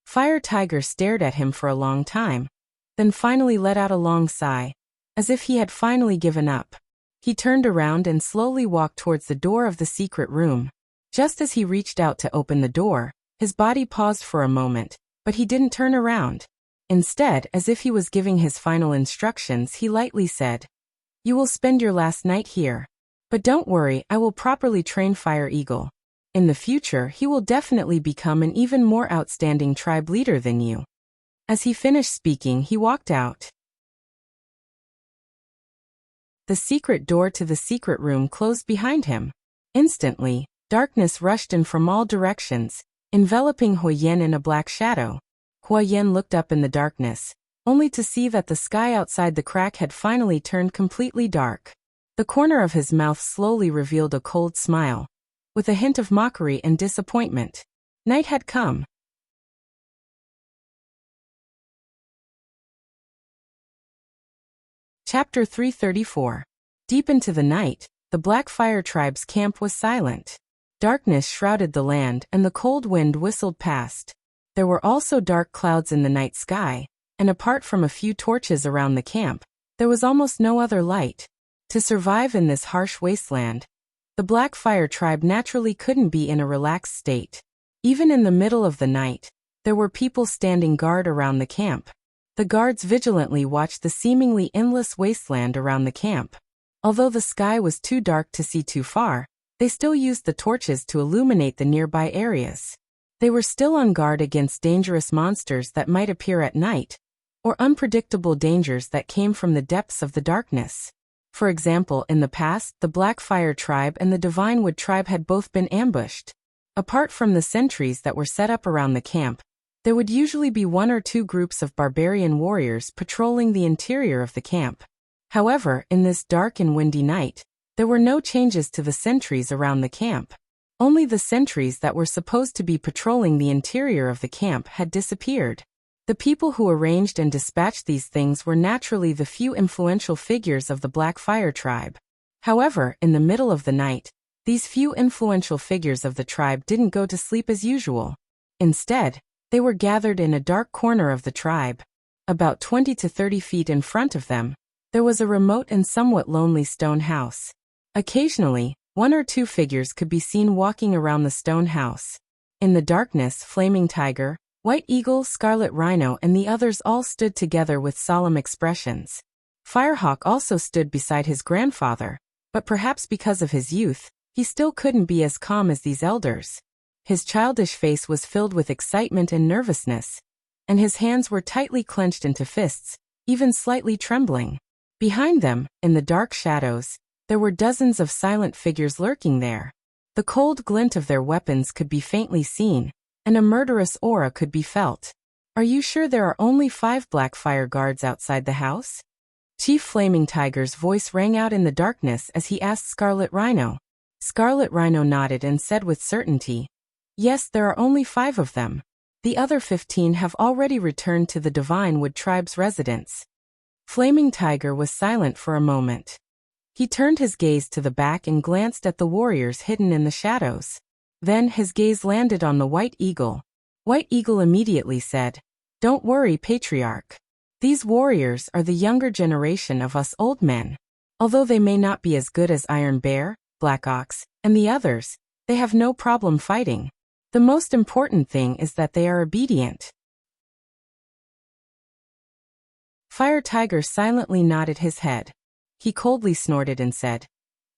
Fire Tiger stared at him for a long time, then finally let out a long sigh, as if he had finally given up. He turned around and slowly walked towards the door of the secret room. Just as he reached out to open the door, his body paused for a moment, but he didn't turn around. Instead, as if he was giving his final instructions, he lightly said, "You will spend your last night here. But don't worry, I will properly train Fire Eagle. In the future, he will definitely become an even more outstanding tribe leader than you." As he finished speaking, he walked out. The secret door to the secret room closed behind him. Instantly, darkness rushed in from all directions, enveloping Huoyan in a black shadow. Huoyan looked up in the darkness, only to see that the sky outside the crack had finally turned completely dark. The corner of his mouth slowly revealed a cold smile, with a hint of mockery and disappointment. Night had come. Chapter 334. Deep into the night, the Black Fire Tribe's camp was silent. Darkness shrouded the land and the cold wind whistled past. There were also dark clouds in the night sky, and apart from a few torches around the camp, there was almost no other light. To survive in this harsh wasteland, the Black Fire Tribe naturally couldn't be in a relaxed state. Even in the middle of the night, there were people standing guard around the camp. The guards vigilantly watched the seemingly endless wasteland around the camp. Although the sky was too dark to see too far, they still used the torches to illuminate the nearby areas. They were still on guard against dangerous monsters that might appear at night, or unpredictable dangers that came from the depths of the darkness. For example, in the past, the Black Fire Tribe and the Divine Wood Tribe had both been ambushed. Apart from the sentries that were set up around the camp, there would usually be one or two groups of barbarian warriors patrolling the interior of the camp. However, in this dark and windy night, there were no changes to the sentries around the camp. Only the sentries that were supposed to be patrolling the interior of the camp had disappeared. The people who arranged and dispatched these things were naturally the few influential figures of the Black Fire Tribe. However, in the middle of the night, these few influential figures of the tribe didn't go to sleep as usual. Instead, they were gathered in a dark corner of the tribe. About 20 to 30 feet in front of them, there was a remote and somewhat lonely stone house. Occasionally, one or two figures could be seen walking around the stone house. In the darkness, Flaming Tiger, White Eagle, Scarlet Rhino and the others all stood together with solemn expressions. Firehawk also stood beside his grandfather, but perhaps because of his youth, he still couldn't be as calm as these elders. His childish face was filled with excitement and nervousness, and his hands were tightly clenched into fists, even slightly trembling. Behind them, in the dark shadows, there were dozens of silent figures lurking there. The cold glint of their weapons could be faintly seen, and a murderous aura could be felt. "Are you sure there are only 5 Black Fire guards outside the house?" Chief Flaming Tiger's voice rang out in the darkness as he asked Scarlet Rhino. Scarlet Rhino nodded and said with certainty, "Yes, there are only 5 of them. The other 15 have already returned to the Divine Wood Tribe's residence." Flaming Tiger was silent for a moment. He turned his gaze to the back and glanced at the warriors hidden in the shadows. Then his gaze landed on the White Eagle. White Eagle immediately said, "Don't worry, Patriarch. These warriors are the younger generation of us old men. Although they may not be as good as Iron Bear, Black Ox, and the others, they have no problem fighting. The most important thing is that they are obedient." Fire Tiger silently nodded his head. He coldly snorted and said,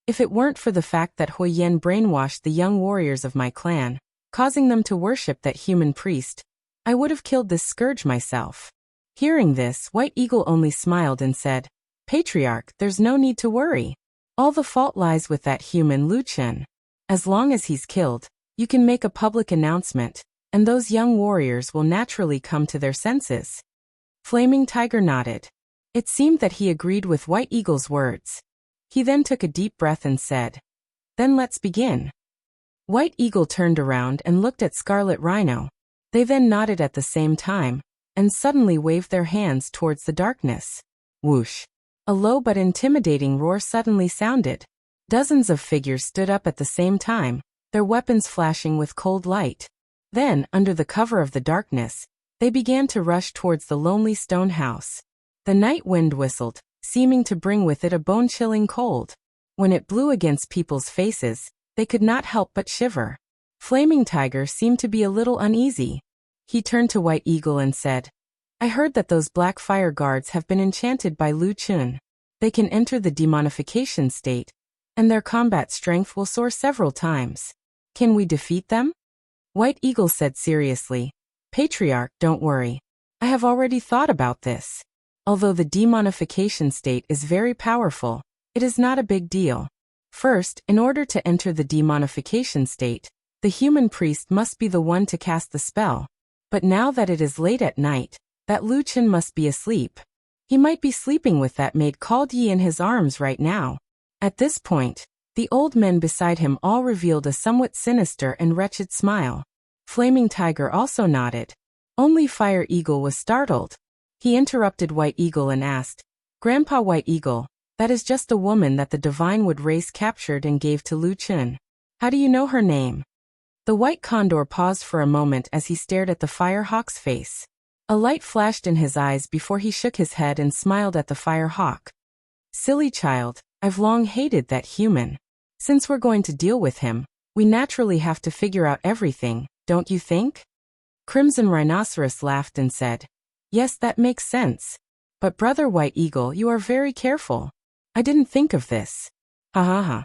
"If it weren't for the fact that Huoyan brainwashed the young warriors of my clan, causing them to worship that human priest, I would have killed this scourge myself." Hearing this, White Eagle only smiled and said, "Patriarch, there's no need to worry. All the fault lies with that human Lu Chen. As long as he's killed, you can make a public announcement, and those young warriors will naturally come to their senses." Flaming Tiger nodded. It seemed that he agreed with White Eagle's words. He then took a deep breath and said, "Then let's begin." White Eagle turned around and looked at Scarlet Rhino. They then nodded at the same time, and suddenly waved their hands towards the darkness. Whoosh! A low but intimidating roar suddenly sounded. Dozens of figures stood up at the same time, their weapons flashing with cold light. Then, under the cover of the darkness, they began to rush towards the lonely stone house. The night wind whistled, seeming to bring with it a bone-chilling cold. When it blew against people's faces, they could not help but shiver. Flaming Tiger seemed to be a little uneasy. He turned to White Eagle and said, I heard that those black fire guards have been enchanted by Lu Chun. They can enter the demonification state, and their combat strength will soar several times. Can we defeat them? White Eagle said seriously. Patriarch, don't worry. I have already thought about this. Although the demonification state is very powerful, it is not a big deal. First, in order to enter the demonification state, the human priest must be the one to cast the spell. But now that it is late at night, that Lu Chen must be asleep. He might be sleeping with that maid called Yi in his arms right now. At this point, the old men beside him all revealed a somewhat sinister and wretched smile. Flaming Tiger also nodded. Only Fire Eagle was startled. He interrupted White Eagle and asked, Grandpa White Eagle, that is just a woman that the Divine Wood race captured and gave to Lu Chun. How do you know her name? The White Condor paused for a moment as he stared at the Fire Hawk's face. A light flashed in his eyes before he shook his head and smiled at the Fire Hawk. Silly child, I've long hated that human. Since we're going to deal with him, we naturally have to figure out everything, don't you think? Crimson Rhinoceros laughed and said, Yes, that makes sense. But Brother White Eagle, you are very careful. I didn't think of this. Ha ha ha.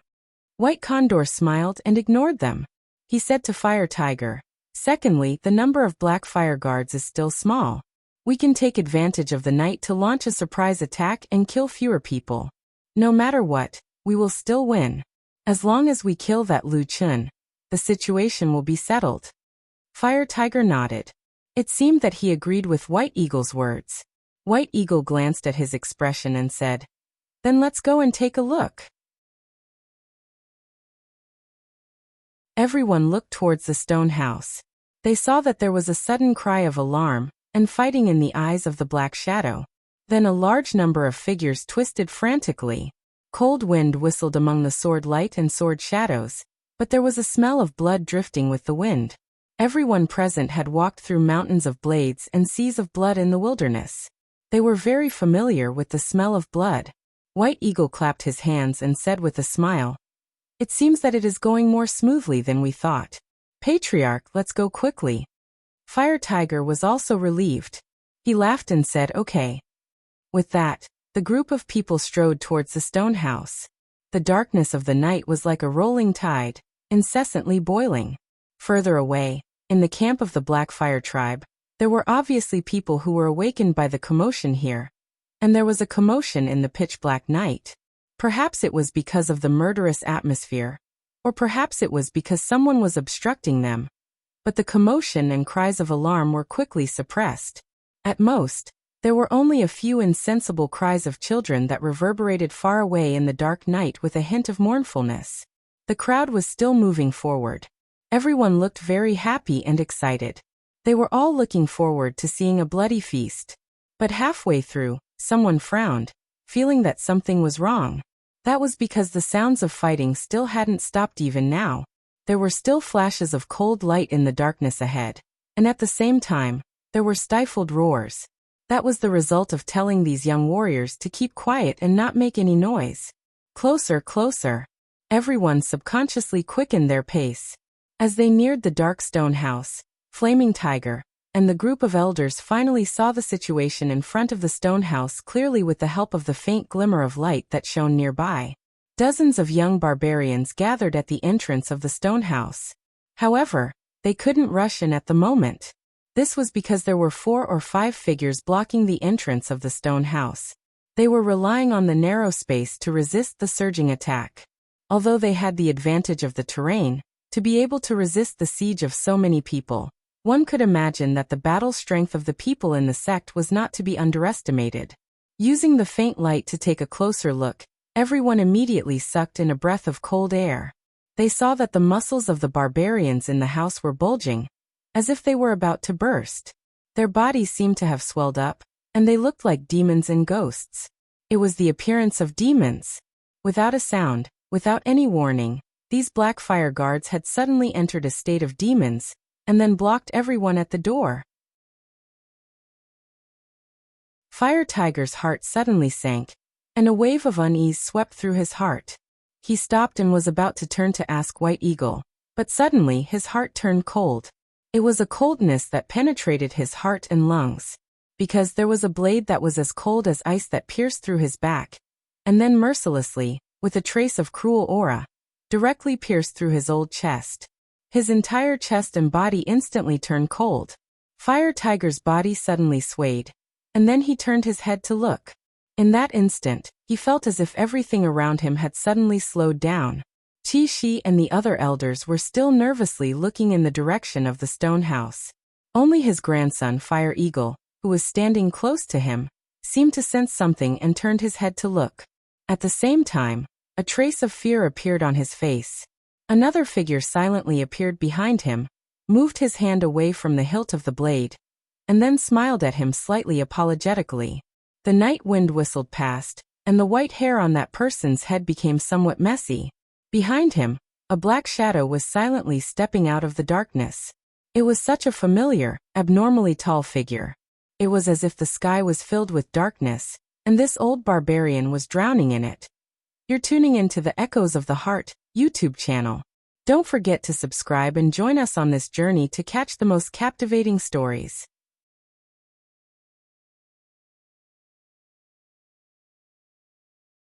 White Condor smiled and ignored them. He said to Fire Tiger, Secondly, the number of black fire guards is still small. We can take advantage of the night to launch a surprise attack and kill fewer people. No matter what, we will still win. As long as we kill that Lu Chun, the situation will be settled. Fire Tiger nodded. It seemed that he agreed with White Eagle's words. White Eagle glanced at his expression and said, Then let's go and take a look. Everyone looked towards the stone house. They saw that there was a sudden cry of alarm and fighting in the eyes of the Black Shadow. Then a large number of figures twisted frantically. Cold wind whistled among the sword light and sword shadows, but there was a smell of blood drifting with the wind. Everyone present had walked through mountains of blades and seas of blood in the wilderness. They were very familiar with the smell of blood. White Eagle clapped his hands and said with a smile, It seems that it is going more smoothly than we thought. Patriarch, let's go quickly. Fire Tiger was also relieved. He laughed and said, Okay. With that, the group of people strode towards the stone house. The darkness of the night was like a rolling tide, incessantly boiling. Further away, in the camp of the Black Fire tribe, there were obviously people who were awakened by the commotion here. And there was a commotion in the pitch-black night. Perhaps it was because of the murderous atmosphere, or perhaps it was because someone was obstructing them. But the commotion and cries of alarm were quickly suppressed. At most, there were only a few insensible cries of children that reverberated far away in the dark night with a hint of mournfulness. The crowd was still moving forward. Everyone looked very happy and excited. They were all looking forward to seeing a bloody feast. But halfway through, someone frowned, feeling that something was wrong. That was because the sounds of fighting still hadn't stopped even now. There were still flashes of cold light in the darkness ahead, and at the same time, there were stifled roars. That was the result of telling these young warriors to keep quiet and not make any noise. Closer, closer. Everyone subconsciously quickened their pace. As they neared the dark stone house, Flaming Tiger and the group of elders finally saw the situation in front of the stone house clearly with the help of the faint glimmer of light that shone nearby. Dozens of young barbarians gathered at the entrance of the stone house. However, they couldn't rush in at the moment. This was because there were 4 or 5 figures blocking the entrance of the stone house. They were relying on the narrow space to resist the surging attack. Although they had the advantage of the terrain, to be able to resist the siege of so many people, one could imagine that the battle strength of the people in the sect was not to be underestimated. Using the faint light to take a closer look, everyone immediately sucked in a breath of cold air. They saw that the muscles of the barbarians in the house were bulging, as if they were about to burst. Their bodies seemed to have swelled up, and they looked like demons and ghosts. It was the appearance of demons. Without a sound, without any warning, these black fire guards had suddenly entered a state of demons, and then blocked everyone at the door. Fire Tiger's heart suddenly sank, and a wave of unease swept through his heart. He stopped and was about to turn to ask White Eagle, but suddenly his heart turned cold. It was a coldness that penetrated his heart and lungs. because there was a blade that was as cold as ice that pierced through his back, and then mercilessly, with a trace of cruel aura, directly pierced through his old chest. His entire chest and body instantly turned cold. Fire Tiger's body suddenly swayed, and then he turned his head to look. In that instant, he felt as if everything around him had suddenly slowed down. Qi Shi and the other elders were still nervously looking in the direction of the stone house. Only his grandson Fire Eagle, who was standing close to him, seemed to sense something and turned his head to look. At the same time, a trace of fear appeared on his face. Another figure silently appeared behind him, moved his hand away from the hilt of the blade, and then smiled at him slightly apologetically. The night wind whistled past, and the white hair on that person's head became somewhat messy. Behind him, a black shadow was silently stepping out of the darkness. It was such a familiar, abnormally tall figure. It was as if the sky was filled with darkness, and this old barbarian was drowning in it. You're tuning into the Echoes of the Heart YouTube channel. Don't forget to subscribe and join us on this journey to catch the most captivating stories.